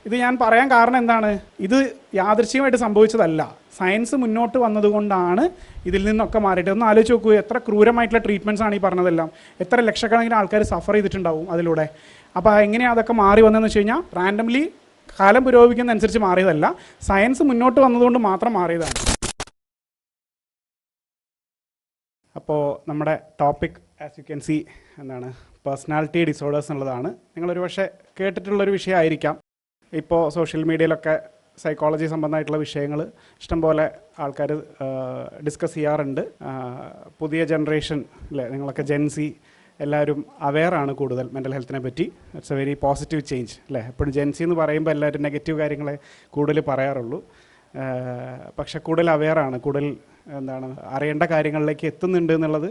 ഇത് ഞാൻ പറയാൻ കാരണം എന്താണ്, ഇത് യാദൃശ്ചികമായിട്ട് സംഭവിച്ചതല്ല. സയൻസ് മുന്നോട്ട് വന്നതുകൊണ്ടാണ് ഇതിൽ നിന്നൊക്കെ മാറിയിട്ട്. ഒന്ന് ആലോചിച്ച് നോക്കൂ, എത്ര ക്രൂരമായിട്ടുള്ള ട്രീറ്റ്മെൻറ്റ്സ് ആണ് ഈ പറഞ്ഞതെല്ലാം. എത്ര ലക്ഷക്കണക്കിന് ആൾക്കാർ സഫർ ചെയ്തിട്ടുണ്ടാവും അതിലൂടെ. അപ്പോൾ എങ്ങനെയാണ് അതൊക്കെ മാറി വന്നതെന്ന് വെച്ച് കഴിഞ്ഞാൽ റാൻഡംലി കാലം പുരോഗമിക്കുന്നതനുസരിച്ച് മാറിയതല്ല, സയൻസ് മുന്നോട്ട് വന്നതുകൊണ്ട് മാത്രം മാറിയതാണ്. അപ്പോൾ നമ്മുടെ topic as you can see എന്താണ്, പേഴ്സണാലിറ്റി ഡിസോർഡേഴ്സ് എന്നുള്ളതാണ്. നിങ്ങളൊരു പക്ഷേ കേട്ടിട്ടുള്ളൊരു വിഷയമായിരിക്കാം. ഇപ്പോൾ സോഷ്യൽ മീഡിയയിലൊക്കെ സൈക്കോളജി സംബന്ധമായിട്ടുള്ള വിഷയങ്ങൾ ഇഷ്ടംപോലെ ആൾക്കാർ ഡിസ്കസ് ചെയ്യാറുണ്ട്. പുതിയ ജനറേഷൻ അല്ലേ, നിങ്ങളൊക്കെ ജെൻസി എല്ലാവരും അവെയറാണ് കൂടുതൽ മെൻ്റൽ ഹെൽത്തിനെ പറ്റി. It's A very positive change അല്ലേ. എപ്പോഴും ജെൻസി എന്ന് പറയുമ്പോൾ എല്ലാവരും നെഗറ്റീവ് കാര്യങ്ങളെ കൂടുതൽ പറയാറുള്ളൂ. പക്ഷെ കൂടുതൽ അവെയറാണ്, കൂടുതൽ എന്താണ് അറിയേണ്ട കാര്യങ്ങളിലേക്ക് എത്തുന്നുണ്ട് എന്നുള്ളത്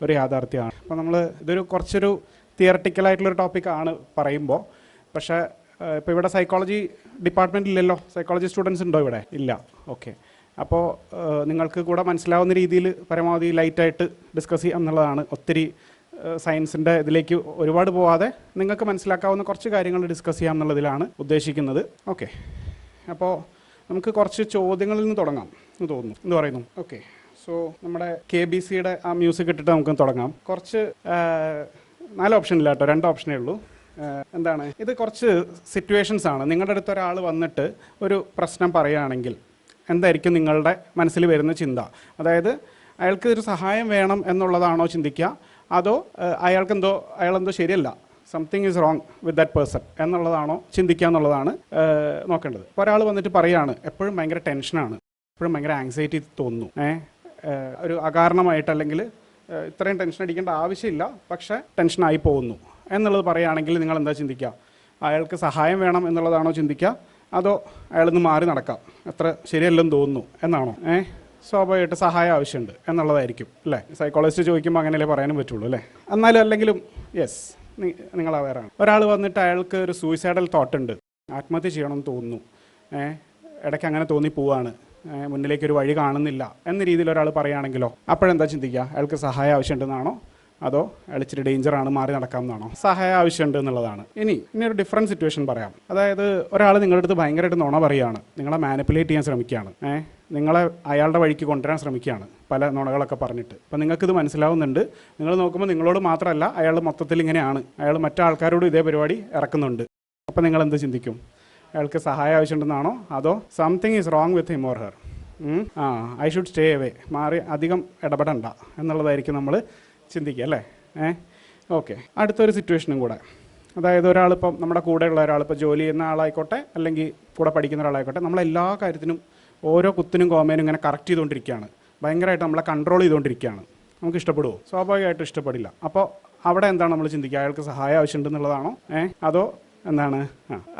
ഒരു യാഥാർത്ഥ്യമാണ്. അപ്പോൾ നമ്മൾ ഇതൊരു കുറച്ചൊരു തിയറട്ടിക്കലായിട്ടുള്ളൊരു ടോപ്പിക്കാണ് പറയുമ്പോൾ. പക്ഷേ ഇപ്പോൾ ഇവിടെ സൈക്കോളജി ഡിപ്പാർട്ട്മെൻറ്റ് ഇല്ലല്ലോ, സൈക്കോളജി സ്റ്റുഡൻസ് ഉണ്ടോ ഇവിടെ? ഇല്ല. ഓക്കെ, അപ്പോൾ നിങ്ങൾക്ക് കൂടെ മനസ്സിലാവുന്ന രീതിയിൽ പരമാവധി ലൈറ്റായിട്ട് ഡിസ്കസ് ചെയ്യാം എന്നുള്ളതാണ്. ഒത്തിരി സയൻസിൻ്റെ ഇതിലേക്ക് ഒരുപാട് പോവാതെ നിങ്ങൾക്ക് മനസ്സിലാക്കാവുന്ന കുറച്ച് കാര്യങ്ങൾ ഡിസ്കസ് ചെയ്യാം എന്നുള്ളതിലാണ് ഉദ്ദേശിക്കുന്നത്. ഓക്കെ, അപ്പോൾ നമുക്ക് കുറച്ച് ചോദ്യങ്ങളിൽ നിന്ന് തുടങ്ങാം എന്ന് തോന്നുന്നു. എന്ത് പറയുന്നു? ഓക്കെ, സോ നമ്മുടെ KBCയുടെ ആ മ്യൂസിക് ഇട്ടിട്ട് നമുക്ക് തുടങ്ങാം. കുറച്ച് 4 ഓപ്ഷൻ ഇല്ല കേട്ടോ, 2 ഓപ്ഷനേ ഉള്ളൂ. എന്താണ് ഇത്? കുറച്ച് സിറ്റുവേഷൻസ് ആണ്. നിങ്ങളുടെ അടുത്ത് ഒരാൾ വന്നിട്ട് ഒരു പ്രശ്നം പറയുകയാണെങ്കിൽ എന്തായിരിക്കും നിങ്ങളുടെ മനസ്സിൽ വരുന്ന ചിന്ത? അതായത് അയാൾക്ക് ഒരു സഹായം വേണം എന്നുള്ളതാണോ ചിന്തിക്കുക, അതോ അയാളെന്തോ ശരിയല്ല, something is wrong with that person എന്നുള്ളതാണോ ചിന്തിക്കുക എന്നുള്ളതാണ് നോക്കേണ്ടത്. ഇപ്പോൾ ഒരാൾ വന്നിട്ട് പറയുകയാണ്, എപ്പോഴും ഭയങ്കര ടെൻഷനാണ്, എപ്പോഴും ഭയങ്കര ആങ്സൈറ്റി തോന്നുന്നു, ഒരു അകാരണമായിട്ട്, അല്ലെങ്കിൽ ഇത്രയും ടെൻഷൻ അടിക്കേണ്ട ആവശ്യമില്ല പക്ഷേ ടെൻഷനായി പോകുന്നു എന്നുള്ളത് പറയുകയാണെങ്കിൽ നിങ്ങൾ എന്താ ചിന്തിക്കുക? അയാൾക്ക് സഹായം വേണം എന്നുള്ളതാണോ ചിന്തിക്കുക, അതോ അയാളൊന്ന് മാറി നടക്കാം, അത്ര ശരിയല്ലെന്ന് തോന്നുന്നു എന്നാണോ? സ്വാഭാവികമായിട്ട് സഹായം ആവശ്യമുണ്ട് എന്നുള്ളതായിരിക്കും അല്ലേ. സൈക്കോളജിസ്റ്റ് ചോദിക്കുമ്പോൾ അങ്ങനെയല്ലേ പറയാനും പറ്റുള്ളൂ അല്ലേ. എന്നാലും അല്ലെങ്കിലും യെസ്, നിങ്ങൾ അവെയറാണ്. ഒരാൾ വന്നിട്ട് അയാൾക്ക് ഒരു സൂയിസൈഡൽ തോട്ട് ഉണ്ട്, ആത്മഹത്യ ചെയ്യണമെന്ന് തോന്നുന്നു, ഇടയ്ക്ക് അങ്ങനെ തോന്നി പോവാണ്, മുന്നിലേക്കൊരു വഴി കാണുന്നില്ല എന്ന രീതിയിൽ ഒരാൾ പറയുകയാണെങ്കിലോ, അപ്പോഴെന്താ ചിന്തിക്കുക? അയാൾക്ക് സഹായം ആവശ്യമുണ്ടെന്നാണോ, അതോ അയാൾ ഇച്ചിരി ഡേഞ്ചറാണ്, മാറി നടക്കാമെന്നാണോ? സഹായം ആവശ്യമുണ്ട് എന്നുള്ളതാണ്. ഇനി ഒരു ഡിഫറൻറ്റ് സിറ്റുവേഷൻ പറയാം. അതായത് ഒരാൾ നിങ്ങളുടെ അടുത്ത് ഭയങ്കരമായിട്ട് നുണ പറയുകയാണ്, നിങ്ങളെ മാനിപ്പുലേറ്റ് ചെയ്യാൻ ശ്രമിക്കുകയാണ്, നിങ്ങളെ അയാളുടെ വഴിക്ക് കൊണ്ടുവരാൻ ശ്രമിക്കുകയാണ് പല നുണകളൊക്കെ പറഞ്ഞിട്ട്. അപ്പോൾ നിങ്ങൾക്കിത് മനസ്സിലാവുന്നുണ്ട്. നിങ്ങൾ നോക്കുമ്പോൾ നിങ്ങളോട് മാത്രമല്ല, അയാൾ മൊത്തത്തിൽ ഇങ്ങനെയാണ്, അയാൾ മറ്റാൾക്കാരോടും ഇതേ പരിപാടി ഇറക്കുന്നുണ്ട്. അപ്പോൾ നിങ്ങൾ എന്ത് ചിന്തിക്കും? അയാൾക്ക് സഹായം ആവശ്യമുണ്ടെന്നാണോ, അതോ something is wrong with him or her, I should stay away, മാറി അധികം ഇടപെടണ്ട എന്നുള്ളതായിരിക്കും നമ്മൾ ചിന്തിക്കുക അല്ലേ. ഓക്കെ, അടുത്തൊരു സിറ്റുവേഷനും കൂടെ. അതായത് ഒരാളിപ്പം നമ്മുടെ കൂടെയുള്ള ഒരാളിപ്പോൾ ജോലി ചെയ്യുന്ന ആളായിക്കോട്ടെ, അല്ലെങ്കിൽ കൂടെ പഠിക്കുന്ന ഒരാളായിക്കോട്ടെ, നമ്മളെല്ലാ കാര്യത്തിനും ഓരോ കുത്തിനും കോമേനും ഇങ്ങനെ കറക്റ്റ് ചെയ്തുകൊണ്ടിരിക്കുകയാണ്, ഭയങ്കരമായിട്ട് നമ്മളെ കൺട്രോൾ ചെയ്തുകൊണ്ടിരിക്കുകയാണ്. നമുക്ക് ഇഷ്ടപ്പെടുമോ? സ്വാഭാവികമായിട്ടും ഇഷ്ടപ്പെടില്ല. അപ്പോൾ അവിടെ എന്താണ് നമ്മൾ ചിന്തിക്കുക? അയാൾക്ക് സഹായം ആവശ്യമുണ്ടെന്നുള്ളതാണോ, അതോ എന്താണ്,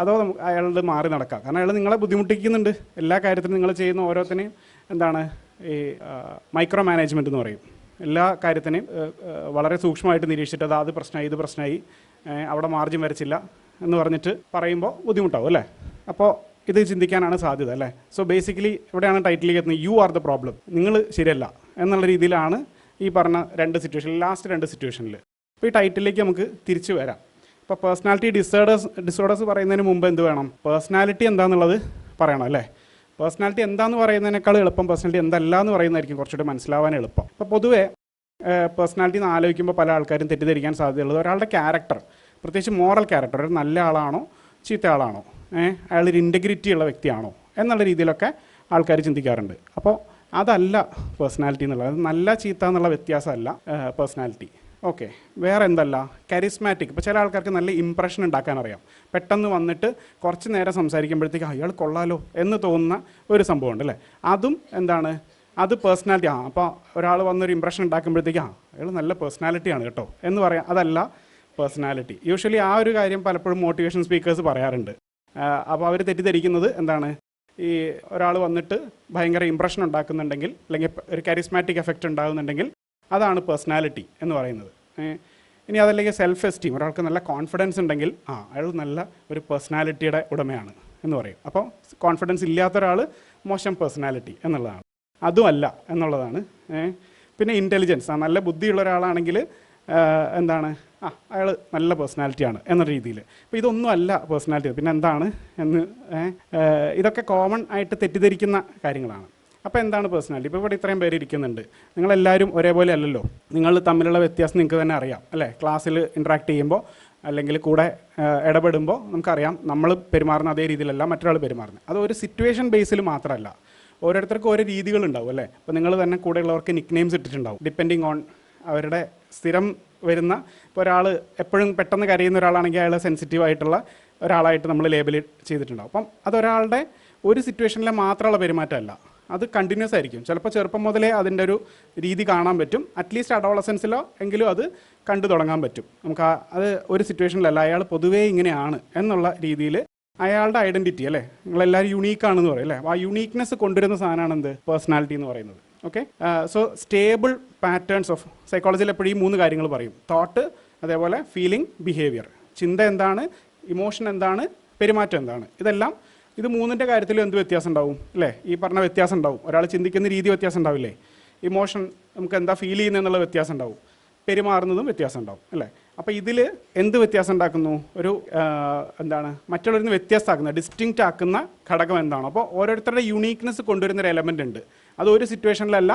അതോ അയാളുടെ മാറി നടക്കാം? കാരണം അയാൾ നിങ്ങളെ ബുദ്ധിമുട്ടിക്കുന്നുണ്ട്. എല്ലാ കാര്യത്തിനും നിങ്ങൾ ചെയ്യുന്ന ഓരോത്തിനെയും എന്താണ് ഈ മൈക്രോ മാനേജ്മെൻറ്റ് എന്ന് പറയും. എല്ലാ കാര്യത്തിനെയും വളരെ സൂക്ഷ്മമായിട്ട് നിരീക്ഷിച്ചിട്ട് അത് പ്രശ്നമായി, ഇത് പ്രശ്നമായി, അവിടെ മാർജിൻ വരച്ചില്ല എന്ന് പറഞ്ഞിട്ട് പറയുമ്പോൾ ബുദ്ധിമുട്ടാവും അല്ലേ. അപ്പോൾ ഇത് ചിന്തിക്കാനാണ് സാധ്യത അല്ലേ. സോ ബേസിക്കലി ഇവിടെയാണ് ടൈറ്റിലേക്ക് എത്തുന്നത്, യു ആർ ദ പ്രോബ്ലം, നിങ്ങൾ ശരിയല്ല എന്നുള്ള രീതിയിലാണ് ഈ പറഞ്ഞ 2 സിറ്റുവേഷനിൽ, ലാസ്റ്റ് 2 സിറ്റുവേഷനിൽ. അപ്പോൾ ഈ ടൈറ്റിലേക്ക് നമുക്ക് തിരിച്ചു വരാം. ഇപ്പോൾ പേഴ്സണാലിറ്റി ഡിസോർഡേഴ്സ് പറയുന്നതിന് മുമ്പ് എന്ത് വേണം? പേഴ്സണാലിറ്റി എന്താണെന്നുള്ളത് പറയണം അല്ലേ. പേഴ്സണാലിറ്റി എന്താണെന്ന് പറയുന്നതിനേക്കാൾ എളുപ്പം പേഴ്സണാലിറ്റി എന്തല്ല എന്ന് പറയുന്നതായിരിക്കും കുറച്ചുകൂടി മനസ്സിലാവാൻ എളുപ്പം. അപ്പോൾ പൊതുവേ പേഴ്സണാലിറ്റി എന്ന് ആലോചിക്കുമ്പോൾ പല ആൾക്കാരും തെറ്റിദ്ധരിക്കാൻ സാധ്യതയുള്ളത് ഒരാളുടെ ക്യാരക്ടർ, പ്രത്യേകിച്ച് മോറൽ ക്യാരക്ടർ, ഒരു നല്ല ആളാണോ ചീത്ത ആളാണോ, അയാളൊരു ഇൻറ്റഗ്രിറ്റി ഉള്ള വ്യക്തിയാണോ എന്നുള്ള രീതിയിലൊക്കെ ആൾക്കാർ ചിന്തിക്കാറുണ്ട്. അപ്പോൾ അതല്ല പേഴ്സണാലിറ്റി എന്നുള്ളത്, അത് നല്ല ചീത്ത എന്നുള്ള വ്യത്യാസമല്ല പേഴ്സണാലിറ്റി. ഓക്കെ, വേറെ എന്തല്ല? കരിസ്മാറ്റിക്. ഇപ്പോൾ ചില ആൾക്കാർക്ക് നല്ല ഇംപ്രഷൻ ഉണ്ടാക്കാൻ അറിയാം, പെട്ടെന്ന് വന്നിട്ട് കുറച്ച് നേരം സംസാരിക്കുമ്പോഴത്തേക്ക് അയാൾ കൊള്ളാലോ എന്ന് തോന്നുന്ന ഒരു സംഭവം ഉണ്ട് അല്ലേ. അതും എന്താണ്, അത് പേഴ്സണാലിറ്റി. അപ്പോൾ ഒരാൾ വന്നൊരു ഇംപ്രഷൻ ഉണ്ടാക്കുമ്പോഴത്തേക്ക് അയാൾ നല്ല പേഴ്സണാലിറ്റിയാണ് കേട്ടോ എന്ന് പറയാം, അതല്ല പേഴ്സണാലിറ്റി. യൂഷ്വലി ആ ഒരു കാര്യം പലപ്പോഴും മോട്ടിവേഷൻ സ്പീക്കേഴ്സ് പറയാറുണ്ട്. അപ്പോൾ അവർ തെറ്റിദ്ധരിക്കുന്നത് എന്താണ്, ഈ ഒരാൾ വന്നിട്ട് ഭയങ്കര ഇംപ്രഷൻ ഉണ്ടാക്കുന്നുണ്ടെങ്കിൽ, അല്ലെങ്കിൽ ഒരു കരിസ്മാറ്റിക് എഫക്റ്റ് ഉണ്ടാകുന്നുണ്ടെങ്കിൽ അതാണ് പേഴ്സണാലിറ്റി എന്ന് പറയുന്നത്. ഇനി അതല്ലെങ്കിൽ സെൽഫ് എസ്റ്റീം, ഒരാൾക്ക് നല്ല കോൺഫിഡൻസ് ഉണ്ടെങ്കിൽ അയാൾ നല്ല ഒരു പേഴ്സണാലിറ്റിയുടെ ഉടമയാണ് എന്ന് പറയും. അപ്പോൾ കോൺഫിഡൻസ് ഇല്ലാത്ത ഒരാൾ മോശം പേഴ്സണാലിറ്റി എന്നുള്ളതാണ്. അതുമല്ല എന്നുള്ളതാണ്. പിന്നെ ഇൻ്റലിജൻസ്, നല്ല ബുദ്ധിയുള്ള ഒരാളാണെങ്കിൽ എന്താണ് അയാൾ നല്ല പേഴ്സണാലിറ്റിയാണ് എന്ന രീതിയിൽ. അപ്പോൾ ഇതൊന്നും അല്ല പേഴ്സണാലിറ്റി, പിന്നെ എന്താണ് എന്ന് ഇതൊക്കെ കോമൺ ആയിട്ട് തെറ്റിദ്ധരിക്കുന്ന കാര്യങ്ങളാണ്. അപ്പോൾ എന്താണ് പേഴ്സണാലിറ്റി? ഇപ്പോൾ ഇവിടെ ഇത്രയും പേര് ഇരിക്കുന്നുണ്ട്, നിങ്ങളെല്ലാവരും ഒരേപോലെ അല്ലല്ലോ. നിങ്ങൾ തമ്മിലുള്ള വ്യത്യാസം നിങ്ങൾക്ക് തന്നെ അറിയാം അല്ലേ? ക്ലാസ്സിൽ ഇൻട്രാക്ട് ചെയ്യുമ്പോൾ അല്ലെങ്കിൽ കൂടെ ഇടപെടുമ്പോൾ നമുക്കറിയാം നമ്മൾ പെരുമാറുന്ന അതേ രീതിയിലല്ല മറ്റൊരാൾ പെരുമാറുന്നത്. അത് ഒരു സിറ്റുവേഷൻ ബേസിൽ മാത്രമല്ല, ഓരോരുത്തർക്കും ഓരോ രീതികളുണ്ടാവും അല്ലേ? അപ്പോൾ നിങ്ങൾ തന്നെ കൂടെയുള്ളവർക്ക് നിക്ക് നെയിംസ് ഇട്ടിട്ടുണ്ടാവും ഡിപ്പെൻഡിങ് ഓൺ അവരുടെ സ്ഥിരം വരുന്ന. ഇപ്പോൾ ഒരാൾ എപ്പോഴും പെട്ടെന്ന് കരയുന്ന ഒരാളാണെങ്കിൽ അയാൾ സെൻസിറ്റീവ് ആയിട്ടുള്ള ഒരാളായിട്ട് നമ്മൾ ലേബൽ ചെയ്തിട്ടുണ്ടാവും. അപ്പം അതൊരാളുടെ ഒരു സിറ്റുവേഷനിലെ മാത്രമുള്ള പെരുമാറ്റമല്ല, അത് കണ്ടിന്യൂസ് ആയിരിക്കും. ചിലപ്പോൾ ചെറുപ്പം മുതലേ അതിൻ്റെ ഒരു രീതി കാണാൻ പറ്റും, അറ്റ്ലീസ്റ്റ് അഡോളസൻസിലോ എങ്കിലും അത് കണ്ടു തുടങ്ങാൻ പറ്റും നമുക്ക്. അത് ഒരു സിറ്റുവേഷനിലല്ല, അയാൾ പൊതുവേ ഇങ്ങനെയാണ് എന്നുള്ള രീതിയിൽ അയാളുടെ ഐഡൻറ്റിറ്റി അല്ലേ, നിങ്ങളെല്ലാവരും യുണീക്കാണെന്ന് പറയും അല്ലേ? ആ യുണീക്നെസ് കൊണ്ടുവരുന്ന സാധനമാണ് എന്ത് പേഴ്സണാലിറ്റി എന്ന് പറയുന്നത്. Okay, so stable patterns of സൈക്കോളജിയിൽ എപ്പോഴും ഈ 3 കാര്യങ്ങൾ പറയും: തോട്ട്, അതേപോലെ ഫീലിംഗ്, ബിഹേവിയർ. ചിന്ത എന്താണ്, ഇമോഷൻ എന്താണ്, പെരുമാറ്റം എന്താണ്. ഇതെല്ലാം ഇത് 3ൻ്റെ കാര്യത്തിലും എന്ത് വ്യത്യാസം ഉണ്ടാവും അല്ലേ? ഈ പറഞ്ഞ വ്യത്യാസം ഉണ്ടാവും. ഒരാൾ ചിന്തിക്കുന്ന രീതി വ്യത്യാസം ഉണ്ടാവില്ലേ? ഇമോഷൻ നമുക്ക് എന്താ ഫീൽ ചെയ്യുന്നതെന്നുള്ള വ്യത്യാസം ഉണ്ടാവും, പെരുമാറുന്നതും വ്യത്യാസം ഉണ്ടാവും അല്ലേ? അപ്പോൾ ഇതിൽ എന്ത് വ്യത്യാസം ഉണ്ടാക്കുന്നു? ഒരു എന്താണ് മറ്റുള്ളവരിൽ നിന്ന് വ്യത്യസ്തമാക്കുന്ന, ഡിസ്റ്റിങ്ക്റ്റ് ആക്കുന്ന ഘടകം എന്താണോ? അപ്പോൾ ഓരോരുത്തരുടെ യുണീക്നെസ് കൊണ്ടുവരുന്നൊരു എലമെൻ്റ് ഉണ്ട്. അത് ഒരു സിറ്റുവേഷനിലല്ല,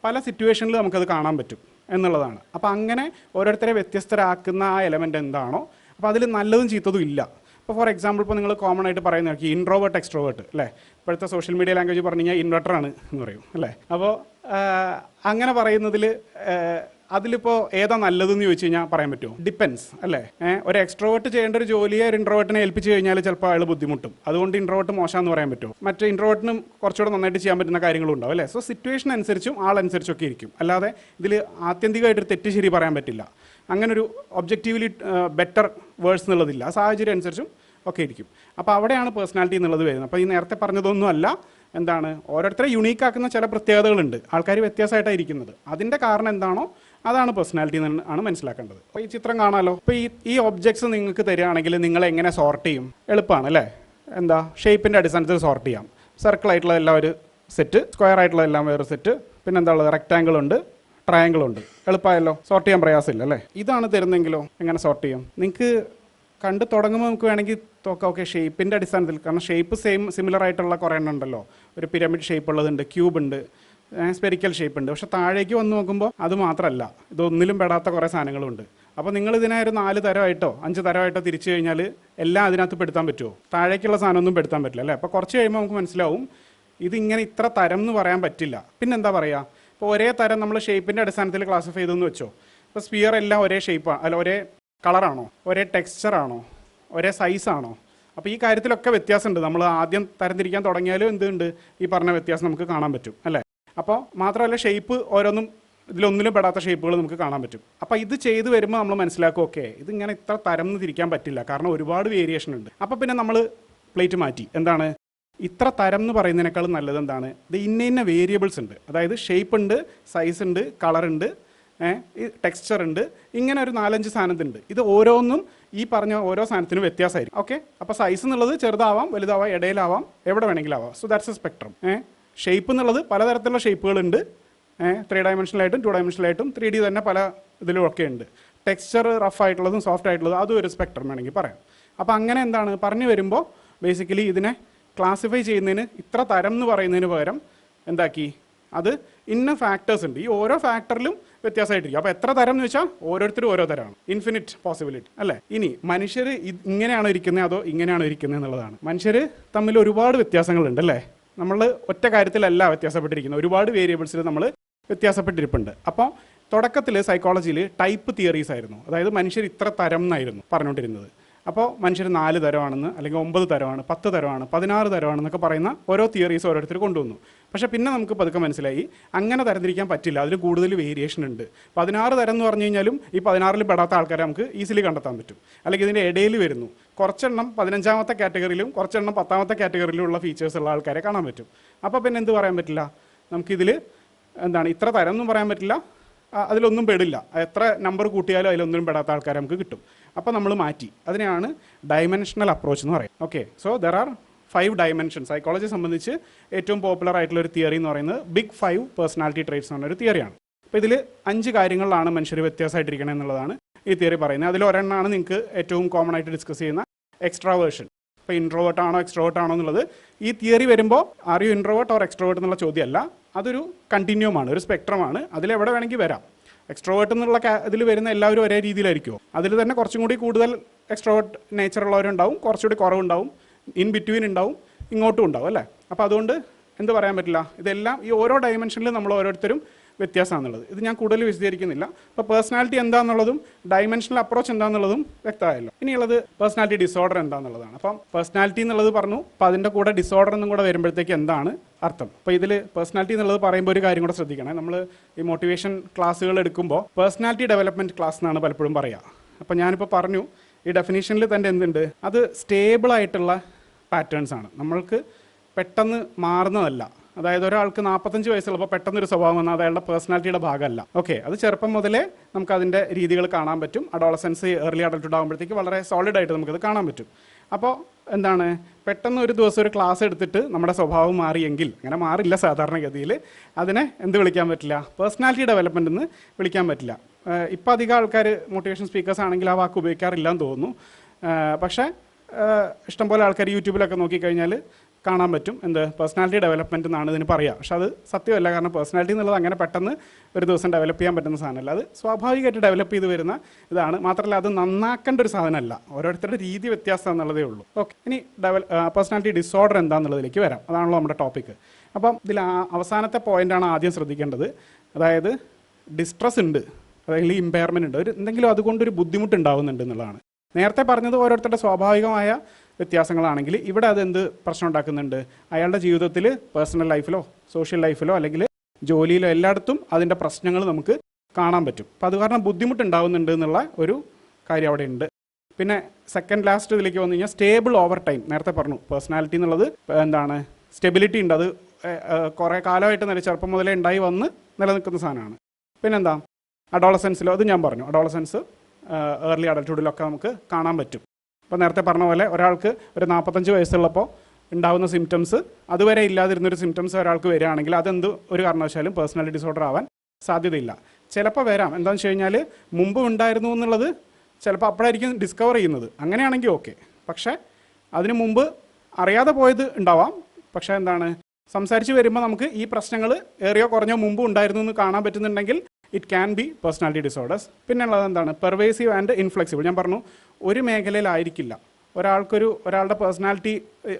പല സിറ്റുവേഷനിൽ നമുക്കത് കാണാൻ പറ്റും എന്നുള്ളതാണ്. അപ്പോൾ അങ്ങനെ ഓരോരുത്തരെ വ്യത്യസ്തരാക്കുന്ന ആ എലമെൻ്റ് എന്താണോ, അപ്പോൾ അതിൽ നല്ലതും ചീത്തതും ഇല്ല. ഇപ്പോൾ ഫോർ എക്സാമ്പിൾ, ഇപ്പോൾ നിങ്ങൾ കോമൺ ആയിട്ട് പറയുന്ന ഇൻട്രോവേർട്ട്, എക്സ്ട്രോവേർട്ട് അല്ലേ? ഇപ്പോഴത്തെ സോഷ്യൽ മീഡിയ ലാംഗ്വേജ് പറഞ്ഞു കഴിഞ്ഞാൽ ഇൻവെർട്ടറാണ് എന്ന് പറയും അല്ലേ? അപ്പോൾ അങ്ങനെ പറയുന്നതിൽ അതിലിപ്പോൾ ഏതാ നല്ലതെന്ന് ചോദിച്ചു കഴിഞ്ഞാൽ പറയാൻ പറ്റുമോ? ഡിപ്പെൻസ് അല്ലേ? ഒരു എക്സ്ട്രോവേർട്ട് ചെയ്യേണ്ട ഒരു ജോലിയെ ഒരു ഇൻട്രോവേർട്ടിനെ ഏൽപ്പിച്ച് കഴിഞ്ഞാൽ ചിലപ്പോൾ അയാൾ ബുദ്ധിമുട്ടും. അതുകൊണ്ട് ഇൻട്രോവേർട്ട് മോശമെന്ന് പറയാൻ പറ്റുമോ? മറ്റേ ഇൻട്രോവേർട്ടിനും കുറച്ചുകൂടെ നന്നായിട്ട് ചെയ്യാൻ പറ്റുന്ന കാര്യങ്ങളും ഉണ്ടാവും അല്ലേ? സോ സിറ്റുവേഷൻ അനുസരിച്ചും ആളനുസരിച്ചൊക്കെ ഇരിക്കും. അല്ലാതെ ഇതിൽ ആത്യന്തികമായിട്ടൊരു തെറ്റ് ശരി പറയാൻ പറ്റില്ല. അങ്ങനൊരു ഒബ്ജക്റ്റീവ്ലി ബെറ്റർ വേഴ്സ് എന്നുള്ളതില്ല, സാഹചര്യം അനുസരിച്ചും ഒക്കെ ഇരിക്കും. അപ്പോൾ അവിടെയാണ് പേഴ്സണാലിറ്റി എന്നുള്ളത് വരുന്നത്. അപ്പോൾ ഈ നേരത്തെ പറഞ്ഞതൊന്നും അല്ല, എന്താണ് ഒരോരുത്തരെ യുണീക്കാക്കുന്ന ചില പ്രത്യേകതകളുണ്ട്, ആൾക്കാർ വ്യത്യാസമായിട്ടാണ് ഇരിക്കുന്നത്. അതിൻ്റെ കാരണം എന്താണോ അതാണ് പേഴ്സണാലിറ്റി എന്നാണ് മനസ്സിലാക്കേണ്ടത്. അപ്പോൾ ഈ ചിത്രം കാണാമല്ലോ. അപ്പോൾ ഈ ഒബ്ജക്ട്സ് നിങ്ങൾക്ക് തരികയാണെങ്കിൽ നിങ്ങൾ എങ്ങനെ സോർട്ട് ചെയ്യും? എളുപ്പമാണ് അല്ലേ? എന്താ ഷേപ്പിൻ്റെ അടിസ്ഥാനത്തിൽ സോർട്ട് ചെയ്യാം. സർക്കിൾ ആയിട്ടുള്ള എല്ലാം ഒരു സെറ്റ്, സ്ക്വയർ ആയിട്ടുള്ള എല്ലാം വേറെ സെറ്റ്, പിന്നെ എന്താ ഉള്ളത്, റെക്റ്റാങ്കിൾ ഉണ്ട്, ട്രയാങ്കിൾ ഉണ്ട്. എളുപ്പമായല്ലോ, സോർട്ട് ചെയ്യാൻ പ്രയാസമില്ല അല്ലേ? ഇതാണ് തരുന്നെങ്കിലോ എങ്ങനെ സോർട്ട് ചെയ്യും? നിങ്ങൾക്ക് കണ്ട് തുടങ്ങുമ്പോൾ നമുക്ക് വേണമെങ്കിൽ നോക്കാം, ഓക്കെ ഷേപ്പിൻ്റെ അടിസ്ഥാനത്തിൽ. കാരണം ഷേപ്പ് സിമിലർ ആയിട്ടുള്ള കുറേ എണ്ണം ഉണ്ടല്ലോ. ഒരു പിരമിഡ് ഷേപ്പ് ഉള്ളതുണ്ട്, ക്യൂബ് ഉണ്ട്, സ്പെരിക്കൽ ഷേപ്പ് ഉണ്ട്. പക്ഷേ താഴേക്ക് വന്ന് നോക്കുമ്പോൾ അത് മാത്രമല്ല, ഇതൊന്നിലും പെടാത്ത കുറേ സാധനങ്ങളുണ്ട്. അപ്പോൾ നിങ്ങൾ ഇതിനെ ഒരു 4 തരമായിട്ടോ 5 തരമായിട്ടോ തിരിച്ചു കഴിഞ്ഞാൽ എല്ലാം അതിനകത്ത് പെടുത്താൻ പറ്റുമോ? താഴേക്കുള്ള സാധനമൊന്നും പെടുത്താൻ പറ്റില്ല അല്ലേ? അപ്പോൾ കുറച്ച് കഴിയുമ്പോൾ നമുക്ക് മനസ്സിലാവും ഇതിങ്ങനെ ഇത്ര തരം എന്ന് പറയാൻ പറ്റില്ല. പിന്നെന്താ പറയുക, ഇപ്പോൾ ഒരേ തരം നമ്മൾ ഷേപ്പിൻ്റെ അടിസ്ഥാനത്തിൽ ക്ലാസിഫൈ ചെയ്തെന്ന് വെച്ചോ. ഇപ്പോൾ സ്പിയർ എല്ലാം ഒരേ ഷേപ്പാണ്, അല്ല ഒരേ കളറാണോ, ഒരേ ടെക്സ്ചറാണോ, ഒരേ സൈസാണോ? അപ്പോൾ ഈ കാര്യത്തിലൊക്കെ വ്യത്യാസമുണ്ട്. നമ്മൾ ആദ്യം തരംതിരിക്കാൻ തുടങ്ങിയാലും എന്തുണ്ട്, ഈ പറഞ്ഞ വ്യത്യാസം നമുക്ക് കാണാൻ പറ്റും അല്ലേ? അപ്പോൾ മാത്രമല്ല ഷേപ്പ് ഓരോന്നും ഇതിലൊന്നിലും പെടാത്ത ഷേപ്പുകൾ നമുക്ക് കാണാൻ പറ്റും. അപ്പോൾ ഇത് ചെയ്ത് വരുമ്പോൾ നമ്മൾ മനസ്സിലാക്കും, ഓക്കെ ഇതിങ്ങനെ ഇത്ര തരം എന്ന് തിരിക്കാൻ പറ്റില്ല, കാരണം ഒരുപാട് വേരിയേഷൻ ഉണ്ട്. അപ്പോൾ പിന്നെ നമ്മൾ പ്ലേറ്റ് മാറ്റി, എന്താണ് ഇത്ര തരം എന്ന് പറയുന്നതിനേക്കാളും നല്ലത് എന്താണ്, ഇത് ഇന്ന വേരിയബിൾസ് ഉണ്ട്. അതായത് ഷേപ്പ് ഉണ്ട്, സൈസ് ഉണ്ട്, കളറുണ്ട്, ടെക്സ്ചർ ഉണ്ട്, ഇങ്ങനെ ഒരു 4-5 സാധനത്തിനുണ്ട്. ഇത് ഓരോന്നും ഈ പറഞ്ഞ ഓരോ സാധനത്തിനും വ്യത്യാസമായിരിക്കും. ഓക്കെ, അപ്പോൾ സൈസ് എന്നുള്ളത് ചെറുതാവാം, വലുതാവാം, ഇടയിലാവാം, എവിടെ വേണമെങ്കിലും ആവാം. So that's A spectrum. Shape എന്നുള്ളത് പലതരത്തിലുള്ള ഷേപ്പുകളുണ്ട്, 3 ഡയമെൻഷനിലായിട്ടും 2 ഡയമെൻഷനിലായിട്ടും 3D തന്നെ പല ഇതിലും ഒക്കെ ഉണ്ട്. ടെക്സ്ചർ റഫ് ആയിട്ടുള്ളതും സോഫ്റ്റ് ആയിട്ടുള്ളതും അതും ഒരു സ്പെക്ട്രം വേണമെങ്കിൽ പറയാം. അപ്പോൾ അങ്ങനെ എന്താണ് പറഞ്ഞു വരുമ്പോൾ ബേസിക്കലി ഇതിനെ ക്ലാസിഫൈ ചെയ്യുന്നതിന് ഇത്ര തരം എന്ന് പറയുന്നതിന് പകരം എന്താക്കി, അത് ഇന്ന ഫാക്ടേഴ്സ് ഉണ്ട്, ഈ ഓരോ ഫാക്ടറിലും വ്യത്യാസമായിട്ടിരിക്കും. അപ്പോൾ എത്ര തരം എന്ന് വെച്ചാൽ ഓരോരുത്തരും ഓരോ തരമാണ്, ഇൻഫിനിറ്റ് പോസിബിലിറ്റി അല്ലേ? ഇനി മനുഷ്യർ ഇങ്ങനെയാണോ ഇരിക്കുന്നത് അതോ ഇങ്ങനെയാണോ ഇരിക്കുന്നത് എന്നുള്ളതാണ്. മനുഷ്യർ തമ്മിൽ ഒരുപാട് വ്യത്യാസങ്ങളുണ്ട് അല്ലേ? നമ്മൾ ഒറ്റ കാര്യത്തിലല്ല വ്യത്യാസപ്പെട്ടിരിക്കുന്നത്, ഒരുപാട് വേരിയബിൾസിൽ നമ്മൾ വ്യത്യാസപ്പെട്ടിരിപ്പുണ്ട്. അപ്പോൾ തുടക്കത്തിൽ സൈക്കോളജിയിൽ ടൈപ്പ് തിയറീസ് ആയിരുന്നു, അതായത് മനുഷ്യർ ഇത്ര തരം എന്നായിരുന്നു പറഞ്ഞുകൊണ്ടിരുന്നത്. അപ്പോൾ മനുഷ്യർ 4 തരമാണെന്ന്, അല്ലെങ്കിൽ 9 തരമാണ്, 10 തരമാണ്, 16 തരമാണെന്നൊക്കെ പറയുന്ന ഓരോ തിയറീസ് ഓരോരുത്തർ കൊണ്ടുവന്നു. പക്ഷേ പിന്നെ നമുക്ക് പതുക്കെ മനസ്സിലായി അങ്ങനെ തരംതിരിക്കാൻ പറ്റില്ല, അതിൽ കൂടുതൽ വേരിയേഷൻ ഉണ്ട്. 16 തരം എന്ന് പറഞ്ഞു കഴിഞ്ഞാലും ഈ 16-ൽ പെടാത്ത ആൾക്കാരെ നമുക്ക് ഈസിലി കണ്ടെത്താൻ പറ്റും. അല്ലെങ്കിൽ ഇതിൻ്റെ ഇടയിൽ വരുന്നു കുറച്ചെണ്ണം 15ാമത്തെ കാറ്റഗറിയിലും കുറച്ചെണ്ണം 10ാമത്തെ കാറ്റഗറിയിലും ഉള്ള ഫീച്ചേഴ്സ് ഉള്ള ആൾക്കാരെ കാണാൻ പറ്റും. അപ്പോൾ പിന്നെ എന്ത് പറയാൻ പറ്റില്ല, നമുക്കിതിൽ എന്താണ് ഇത്ര തരം എന്നും പറയാൻ പറ്റില്ല, അതിലൊന്നും പെടില്ല. എത്ര നമ്പർ കൂട്ടിയാലും അതിലൊന്നും പെടാത്ത ആൾക്കാരെ നമുക്ക് കിട്ടും. അപ്പോൾ നമ്മൾ മാറ്റി, അതിനെയാണ് ഡയമെൻഷണൽ അപ്രോച്ച് എന്ന് പറയും. Okay, so there are 5 dimensions. സൈക്കോളജിയെ സംബന്ധിച്ച് ഏറ്റവും പോപ്പുലർ ആയിട്ടുള്ള ഒരു തിയറി എന്ന് പറയുന്നത് ബിഗ് 5 പേഴ്സണാലിറ്റി ട്രേറ്റ്സ് എന്ന് പറഞ്ഞൊരു തിയറിയാണ്. അപ്പോൾ ഇതിൽ 5 കാര്യങ്ങളിലാണ് മനുഷ്യർ വ്യത്യാസമായിട്ടിരിക്കണം എന്നുള്ളതാണ് ഈ തിയറി പറയുന്നത്. അതിൽ ഒരെണ്ണമാണ് നിങ്ങൾക്ക് ഏറ്റവും കോമൺ ആയിട്ട് ഡിസ്കസ് ചെയ്യുന്ന എക്സ്ട്രാവേർഷൻ. ഇപ്പോൾ ഇൻട്രോവേർട്ട് ആണോ എക്സ്ട്രോവേർട്ട് ആണോ എന്നുള്ളത് ഈ തിയറി വരുമ്പോൾ are you introvert or extrovert എന്നുള്ള ചോദ്യമല്ല, അതൊരു കണ്ടിന്യൂമാണ്, ഒരു സ്പെക്ട്രമാണ്. അതിലെവിടെ വേണമെങ്കിൽ വരാം. എക്സ്ട്രോവേർട്ട് എന്നുള്ള ഇതിൽ വരുന്ന എല്ലാവരും ഒരേ രീതിയിലായിരിക്കുമോ? അതിൽ തന്നെ കുറച്ചും കൂടി കൂടുതൽ എക്സ്ട്രോവേർട്ട് നേച്ചറുള്ളവരുണ്ടാവും, കുറച്ചുകൂടി കുറവുണ്ടാവും, ഇൻ ബിറ്റ്വീൻ ഉണ്ടാവും, ഇങ്ങോട്ടും ഉണ്ടാവും അല്ലേ? അപ്പോൾ അതുകൊണ്ട് എന്ത് പറയാൻ പറ്റില്ല, ഇതെല്ലാം ഈ ഓരോ ഡയമെൻഷനിലും നമ്മൾ ഓരോരുത്തരും വ്യത്യാസമാണെന്നുള്ളത് ഇത് ഞാൻ കൂടുതൽ വിശദീകരിക്കുന്നില്ല. അപ്പോൾ പേഴ്സണാലിറ്റി എന്താണെന്നുള്ളതും ഡയമെൻഷണൽ അപ്രോച്ച് എന്താണെന്നുള്ളത് വ്യക്തമായല്ലോ. ഇനിയുള്ളത് പേഴ്സണാലിറ്റി ഡിസോർഡർ എന്താണെന്നുള്ളതാണ്. അപ്പം പേഴ്സണാലിറ്റി എന്നുള്ളത് പറഞ്ഞു, അപ്പോൾ അതിൻ്റെ കൂടെ ഡിസോർഡർ എന്നും കൂടെ വരുമ്പോഴത്തേക്ക് എന്താണ് അർത്ഥം? അപ്പോൾ ഇതിൽ പേഴ്സണാലിറ്റി എന്നുള്ളത് പറയുമ്പോൾ ഒരു കാര്യം കൂടെ ശ്രദ്ധിക്കണം. നമ്മൾ ഈ മോട്ടിവേഷൻ ക്ലാസ്സുകൾ എടുക്കുമ്പോൾ പേഴ്സണാലിറ്റി ഡെവലപ്മെൻറ്റ് ക്ലാസ് എന്നാണ് പലപ്പോഴും പറയുക. അപ്പോൾ ഞാനിപ്പോൾ പറഞ്ഞു ഈ ഡെഫിനേഷനിൽ തന്നെ എന്തുണ്ട്, അത് സ്റ്റേബിൾ ആയിട്ടുള്ള പാറ്റേൺസ് ആണ്, നമ്മൾക്ക് പെട്ടെന്ന് മാറുന്നതല്ല. അതായത് ഒരാൾക്ക് 45 വയസ്സുള്ളപ്പോൾ പെട്ടെന്നൊരു സ്വഭാവം വന്നാൽ അത് അയാളുടെ പേഴ്സണാലിറ്റിയുടെ ഭാഗമല്ല. ഓക്കെ, അത് ചെറുപ്പം മുതലേ നമുക്ക് അതിൻ്റെ രീതികൾ കാണാൻ പറ്റും. അഡോളസൻസ് ഏർലി അഡൾട്ട്ഹുഡ് ആകുമ്പോഴത്തേക്ക് വളരെ സോളിഡായിട്ട് നമുക്കത് കാണാൻ പറ്റും. അപ്പോൾ എന്താണ്, പെട്ടെന്ന് ഒരു ദിവസം ഒരു ക്ലാസ് എടുത്തിട്ട് നമ്മുടെ സ്വഭാവം മാറിയെങ്കിൽ, അങ്ങനെ മാറില്ല സാധാരണഗതിയിൽ, അതിനെ എന്ത് വിളിക്കാൻ പറ്റില്ല, പേഴ്സണാലിറ്റി ഡെവലപ്മെൻ്റ് എന്ന് വിളിക്കാൻ പറ്റില്ല. ഇപ്പോൾ അധികം ആൾക്കാർ മോട്ടിവേഷൻ സ്പീക്കേഴ്സ് ആണെങ്കിൽ ആ വാക്ക് ഉപയോഗിക്കാറില്ല എന്ന് തോന്നുന്നു. പക്ഷേ ഇഷ്ടംപോലെ ആൾക്കാർ യൂട്യൂബിലൊക്കെ നോക്കിക്കഴിഞ്ഞാൽ കാണാൻ പറ്റും എന്ത് പേഴ്സണാലിറ്റി ഡെവലപ്മെൻറ്റ് എന്നാണ് ഇതിന് പറയുക. പക്ഷെ അത് സത്യമല്ല. കാരണം പേഴ്സണാലിറ്റി എന്നുള്ളത് അങ്ങനെ പെട്ടെന്ന് ഒരു ദിവസം ഡെവലപ്പ് ചെയ്യാൻ പറ്റുന്ന സാധനമല്ല, അത് സ്വാഭാവികമായിട്ട് ഡെവലപ്പ് ചെയ്ത് വരുന്ന ഇതാണ്. മാത്രമല്ല അത് നന്നാക്കേണ്ട ഒരു സാധനമല്ല, ഓരോരുത്തരുടെ രീതി വ്യത്യാസം എന്നുള്ളതേ ഉള്ളൂ. ഓക്കെ, ഇനി പേഴ്സണാലിറ്റി ഡിസോർഡർ എന്താണെന്നുള്ളതിലേക്ക് വരാം. അതാണല്ലോ നമ്മുടെ ടോപ്പിക്ക്. അപ്പം ഇതിൽ അവസാനത്തെ പോയിൻ്റാണ് ആദ്യം ശ്രദ്ധിക്കേണ്ടത്. അതായത് ഡിസ്ട്രസ് ഉണ്ട്, അതായത് ഇമ്പയർമെൻ്റ് ഉണ്ട്, എന്തെങ്കിലും അതുകൊണ്ടൊരു ബുദ്ധിമുട്ടുണ്ടാവുന്നുണ്ട് എന്നുള്ളതാണ്. നേരത്തെ പറഞ്ഞത് ഓരോരുത്തരുടെ സ്വാഭാവികമായ വ്യത്യാസങ്ങളാണെങ്കിൽ ഇവിടെ അതെന്ത് പ്രശ്നം ഉണ്ടാക്കുന്നുണ്ട്, അയാളുടെ ജീവിതത്തിൽ പേഴ്സണൽ ലൈഫിലോ സോഷ്യൽ ലൈഫിലോ അല്ലെങ്കിൽ ജോലിയിലോ എല്ലായിടത്തും അതിൻ്റെ പ്രശ്നങ്ങൾ നമുക്ക് കാണാൻ പറ്റും. അപ്പോൾ അത് കാരണം ബുദ്ധിമുട്ടുണ്ടാവുന്നുണ്ട് എന്നുള്ള ഒരു കാര്യം അവിടെ ഉണ്ട്. പിന്നെ സെക്കൻഡ് ലാസ്റ്റ് ഇതിലേക്ക് വന്നു കഴിഞ്ഞാൽ സ്റ്റേബിൾ ഓവർ ടൈം. നേരത്തെ പറഞ്ഞു പേഴ്സണാലിറ്റി എന്നുള്ളത് എന്താണ്, സ്റ്റെബിലിറ്റി ഉണ്ട്, അത് കുറേ കാലമായിട്ട് ചെറുപ്പം മുതലേ ഉണ്ടായി വന്ന് നിലനിൽക്കുന്ന സാധനമാണ്. പിന്നെന്താ, അഡോളസൻസിലോ അത് ഞാൻ പറഞ്ഞു, അഡോളസൻസ് ഏർലി അഡൾട്ട്ഹുഡിലൊക്കെ നമുക്ക് കാണാൻ പറ്റും. അപ്പോൾ നേരത്തെ പറഞ്ഞ പോലെ ഒരാൾക്ക് ഒരു 45 വയസ്സുള്ളപ്പോൾ ഉണ്ടാകുന്ന സിംറ്റംസ് അതുവരെ ഇല്ലാതിരുന്നൊരു സിംറ്റംസ് ഒരാൾക്ക് വരികയാണെങ്കിൽ അതെന്ത് ഒരു കാരണവശാലും പേഴ്സണാലിറ്റി ഡിസോർഡർ ആവാൻ സാധ്യതയില്ല. ചിലപ്പോൾ വരാം, എന്താണെന്ന് വെച്ച് കഴിഞ്ഞാൽ മുമ്പ് ഉണ്ടായിരുന്നു എന്നുള്ളത് ചിലപ്പോൾ അപ്പോഴായിരിക്കും ഡിസ്കവർ ചെയ്യുന്നത്. അങ്ങനെയാണെങ്കിൽ ഓക്കെ. പക്ഷേ അതിന് മുമ്പ് അറിയാതെ പോയത് ഉണ്ടാവാം. പക്ഷേ എന്താണ്, സംസാരിച്ച് വരുമ്പോൾ നമുക്ക് ഈ പ്രശ്നങ്ങൾ ഏറിയോ കുറഞ്ഞോ മുമ്പ് ഉണ്ടായിരുന്നു എന്ന് കാണാൻ പറ്റുന്നുണ്ടെങ്കിൽ it can be personality disorders. പിന്നെ ഉള്ളത് എന്താണ്, പെർവേസീവ് ആൻഡ് ഇൻഫ്ലെക്സിബിൾ. ഞാൻ പറഞ്ഞു ഒരു മേഖലയിലായിരിക്കില്ല ഒരാളുടെ പേഴ്സണാലിറ്റി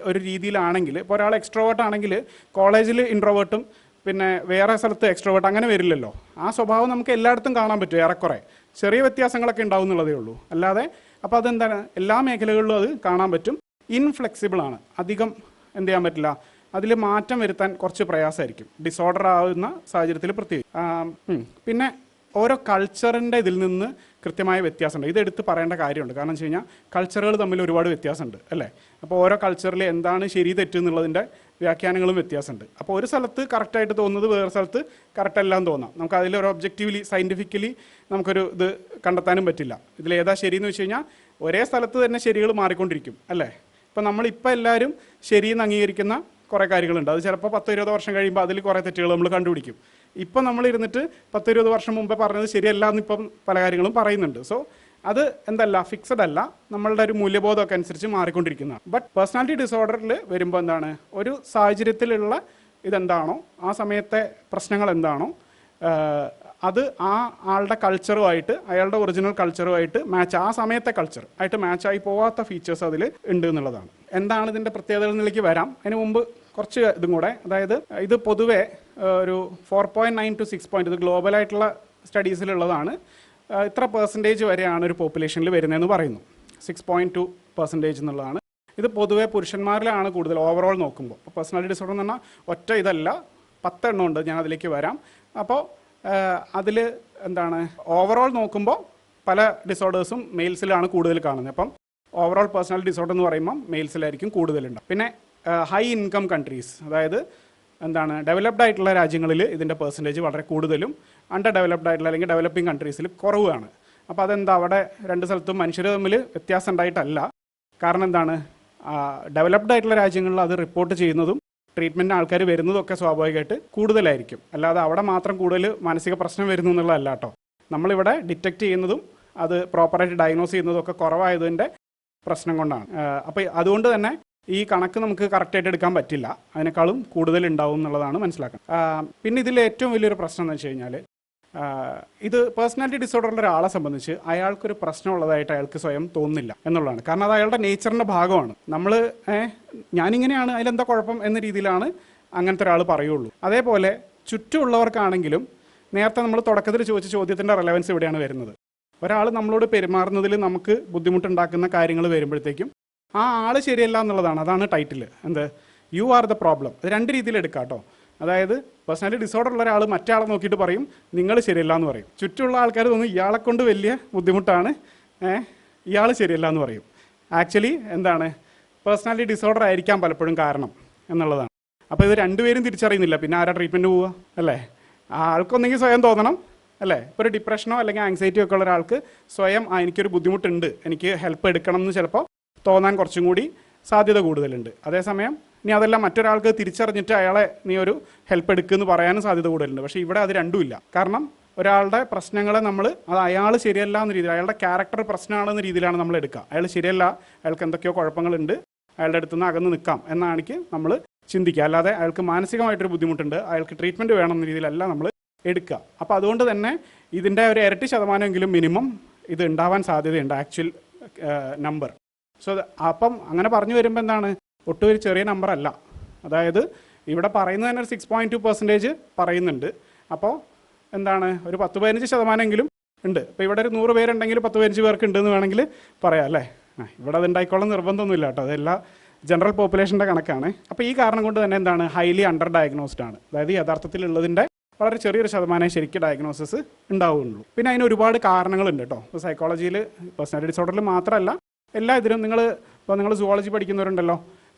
ഒരു രീതിയിലാണെങ്കിൽ. ഇപ്പോൾ ഒരാൾ എക്സ്ട്രോവേർട്ട് ആണെങ്കിൽ കോളേജിൽ ഇൻട്രോവേർട്ടും പിന്നെ വേറെ സ്ഥലത്ത് എക്സ്ട്രോവേർട്ട് അങ്ങനെ വരില്ലല്ലോ. ആ സ്വഭാവം നമുക്ക് എല്ലായിടത്തും കാണാൻ പറ്റും. ഏറെക്കുറെ ചെറിയ വ്യത്യാസങ്ങളൊക്കെ ഉണ്ടാവും എന്നുള്ളതേ ഉള്ളൂ. അല്ലാതെ അപ്പോൾ അതെന്താണ്, എല്ലാ മേഖലകളിലും അത് കാണാൻ പറ്റും. ഇൻഫ്ലെക്സിബിൾ ആണ്, അധികം എന്ത് ചെയ്യാൻ പറ്റില്ല, അതിൽ മാറ്റം വരുത്താൻ കുറച്ച് പ്രയാസമായിരിക്കും, ഡിസോർഡർ ആവുന്ന സാഹചര്യത്തിൽ പ്രത്യേകിച്ച്. പിന്നെ ഓരോ കൾച്ചറിൻ്റെ ഇതിൽ നിന്ന് കൃത്യമായ വ്യത്യാസമുണ്ട്. ഇതെടുത്ത് പറയേണ്ട കാര്യമുണ്ട്. കാരണം വെച്ച് കഴിഞ്ഞാൽ കൾച്ചറുകൾ തമ്മിൽ ഒരുപാട് വ്യത്യാസമുണ്ട് അല്ലേ? അപ്പോൾ ഓരോ കൾച്ചറിൽ എന്താണ് ശരി തെറ്റ് എന്നുള്ളതിൻ്റെ വ്യാഖ്യാനങ്ങളും വ്യത്യാസമുണ്ട്. അപ്പോൾ ഒരു സ്ഥലത്ത് കറക്റ്റായിട്ട് തോന്നുന്നത് വേറെ സ്ഥലത്ത് കറക്റ്റ് അല്ലാന്ന് തോന്നാം. നമുക്ക് അതിലൊരു ഒബ്ജക്റ്റീവ്ലി സയൻറ്റിഫിക്കലി നമുക്കൊരു ഇത് കണ്ടെത്താനും പറ്റില്ല. ഇതിലേതാ ശരിയെന്ന് വെച്ച് കഴിഞ്ഞാൽ ഒരേ സ്ഥലത്ത് തന്നെ ശരികൾ മാറിക്കൊണ്ടിരിക്കും അല്ലേ? ഇപ്പോൾ നമ്മളിപ്പോൾ എല്ലാവരും ശരിയെന്ന് അംഗീകരിക്കുന്ന കുറേ കാര്യങ്ങളുണ്ട്. അത് ചിലപ്പോൾ 10-20 വർഷം കഴിയുമ്പോൾ അതിൽ കുറേ തെറ്റുകൾ നമ്മൾ കണ്ടുപിടിക്കും. ഇപ്പം നമ്മളിരുന്നിട്ട് 10-20 വർഷം മുമ്പേ പറഞ്ഞത് ശരിയല്ല എന്നിപ്പം പല കാര്യങ്ങളും പറയുന്നുണ്ട്. സോ അത് എന്തല്ല, ഫിക്സഡ് അല്ല, നമ്മളുടെ ഒരു മൂല്യബോധമൊക്കെ അനുസരിച്ച് മാറിക്കൊണ്ടിരിക്കുന്നതാണ്. ബട്ട് പേഴ്സണാലിറ്റി ഡിസോർഡറിൽ വരുമ്പോൾ എന്താണ്, ഒരു സാഹചര്യത്തിലുള്ള ഇതെന്താണോ, ആ സമയത്തെ പ്രശ്നങ്ങൾ എന്താണോ, അത് ആ ആളുടെ കൾച്ചറുമായിട്ട്, അയാളുടെ ഒറിജിനൽ കൾച്ചറുമായിട്ട് ആ സമയത്തെ കൾച്ചർ ആയിട്ട് മാച്ചായി പോവാത്ത ഫീച്ചേഴ്സ് അതിൽ ഉണ്ട് എന്നുള്ളതാണ്. എന്താണ് ഇതിൻ്റെ പ്രത്യേകതകളിലേക്ക് വരാം. അതിന് മുമ്പ് കുറച്ച് ഇതും കൂടെ, അതായത് ഇത് പൊതുവെ ഒരു 4.9 to 6 ഇത് ഗ്ലോബലായിട്ടുള്ള സ്റ്റഡീസിലുള്ളതാണ്. ഇത്ര പെർസെൻറ്റേജ് വരെയാണ് ഒരു പോപ്പുലേഷനിൽ വരുന്നതെന്ന് പറയുന്നു. 6.2% എന്നുള്ളതാണ്. ഇത് പൊതുവെ പുരുഷന്മാരിലാണ് കൂടുതൽ ഓവറോൾ നോക്കുമ്പോൾ. അപ്പോൾ പേഴ്സണാലിറ്റി ഡിസോർഡർ എന്ന് പറഞ്ഞാൽ ഒറ്റ ഇതല്ല, 10 എണ്ണം ഉണ്ട്. ഞാൻ അതിലേക്ക് വരാം. അപ്പോൾ അതിൽ എന്താണ്, ഓവറോൾ നോക്കുമ്പോൾ പല ഡിസോർഡേഴ്സും മെയിൽസിലാണ് കൂടുതൽ കാണുന്നത്. അപ്പം ഓവറോൾ പേഴ്സണാലിറ്റി ഡിസോർഡർ എന്ന് പറയുമ്പോൾ മെയിൽസിലായിരിക്കും കൂടുതലുണ്ട്. പിന്നെ ഹൈ ഇൻകം കൺട്രീസ്, അതായത് എന്താണ്, ഡെവലപ്ഡ് ആയിട്ടുള്ള രാജ്യങ്ങളിൽ ഇതിൻ്റെ പെർസെൻറ്റേജ് വളരെ കൂടുതലും അണ്ടർ ഡെവലപ്ഡ് ആയിട്ടുള്ള അല്ലെങ്കിൽ ഡെവലപ്പിംഗ് കൺട്രീസിൽ കുറവാണ്. അപ്പോൾ അതെന്താ, അവിടെ രണ്ട് സ്ഥലത്തും മനുഷ്യർ തമ്മിൽ വ്യത്യാസം ഉണ്ടായിട്ടല്ല. കാരണം എന്താണ്, ഡെവലപ്ഡ് ആയിട്ടുള്ള രാജ്യങ്ങളിൽ അത് റിപ്പോർട്ട് ചെയ്യുന്നതും ട്രീറ്റ്മെൻറ്റിന് ആൾക്കാർ വരുന്നതൊക്കെ സ്വാഭാവികമായിട്ട് കൂടുതലായിരിക്കും. അല്ലാതെ അവിടെ മാത്രം കൂടുതൽ മാനസിക പ്രശ്നം വരുന്നു എന്നുള്ളതല്ല കേട്ടോ. നമ്മളിവിടെ ഡിറ്റക്റ്റ് ചെയ്യുന്നതും അത് പ്രോപ്പറായിട്ട് ഡയഗ്നോസ് ചെയ്യുന്നതൊക്കെ കുറവായതിൻ്റെ പ്രശ്നം കൊണ്ടാണ്. അപ്പോൾ അതുകൊണ്ട് തന്നെ ഈ കണക്ക് നമുക്ക് കറക്റ്റായിട്ട് എടുക്കാൻ പറ്റില്ല, അതിനേക്കാളും കൂടുതൽ ഉണ്ടാവും എന്നുള്ളതാണ് മനസ്സിലാക്കുന്നത്. പിന്നെ ഇതിൽ ഏറ്റവും വലിയൊരു പ്രശ്നം എന്ന് വെച്ച് കഴിഞ്ഞാൽ, ഇത് പേഴ്സണാലിറ്റി ഡിസോർഡറുള്ള ഒരാളെ സംബന്ധിച്ച് അയാൾക്കൊരു പ്രശ്നമുള്ളതായിട്ട് അയാൾക്ക് സ്വയം തോന്നുന്നില്ല എന്നുള്ളതാണ്. കാരണം അത് അയാളുടെ നേച്ചറിൻ്റെ ഭാഗമാണ്. നമ്മൾ ഞാനിങ്ങനെയാണ്, അതിലെന്താ കുഴപ്പം എന്ന രീതിയിലാണ് അങ്ങനത്തെ ഒരാൾ പറയുള്ളൂ. അതേപോലെ ചുറ്റുമുള്ളവർക്കാണെങ്കിലും നേരത്തെ നമ്മൾ തുടക്കത്തിൽ ചോദിച്ച ചോദ്യത്തിൻ്റെ റെലവൻസ് ഇവിടെയാണ് വരുന്നത്. ഒരാൾ നമ്മളോട് പെരുമാറുന്നതിൽ നമുക്ക് ബുദ്ധിമുട്ടുണ്ടാക്കുന്ന കാര്യങ്ങൾ വരുമ്പോഴത്തേക്കും ആ ആൾ ശരിയല്ല എന്നുള്ളതാണ്. അതാണ് ടൈറ്റിൽ. എന്ത് യു ആർ ദ പ്രോബ്ലം. അത് രണ്ട് രീതിയിൽ എടുക്കാം കേട്ടോ. അതായത് പേഴ്സണാലിറ്റി ഡിസോർഡർ ഉള്ള ഒരാൾ മറ്റേ ആളെ നോക്കിയിട്ട് പറയും നിങ്ങൾ ശരിയല്ല എന്ന് പറയും. ചുറ്റുമുള്ള ആൾക്കാർ തോന്നും ഇയാളെ കൊണ്ട് വലിയ ബുദ്ധിമുട്ടാണ്, ഇയാൾ ശരിയല്ല എന്ന് പറയും. ആക്ച്വലി എന്താണ്, പേഴ്സണാലിറ്റി ഡിസോർഡർ ആയിരിക്കാം പലപ്പോഴും കാരണം എന്നുള്ളതാണ്. അപ്പോൾ ഇത് രണ്ടുപേരും തിരിച്ചറിയുന്നില്ല, പിന്നെ ആരാ ട്രീറ്റ്മെൻറ്റ് പോവുക അല്ലേ? ആ ആൾക്കൊന്നെങ്കിൽ സ്വയം തോന്നണം അല്ലേ? ഇപ്പോൾ ഒരു ഡിപ്രഷനോ അല്ലെങ്കിൽ ആങ്സൈറ്റിയോ ഒക്കെ ഉള്ള ഒരാൾക്ക് സ്വയം എനിക്കൊരു ബുദ്ധിമുട്ടുണ്ട്, എനിക്ക് ഹെൽപ്പ് എടുക്കണം എന്ന് ചിലപ്പോൾ തോന്നാൻ കുറച്ചും കൂടി സാധ്യത കൂടുതലുണ്ട്. അതേസമയം ഇനി അതെല്ലാം മറ്റൊരാൾക്ക് തിരിച്ചറിഞ്ഞിട്ട് അയാളെ നീ ഒരു ഹെൽപ്പ് എടുക്കുമെന്ന് പറയാനും സാധ്യത കൂടുതലുണ്ട്. പക്ഷേ ഇവിടെ അത് രണ്ടുമില്ല. കാരണം ഒരാളുടെ പ്രശ്നങ്ങളെ നമ്മൾ അത് അയാൾ ശരിയല്ല എന്ന രീതിയിൽ, അയാളുടെ ക്യാരക്ടർ പ്രശ്നമാണെന്ന രീതിയിലാണ് നമ്മൾ എടുക്കുക. അയാൾ ശരിയല്ല, അയാൾക്ക് എന്തൊക്കെയോ കുഴപ്പങ്ങളുണ്ട്, അയാളുടെ അടുത്ത് നിന്ന് അകന്ന് നിൽക്കാം എന്നാണെങ്കിൽ നമ്മൾ ചിന്തിക്കുക. അല്ലാതെ അയാൾക്ക് മാനസികമായിട്ടൊരു ബുദ്ധിമുട്ടുണ്ട്, അയാൾക്ക് ട്രീറ്റ്മെൻറ്റ് വേണം എന്ന രീതിയിലല്ല നമ്മൾ എടുക്കുക. അപ്പോൾ അതുകൊണ്ട് തന്നെ ഇതിൻ്റെ ഒരു ഇരട്ടി ശതമാനമെങ്കിലും മിനിമം ഇത് ഉണ്ടാവാൻ സാധ്യതയുണ്ട്, ആക്ച്വൽ നമ്പർ. സോ അപ്പം അങ്ങനെ പറഞ്ഞു വരുമ്പോൾ എന്താണ്, ഒട്ടും ഒരു ചെറിയ നമ്പർ അല്ല. അതായത് ഇവിടെ പറയുന്നത് തന്നെ ഒരു 6.2% പറയുന്നുണ്ട്. അപ്പോൾ എന്താണ്, ഒരു 10-15% ഉണ്ട്. ഇപ്പോൾ ഇവിടെ ഒരു 100 പേരുണ്ടെങ്കിൽ 10-15 പേർക്ക് ഉണ്ടെന്ന് വേണമെങ്കിൽ പറയാം അല്ലേ? ഇവിടെ അത് ഉണ്ടായിക്കോളാൻ നിർബന്ധമൊന്നുമില്ല കേട്ടോ, അതെല്ലാ ജനറൽ പോപ്പുലേഷൻ്റെ കണക്കാണ്. അപ്പോൾ ഈ കാരണം കൊണ്ട് തന്നെ എന്താണ്, ഹൈലി അണ്ടർ ഡയഗ്നോസ്ഡ് ആണ്. അതായത് യഥാർത്ഥത്തിലുള്ളതിൻ്റെ വളരെ ചെറിയൊരു ശതമാനം ശരിക്കും ഡയഗ്നോസിസ് ഉണ്ടാവുകയുള്ളൂ. പിന്നെ അതിന് ഒരുപാട് കാരണങ്ങളുണ്ട് കേട്ടോ. ഇപ്പോൾ സൈക്കോളജിയിൽ പേഴ്സണാലിറ്റി ഡിസോർഡറിൽ മാത്രമല്ല എല്ലാ ഇതിലും ഇപ്പോൾ നിങ്ങൾ സുവോളജി പഠിക്കുന്നവരുണ്ടല്ലോ,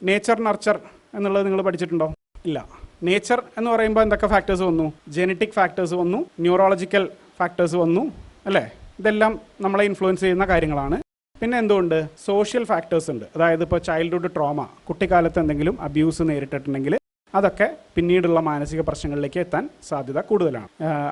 നേച്ചർ നർച്ചർ എന്നുള്ളത് നിങ്ങൾ പഠിച്ചിട്ടുണ്ടോ? ഇല്ല. നേച്ചർ എന്ന് പറയുമ്പോൾ എന്തൊക്കെ ഫാക്ടേഴ്സ് വന്നു? ജെനറ്റിക് ഫാക്ടേഴ്സ് വന്നു, ന്യൂറോളജിക്കൽ ഫാക്ടേഴ്സ് വന്നു അല്ലേ? ഇതെല്ലാം നമ്മളെ ഇൻഫ്ലുവൻസ് ചെയ്യുന്ന കാര്യങ്ങളാണ്. പിന്നെ എന്തുകൊണ്ട്, സോഷ്യൽ ഫാക്ടേഴ്സ് ഉണ്ട്. അതായത് ഇപ്പോൾ ചൈൽഡ്ഹുഡ് ട്രോമ, കുട്ടിക്കാലത്ത് എന്തെങ്കിലും അബ്യൂസ് നേരിട്ടിട്ടുണ്ടെങ്കിൽ അതൊക്കെ പിന്നീടുള്ള മാനസിക പ്രശ്നങ്ങളിലേക്ക് എത്താൻ സാധ്യത കൂടുതലാണ്.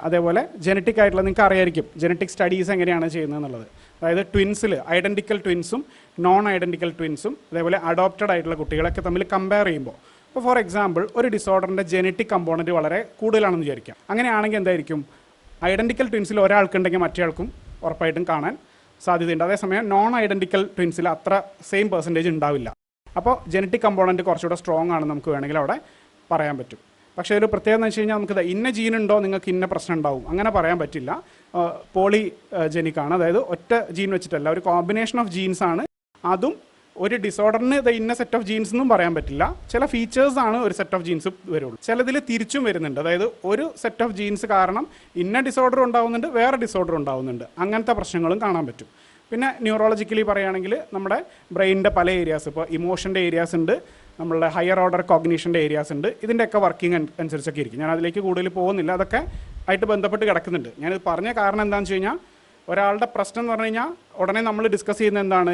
അതേപോലെ ജനറ്റിക് ആയിട്ടുള്ള, നിങ്ങൾക്ക് അറിയായിരിക്കും ജനറ്റിക് സ്റ്റഡീസ് എങ്ങനെയാണ് ചെയ്യുന്നത് എന്നുള്ളത്. അതായത് ട്വിൻസിൽ ഐഡൻറ്റിക്കൽ ട്വിൻസും നോൺ ഐഡൻറ്റിക്കൽ ട്വിൻസും അതേപോലെ അഡോപ്റ്റഡ് ആയിട്ടുള്ള കുട്ടികളൊക്കെ തമ്മിൽ കമ്പയർ ചെയ്യുമ്പോൾ, ഇപ്പോൾ ഫോർ എക്സാമ്പിൾ ഒരു ഡിസോർഡറിൻ്റെ ജനറ്റിക് കമ്പോണൻറ്റ് വളരെ കൂടുതലാണെന്ന് വിചാരിക്കാം. അങ്ങനെയാണെങ്കിൽ എന്തായിരിക്കും, ഐഡൻറ്റിക്കൽ ട്വിൻസിൽ ഒരാൾക്കുണ്ടെങ്കിൽ മറ്റേ ആൾക്കും ഉറപ്പായിട്ടും കാണാൻ സാധ്യതയുണ്ട്. അതേസമയം നോൺ ഐഡൻറ്റിക്കൽ ട്വിൻസിൽ അത്ര സെയിം പെർസെൻറ്റേജ് ഉണ്ടാവില്ല. അപ്പോൾ ജനറ്റിക് കമ്പോണൻറ്റ് കുറച്ചുകൂടെ സ്ട്രോങ് ആണെന്ന് നമുക്ക് വേണമെങ്കിൽ അവിടെ പറയാൻ പറ്റും. പക്ഷേ ഒരു പ്രത്യേകത എന്ന് വെച്ച് കഴിഞ്ഞാൽ നമുക്ക് ഇന്ന ജീനുണ്ടോ നിങ്ങൾക്ക് ഇന്ന പ്രശ്നം ഉണ്ടാവും അങ്ങനെ പറയാൻ പറ്റില്ല. പോളി ജനിക്കാണ്, അതായത് ഒറ്റ ജീൻ വെച്ചിട്ടല്ല, ഒരു കോമ്പിനേഷൻ ഓഫ് ജീൻസ് ആണ്. അതും ഒരു ഡിസോർഡറിന് ഇന്ന സെറ്റ് ഓഫ് ജീൻസ് എന്നും പറയാൻ പറ്റില്ല. ചില ഫീച്ചേഴ്സ് ആണ് ഒരു സെറ്റ് ഓഫ് ജീൻസ് വരുള്ളൂ. ചിലതിൽ തിരിച്ചും വരുന്നുണ്ട്. അതായത് ഒരു സെറ്റ് ഓഫ് ജീൻസ് കാരണം ഇന്ന ഡിസോർഡർ ഉണ്ടാവുന്നുണ്ട്, വേറെ ഡിസോർഡർ ഉണ്ടാവുന്നുണ്ട്. അങ്ങനത്തെ പ്രശ്നങ്ങളും കാണാൻ പറ്റും. പിന്നെ ന്യൂറോളജിക്കലി പറയുകയാണെങ്കിൽ നമ്മുടെ ബ്രെയിനിൻ്റെ പല ഏരിയാസ്, ഇപ്പോൾ ഇമോഷൻ്റെ ഏരിയാസ് ഉണ്ട്, നമ്മളുടെ ഹയർ ഓർഡർ കോഗ്നീഷൻ്റെ ഏരിയാസ് ഉണ്ട്. ഇതിൻ്റെയൊക്കെ വർക്കിംഗ് അനുസരിച്ചൊക്കെ ഇരിക്കും. ഞാൻ അതിലേക്ക് കൂടുതൽ പോകുന്നില്ല, അതൊക്കെ ആയിട്ട് ബന്ധപ്പെട്ട് കിടക്കുന്നുണ്ട്. ഞാനിത് പറഞ്ഞ കാരണം എന്താണെന്ന് വെച്ച് കഴിഞ്ഞാൽ, ഒരാളുടെ പ്രശ്നം എന്ന് പറഞ്ഞു കഴിഞ്ഞാൽ ഉടനെ നമ്മൾ ഡിസ്കസ് ചെയ്യുന്നത് എന്താണ്,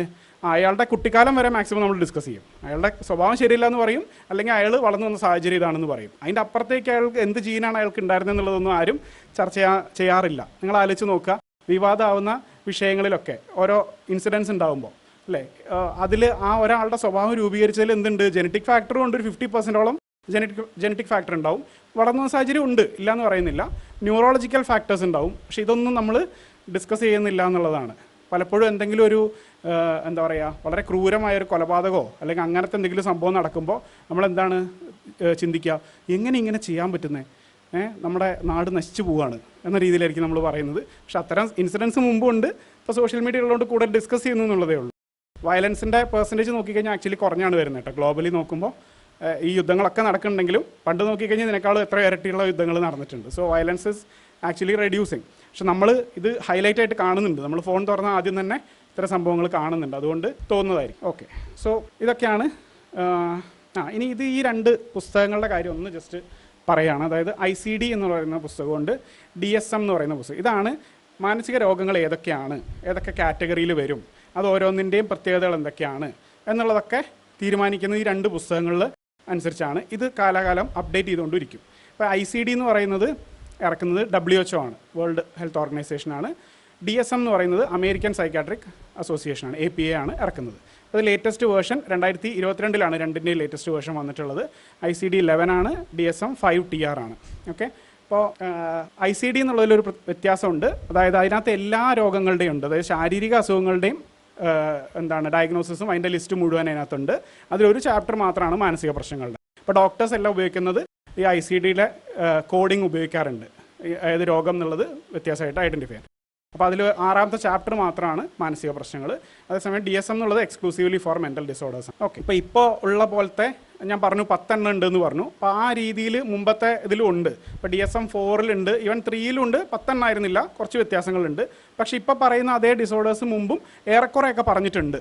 അയാളുടെ കുട്ടിക്കാലം വരെ മാക്സിമം നമ്മൾ ഡിസ്കസ് ചെയ്യും. അയാളുടെ സ്വഭാവം ശരിയില്ല എന്ന് പറയും, അല്ലെങ്കിൽ അയാൾ വളർന്നു വന്ന സാഹചര്യം ഇതാണെന്ന് പറയും. അതിൻ്റെ അപ്പുറത്തേക്ക് അയാൾക്ക് എന്ത് ജീനാണ് അയാൾക്ക് ഉണ്ടായിരുന്നതെന്നുള്ളതൊന്നും ആരും ചർച്ച ചെയ്യാറില്ല. നിങ്ങൾ ആലോചിച്ച് നോക്കുക, വിവാദമാവുന്ന വിഷയങ്ങളിലൊക്കെ ഓരോ ഇൻസിഡൻസ് ഉണ്ടാകുമ്പോൾ അല്ലേ, അതിൽ ആ ഒരാളുടെ സ്വഭാവം രൂപീകരിച്ചതിൽ എന്തുണ്ട്, ജനറ്റിക് ഫാക്ടറും ഉണ്ട്. ഒരു 50%ഓളം ജനറ്റിക് ഫാക്ടർ ഉണ്ടാവും. വളർന്ന സാഹചര്യം ഉണ്ട്, ഇല്ല എന്ന് പറയുന്നില്ല. ന്യൂറോളജിക്കൽ ഫാക്ടേഴ്സ് ഉണ്ടാവും. പക്ഷേ ഇതൊന്നും നമ്മൾ ഡിസ്കസ് ചെയ്യുന്നില്ല എന്നുള്ളതാണ്. പലപ്പോഴും എന്തെങ്കിലും ഒരു എന്താ പറയുക, വളരെ ക്രൂരമായൊരു കൊലപാതകമോ അല്ലെങ്കിൽ അങ്ങനത്തെ എന്തെങ്കിലും സംഭവം നടക്കുമ്പോൾ നമ്മളെന്താണ് ചിന്തിക്കുക, എങ്ങനെ ഇങ്ങനെ ചെയ്യാൻ പറ്റുന്നത്, നമ്മുടെ നാട് നശിച്ചു പോവുകയാണ് എന്ന രീതിയിലായിരിക്കും നമ്മൾ പറയുന്നത്. പക്ഷെ അത്തരം ഇൻസിഡൻസ് മുമ്പുണ്ട്. ഇപ്പോൾ സോഷ്യൽ മീഡിയ ഉള്ളതുകൊണ്ട് കൂടുതൽ ഡിസ്കസ് ചെയ്യുന്നു എന്നുള്ളതേ ഉള്ളൂ. വയലൻസിൻ്റെ പെർസെൻറ്റേജ് നോക്കിക്കഴിഞ്ഞാൽ ആക്ച്വലി കുറഞ്ഞാണ് വരുന്നത് കേട്ടോ. ഗ്ലോബലി നോക്കുമ്പോൾ ഈ യുദ്ധങ്ങളൊക്കെ നടക്കുന്നുണ്ടെങ്കിലും പണ്ട് നോക്കിക്കഴിഞ്ഞാൽ ഇതിനേക്കാൾ എത്ര ഇരട്ടിയുള്ള യുദ്ധങ്ങൾ നടന്നിട്ടുണ്ട്. So violence is actually reducing. പക്ഷെ നമ്മൾ ഇത് ഹൈലൈറ്റ് ആയിട്ട് കാണുന്നുണ്ട്. നമ്മൾ ഫോൺ തുറന്നാൽ ആദ്യം തന്നെ ഇത്തരം സംഭവങ്ങൾ കാണുന്നുണ്ട്. അതുകൊണ്ട് തോന്നുന്നതായിരിക്കും. ഓക്കെ, സോ ഇതൊക്കെയാണ്. ഇനി ഇത് ഈ രണ്ട് പുസ്തകങ്ങളുടെ കാര്യം ഒന്ന് ജസ്റ്റ് പറയുകയാണ്. അതായത് ICD എന്ന് പറയുന്ന പുസ്തകമുണ്ട്, DSM എന്ന് പറയുന്ന പുസ്തകം. ഇതാണ് മാനസിക രോഗങ്ങൾ ഏതൊക്കെയാണ്, ഏതൊക്കെ കാറ്റഗറിയിൽ വരും, അത് ഓരോന്നിൻ്റെയും പ്രത്യേകതകൾ എന്തൊക്കെയാണ് എന്നുള്ളതൊക്കെ തീരുമാനിക്കുന്ന ഈ രണ്ട് പുസ്തകങ്ങളിൽ അനുസരിച്ചാണ്. ഇത് കാലാകാലം അപ്ഡേറ്റ് ചെയ്തുകൊണ്ടിരിക്കും. ഇപ്പോൾ ICD എന്ന് പറയുന്നത് ഇറക്കുന്നത് WHO ആണ്, വേൾഡ് ഹെൽത്ത് ഓർഗനൈസേഷനാണ്. DSM എന്ന് പറയുന്നത് അമേരിക്കൻ സൈക്കാട്രിക് അസോസിയേഷനാണ്, APA ആണ് ഇറക്കുന്നത്. അത് ലേറ്റസ്റ്റ് വേർഷൻ 2022 രണ്ടിൻ്റെയും ലേറ്റസ്റ്റ് വേർഷൻ വന്നിട്ടുള്ളത്. ICD-11 ആണ്, DSM 5TR ആണ്. ഓക്കെ, അപ്പോൾ ICD എന്നുള്ളതിലൊരു വ്യത്യാസമുണ്ട്. അതായത് അതിനകത്ത് എല്ലാ രോഗങ്ങളുടെയും ഉണ്ട്, അതായത് ശാരീരിക അസുഖങ്ങളുടെയും ഡയഗ്നോസിസും അതിൻ്റെ ലിസ്റ്റ് മുഴുവൻ അതിനകത്തുണ്ട്. അതിലൊരു ചാപ്റ്റർ മാത്രമാണ് മാനസിക പ്രശ്നങ്ങളുടെ. അപ്പോൾ ഡോക്ടേഴ്സ് എല്ലാം ഉപയോഗിക്കുന്നത് ഈ ICD-യിലെ കോഡിങ് ഉപയോഗിക്കാറുണ്ട്, ഏത് രോഗം എന്നുള്ളത് വ്യത്യാസമായിട്ട് ഐഡൻറ്റിഫൈ ചെയ്യാൻ. അപ്പോൾ അതിൽ 6ാമത്തെ ചാപ്റ്റർ മാത്രമാണ് മാനസിക പ്രശ്നങ്ങൾ. അതേസമയം DSM എന്നുള്ളത് exclusively for mental disorders. Okay, ഇപ്പോൾ ഉള്ള പോലത്തെ ഞാൻ പറഞ്ഞു 10 ഉണ്ടെന്ന് പറഞ്ഞു. അപ്പോൾ ആ രീതിയിൽ മുമ്പത്തെ ഇതിലും ഉണ്ട്. ഇപ്പോൾ DSM 4 ഈവൻ 3 10 ആയിരുന്നില്ല, കുറച്ച് വ്യത്യാസങ്ങളുണ്ട്. പക്ഷേ ഇപ്പോൾ പറയുന്ന അതേ ഡിസോർഡേഴ്സ് മുമ്പും ഏറെക്കുറെയൊക്കെ പറഞ്ഞിട്ടുണ്ട്.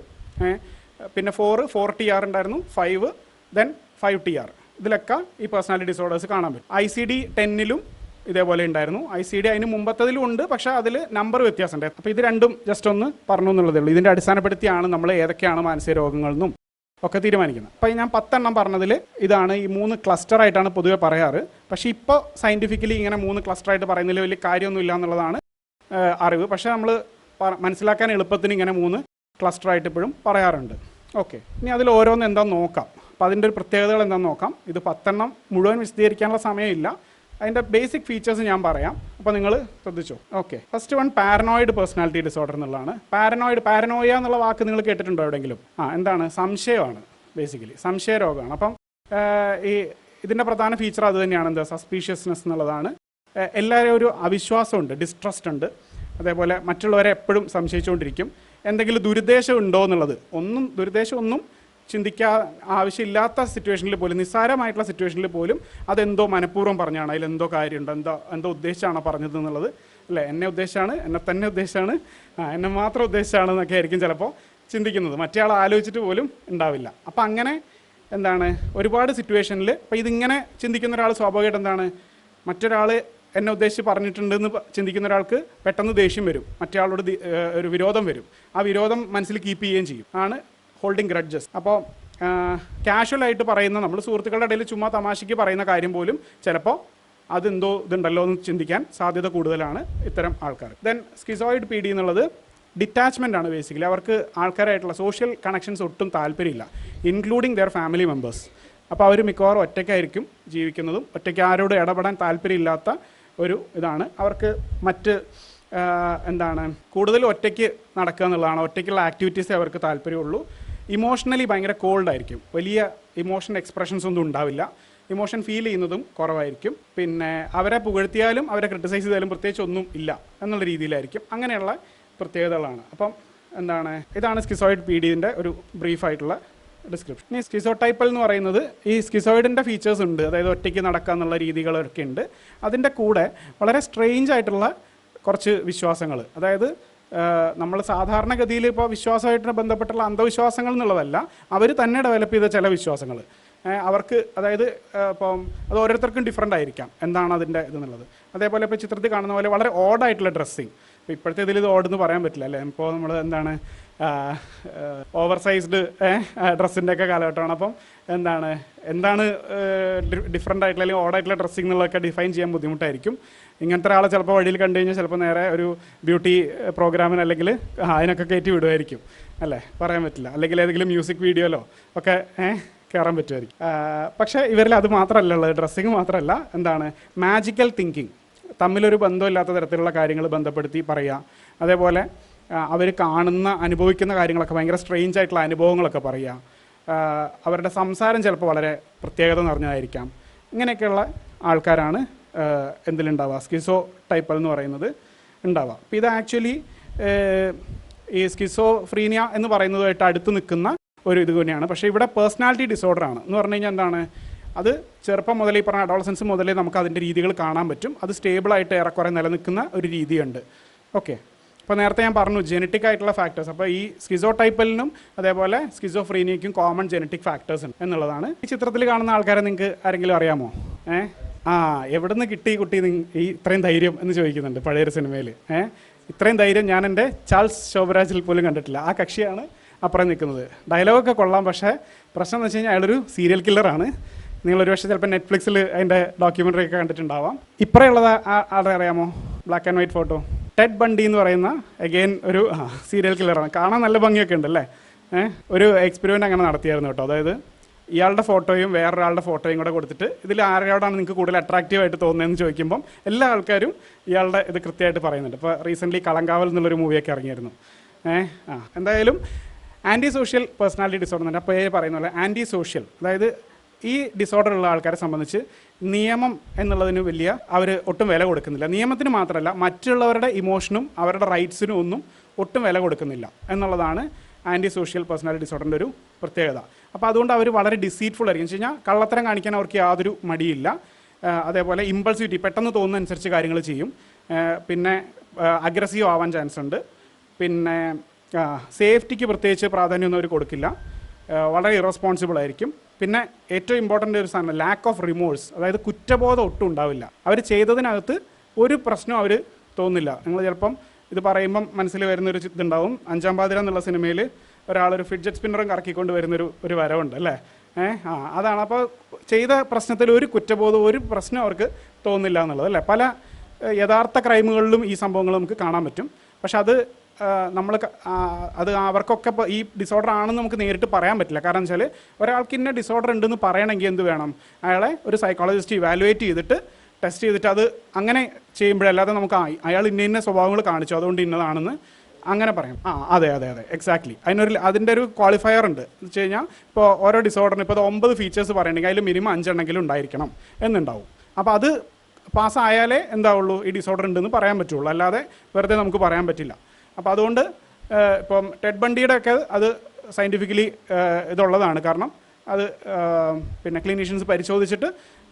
പിന്നെ 4TR ഉണ്ടായിരുന്നു, 5 ദെൻ 5TR. ഇതിലൊക്കെ ഈ പേഴ്സണാലിറ്റി ഡിസോർഡേഴ്സ് കാണാൻ പറ്റും. ICD-10 ഇതേപോലെ ഉണ്ടായിരുന്നു. ICD അതിന് മുമ്പത്തതിലും ഉണ്ട്, പക്ഷേ അതിൽ നമ്പർ വ്യത്യാസമുണ്ട്. അപ്പോൾ ഇത് രണ്ടും ജസ്റ്റ് ഒന്ന് പറഞ്ഞു എന്നുള്ളതേ ഉള്ളൂ. ഇതിൻ്റെ അടിസ്ഥാനപ്പെടുത്തിയാണ് നമ്മൾ ഏതൊക്കെയാണ് മാനസിക രോഗങ്ങളെന്നും ഒക്കെ തീരുമാനിക്കുന്നത്. അപ്പോൾ ഞാൻ 10 പറഞ്ഞതിൽ ഇതാണ്, ഈ 3 ക്ലസ്റ്ററായിട്ടാണ് പൊതുവെ പറയാറ്. പക്ഷേ ഇപ്പോൾ സയൻറ്റിഫിക്കലി ഇങ്ങനെ 3 ക്ലസ്റ്ററായിട്ട് പറയുന്നതിൽ വലിയ കാര്യമൊന്നുമില്ല എന്നുള്ളതാണ് അറിവ്. പക്ഷേ നമ്മൾ മനസ്സിലാക്കാൻ എളുപ്പത്തിന് ഇങ്ങനെ 3 ക്ലസ്റ്ററായിട്ട് ഇപ്പോഴും പറയാറുണ്ട്. ഓക്കെ, ഇനി അതിൽ ഓരോന്ന് എന്താണെന്ന് നോക്കാം. അപ്പോൾ അതിൻ്റെ ഒരു പ്രത്യേകതകൾ എന്താണെന്ന് നോക്കാം. ഇത് 10 മുഴുവൻ വിശദീകരിക്കാനുള്ള സമയമില്ല. അതിൻ്റെ ബേസിക് ഫീച്ചേഴ്സ് ഞാൻ പറയാം, അപ്പോൾ നിങ്ങൾ ശ്രദ്ധിച്ചോ. Okay, first one paranoid personality disorder എന്നുള്ളതാണ്. പാരനോയ എന്നുള്ള വാക്ക് നിങ്ങൾ കേട്ടിട്ടുണ്ടോ എവിടെയെങ്കിലും? എന്താണ്? സംശയമാണ്, ബേസിക്കലി സംശയ രോഗമാണ്. അപ്പം ഇതിൻ്റെ പ്രധാന ഫീച്ചർ അത് തന്നെയാണ്, എന്താ? സസ്പീഷ്യസ്നെസ് എന്നുള്ളതാണ്. എല്ലാവരും ഒരു അവിശ്വാസമുണ്ട്, ഡിസ്ട്രസ്റ്റ് ഉണ്ട്. അതേപോലെ മറ്റുള്ളവരെ എപ്പോഴും സംശയിച്ചുകൊണ്ടിരിക്കും. എന്തെങ്കിലും ദുരുദ്ദേശം ഉണ്ടോ എന്നുള്ളത്, ദുരുദ്ദേശം ഒന്നും ചിന്തിക്കാൻ ആവശ്യമില്ലാത്ത സിറ്റുവേഷനിൽ പോലും, നിസ്സാരമായിട്ടുള്ള സിറ്റുവേഷനിൽ പോലും അതെന്തോ മനഃപൂർവ്വം പറഞ്ഞാണ്, അതിലെന്തോ കാര്യമുണ്ട്, എന്തോ ഉദ്ദേശിച്ചാണ് പറഞ്ഞത് എന്നുള്ളത്, അല്ലേ? എന്നെ ഉദ്ദേശിച്ചാണ്, എന്നെ തന്നെ ഉദ്ദേശിച്ചാണ്, എന്നെ മാത്രം ഉദ്ദേശിച്ചാണ് എന്നൊക്കെ ആയിരിക്കും ചിലപ്പോൾ ചിന്തിക്കുന്നത്. മറ്റേ ആൾ ആലോചിച്ചിട്ട് പോലും ഉണ്ടാവില്ല. അപ്പം അങ്ങനെ ഒരുപാട് സിറ്റുവേഷനിൽ ഇപ്പോൾ ഇതിങ്ങനെ ചിന്തിക്കുന്ന ഒരാൾ സ്വാഭാവികമായിട്ട് മറ്റൊരാൾ എന്നെ ഉദ്ദേശിച്ച് പറഞ്ഞിട്ടുണ്ടെന്ന് ചിന്തിക്കുന്ന ഒരാൾക്ക് പെട്ടെന്ന് ദേഷ്യം വരും, മറ്റേ ആളോട് ഒരു വിരോധം വരും. ആ വിരോധം മനസ്സിൽ കീപ്പ് ചെയ്യുകയും ചെയ്യും, ആണ് ഹോൾഡിങ് ഗ്രഡ്ജസ്. അപ്പോൾ കാഷ്വലായിട്ട് പറയുന്ന, നമ്മൾ സുഹൃത്തുക്കളുടെ ഇടയിൽ ചുമ്മാ തമാശയ്ക്ക് പറയുന്ന കാര്യം പോലും ചിലപ്പോൾ അതെന്തോ ഇതുണ്ടല്ലോ എന്ന് ചിന്തിക്കാൻ സാധ്യത കൂടുതലാണ് ഇത്തരം ആൾക്കാർ. ദെൻ സ്കിസോയിഡ് PD എന്നുള്ളത് ഡിറ്റാച്ച്മെൻ്റ് ആണ്. ബേസിക്കലി അവർക്ക് ആൾക്കാരായിട്ടുള്ള സോഷ്യൽ കണക്ഷൻസ് ഒട്ടും താല്പര്യമില്ല, ഇൻക്ലൂഡിങ് ദെയർ ഫാമിലി മെമ്പേഴ്സ്. അപ്പോൾ അവർ മിക്കവാറും ഒറ്റയ്ക്കായിരിക്കും ജീവിക്കുന്നതും, ഒറ്റയ്ക്ക് ആരോട് ഇടപെടാൻ താല്പര്യമില്ലാത്ത ഒരു ഇതാണ്. അവർക്ക് കൂടുതലും ഒറ്റയ്ക്ക് നടക്കുക എന്നുള്ളതാണ്, ഒറ്റയ്ക്കുള്ള ആക്ടിവിറ്റീസേ അവർക്ക് താല്പര്യമുള്ളൂ. ഇമോഷണലി ഭയങ്കര കോൾഡായിരിക്കും, വലിയ ഇമോഷൻ എക്സ്പ്രഷൻസ് ഒന്നും ഉണ്ടാവില്ല, ഇമോഷൻ ഫീൽ ചെയ്യുന്നതും കുറവായിരിക്കും. പിന്നെ അവരെ പുകഴ്ത്തിയാലും അവരെ ക്രിട്ടിസൈസ് ചെയ്താലും പ്രത്യേകിച്ച് ഒന്നും ഇല്ല എന്നുള്ള രീതിയിലായിരിക്കും. അങ്ങനെയുള്ള പ്രത്യേകതകളാണ്. അപ്പം ഇതാണ് സ്കിസോയിഡ് PDൻ്റെ ഒരു ബ്രീഫായിട്ടുള്ള ഡിസ്ക്രിപ്ഷൻ. ഇനി സ്കിസോടൈപ്പൽ എന്ന് പറയുന്നത്, ഈ സ്കിസോയിഡിൻ്റെ ഫീച്ചേഴ്സ് ഉണ്ട്, അതായത് ഒറ്റയ്ക്ക് നടക്കുക എന്നുള്ള രീതികളൊക്കെ ഉണ്ട്. അതിൻ്റെ കൂടെ വളരെ സ്ട്രെയിഞ്ച് ആയിട്ടുള്ള കുറച്ച് വിശ്വാസങ്ങൾ, അതായത് നമ്മൾ സാധാരണഗതിയിൽ ഇപ്പോൾ വിശ്വാസമായിട്ട് ബന്ധപ്പെട്ടുള്ള അന്ധവിശ്വാസങ്ങൾ എന്നുള്ളതല്ല, അവർ തന്നെ ഡെവലപ്പ് ചെയ്ത ചില വിശ്വാസങ്ങൾ അവർക്ക്, അതായത് ഇപ്പം അത് ഓരോരുത്തർക്കും ഡിഫറെൻ്റ് ആയിരിക്കാം എന്താണ് അതിൻ്റെ ഇതെന്നുള്ളത്. അതേപോലെ ഇപ്പോൾ ചിത്രത്തിൽ കാണുന്ന പോലെ വളരെ ഓഡായിട്ടുള്ള ഡ്രസ്സിങ്, ഇപ്പോൾ ഇപ്പോഴത്തെ ഇതിൽ ഇത് ഓടെന്ന് പറയാൻ പറ്റില്ല, അല്ലേ? ഇപ്പോൾ നമ്മൾ ഓവർ സൈസ്ഡ് ഡ്രസ്സിൻ്റെ ഒക്കെ കാലഘട്ടമാണ്. അപ്പം എന്താണ് ഡിഫറെൻ്റ് ആയിട്ടുള്ള അല്ലെങ്കിൽ ഓഡായിട്ടുള്ള ഡ്രസ്സിങ് എന്നുള്ളതൊക്കെ ഡിഫൈൻ ചെയ്യാൻ ബുദ്ധിമുട്ടായിരിക്കും. ഇങ്ങനത്തെ ഒരാളെ ചിലപ്പോൾ വഴിയിൽ കണ്ടു കഴിഞ്ഞാൽ ചിലപ്പോൾ നേരെ ഒരു ബ്യൂട്ടി പ്രോഗ്രാമിന് അല്ലെങ്കിൽ അതിനൊക്കെ കയറ്റി വിടുമായിരിക്കും, അല്ലേ? പറയാൻ പറ്റില്ല. അല്ലെങ്കിൽ ഏതെങ്കിലും മ്യൂസിക് വീഡിയോയിലോ ഒക്കെ കയറാൻ പറ്റുമായിരിക്കും. പക്ഷേ ഇവരിൽ അത് മാത്രമല്ല ഉള്ളത്, ഡ്രസ്സിങ് മാത്രമല്ല, മാജിക്കൽ തിങ്കിങ്, തമ്മിലൊരു ബന്ധമില്ലാത്ത തരത്തിലുള്ള കാര്യങ്ങൾ ബന്ധപ്പെടുത്തി പറയുക. അതേപോലെ അവർ കാണുന്ന അനുഭവിക്കുന്ന കാര്യങ്ങളൊക്കെ ഭയങ്കര സ്ട്രെയിഞ്ച് ആയിട്ടുള്ള അനുഭവങ്ങളൊക്കെ പറയുക. അവരുടെ സംസാരം ചിലപ്പോൾ വളരെ പ്രത്യേകത നിറഞ്ഞതായിരിക്കാം. ഇങ്ങനെയൊക്കെയുള്ള ആൾക്കാരാണ് എന്തിലുണ്ടാവുക, സ്കിസോ ടൈപ്പൽ എന്ന് പറയുന്നത് ഉണ്ടാവുക. അപ്പോൾ ഇത് ആക്ച്വലി ഈ സ്കിസോഫ്രീനിയ എന്ന് പറയുന്നതുമായിട്ട് അടുത്ത് നിൽക്കുന്ന ഒരു ഇത് തന്നെയാണ്. പക്ഷേ ഇവിടെ പേഴ്സണാലിറ്റി ഡിസോർഡറാണ് എന്ന് പറഞ്ഞു കഴിഞ്ഞാൽ അത് ചെറുപ്പം മുതലേ, ഈ പറഞ്ഞ അഡോളസൻസ് മുതലേ നമുക്ക് അതിൻ്റെ രീതികൾ കാണാൻ പറ്റും. അത് സ്റ്റേബിളായിട്ട് ഏറെക്കുറെ നിലനിൽക്കുന്ന ഒരു രീതിയുണ്ട്. ഓക്കെ, അപ്പോൾ നേരത്തെ ഞാൻ പറഞ്ഞു ജെനറ്റിക് ആയിട്ടുള്ള ഫാക്ടേഴ്സ്. അപ്പോൾ ഈ സ്കിസോ ടൈപ്പലിനും അതേപോലെ സ്കിസോഫ്രീനിയയ്ക്കും കോമൺ ജെനറ്റിക് ഫാക്ടേഴ്സ് ഉണ്ട് എന്നുള്ളതാണ്. ഈ ചിത്രത്തിൽ കാണുന്ന ആൾക്കാരെ നിങ്ങൾക്ക് ആരെങ്കിലും അറിയാമോ? എവിടെ നിന്ന് കിട്ടി കുട്ടി ഈ ഇത്രയും ധൈര്യം എന്ന് ചോദിക്കുന്നുണ്ട് പഴയൊരു സിനിമയിൽ. ഇത്രയും ധൈര്യം ഞാൻ എൻ്റെ ചാൾസ് ശോഭരാജിൽ പോലും കണ്ടിട്ടില്ല. ആ കക്ഷിയാണ് അപ്പുറം നിൽക്കുന്നത്. ഡയലോഗൊക്കെ കൊള്ളാം, പക്ഷേ പ്രശ്നം എന്ന് വെച്ച് കഴിഞ്ഞാൽ അയാളൊരു സീരിയൽ കില്ലറാണ്. നിങ്ങളൊരു പക്ഷേ ചിലപ്പോൾ നെറ്റ്ഫ്ലിക്സിൽ അതിൻ്റെ ഡോക്യുമെൻ്ററി ഒക്കെ കണ്ടിട്ടുണ്ടാവാം. ഇപ്പറയുള്ളത് ആളെ അറിയാമോ? Black and white photo. Ted ബണ്ടി എന്ന് പറയുന്ന അഗെയിൻ ഒരു സീരിയൽ കില്ലറാണ്. കാണാൻ നല്ല ഭംഗിയൊക്കെ ഉണ്ടല്ലേ. ഒരു എക്സ്പെരിമെൻ്റ് അങ്ങനെ നടത്തിയായിരുന്നു കേട്ടോ. അതായത് ഇയാളുടെ ഫോട്ടോയും വേറൊരാളുടെ ഫോട്ടോയും കൂടെ കൊടുത്തിട്ട് ഇതിൽ ആരോടാണ് നിങ്ങൾക്ക് കൂടുതൽ അട്രാക്റ്റീവായിട്ട് തോന്നുന്നതെന്ന് ചോദിക്കുമ്പം എല്ലാ ആൾക്കാരും ഇയാളുടെ ഇത് കൃത്യമായിട്ട് പറയുന്നുണ്ട്. ഇപ്പോൾ റീസെൻ്റ്ലി കളങ്കാവൽ എന്നുള്ളൊരു മൂവിയൊക്കെ ഇറങ്ങിയിരുന്നു. എന്തായാലും ആൻറ്റി സോഷ്യൽ പേഴ്സണാലിറ്റി ഡിസോർഡർ എന്ന് അപ്പോൾ പറയുന്ന പോലെ ആൻറ്റി സോഷ്യൽ, അതായത് ഈ ഡിസോർഡർ ഉള്ള ആൾക്കാരെ സംബന്ധിച്ച് നിയമം എന്നുള്ളതിന് വലിയ അവർ ഒട്ടും വില കൊടുക്കുന്നില്ല. നിയമത്തിന് മാത്രമല്ല, മറ്റുള്ളവരുടെ ഇമോഷനും അവരുടെ റൈറ്റ്സിനും ഒന്നും ഒട്ടും വില കൊടുക്കുന്നില്ല എന്നുള്ളതാണ് ആൻറ്റി സോഷ്യൽ പേഴ്സണാലിറ്റി ഡിസോർഡറിൻ്റെ ഒരു പ്രത്യേകത. അപ്പോൾ അതുകൊണ്ട് അവർ വളരെ ഡിസീറ്റ്ഫുൾ ആയിരിക്കും. എന്ന് വെച്ച് കഴിഞ്ഞാൽ കള്ളത്തരം കാണിക്കാൻ അവർക്ക് യാതൊരു മടിയില്ല. അതേപോലെ ഇമ്പൾസിവിറ്റി, പെട്ടെന്ന് തോന്നുന്ന അനുസരിച്ച് കാര്യങ്ങൾ ചെയ്യും. പിന്നെ അഗ്രസീവ് ആവാൻ ചാൻസ് ഉണ്ട്. പിന്നെ സേഫ്റ്റിക്ക് പ്രത്യേകിച്ച് പ്രാധാന്യമൊന്നും അവർ കൊടുക്കില്ല. വളരെ ഇറസ്പോൺസിബിൾ ആയിരിക്കും. പിന്നെ ഏറ്റവും ഇമ്പോർട്ടൻ്റ് ഒരു സാധനം ലാക്ക് ഓഫ് റിമോഴ്സ്, അതായത് കുറ്റബോധം ഒട്ടും ഉണ്ടാവില്ല. അവർ ചെയ്തതിനകത്ത് ഒരു പ്രശ്നം അവർ തോന്നില്ല. നിങ്ങൾ ചിലപ്പം ഇത് പറയുമ്പം മനസ്സിൽ വരുന്നൊരു ഇതുണ്ടാവും. അഞ്ചാം പാതിര എന്നുള്ള സിനിമയിൽ ഒരാളൊരു ഫിഡ്ജറ്റ് സ്പിന്നറും കറക്കിക്കൊണ്ട് വരുന്നൊരു വരവുണ്ട് അല്ലേ. അതാണ്. അപ്പോൾ ചെയ്ത പ്രശ്നത്തിൽ ഒരു കുറ്റബോധം, ഒരു പ്രശ്നം അവർക്ക് തോന്നില്ല എന്നുള്ളത് അല്ലേ. പല യഥാർത്ഥ ക്രൈമുകളിലും ഈ സംഭവങ്ങൾ നമുക്ക് കാണാൻ പറ്റും. പക്ഷെ അത് അത് അവർക്കൊക്കെ ഇപ്പോൾ ഈ ഡിസോർഡർ ആണെന്ന് നമുക്ക് നേരിട്ട് പറയാൻ പറ്റില്ല. കാരണം വെച്ചാൽ ഒരാൾക്ക് ഇന്ന ഡിസോർഡർ ഉണ്ടെന്ന് പറയണമെങ്കിൽ എന്ത് വേണം? അയാളെ ഒരു സൈക്കോളജിസ്റ്റ് ഇവാലുവേറ്റ് ചെയ്തിട്ട് ടെസ്റ്റ് ചെയ്തിട്ട് അത് അങ്ങനെ ചെയ്യുമ്പോഴല്ലാതെ നമുക്ക് അയാൾ ഇന്ന സ്വഭാവങ്ങൾ കാണിച്ചു അതുകൊണ്ട് ഇന്നതാണെന്ന് അങ്ങനെ പറയാം. അതെ എക്സാക്ട്ലി. അതിൻ്റെ ഒരു ക്വാളിഫയർ ഉണ്ട്. എന്ന് വെച്ച് കഴിഞ്ഞാൽ ഇപ്പോൾ ഓരോ ഡിസോർഡറിന് ഇപ്പോൾ 9 ഫീച്ചേഴ്സ് പറയണമെങ്കിൽ അതിൽ മിനിമം 5 എണ്ണെങ്കിലും ഉണ്ടായിരിക്കണം എന്നുണ്ടാവും. അപ്പോൾ അത് പാസ്സായാലേ എന്താവുള്ളൂ ഈ ഡിസോർഡർ ഉണ്ടെന്ന് പറയാൻ പറ്റുള്ളൂ. അല്ലാതെ വെറുതെ നമുക്ക് പറയാൻ പറ്റില്ല. അപ്പോൾ അതുകൊണ്ട് ഇപ്പം ടെഡ് ബണ്ടിയുടെ ഒക്കെ അത് സയൻറ്റിഫിക്കലി ഇതുള്ളതാണ്. കാരണം അത് പിന്നെ ക്ലിനീഷ്യൻസ് പരിശോധിച്ചിട്ട്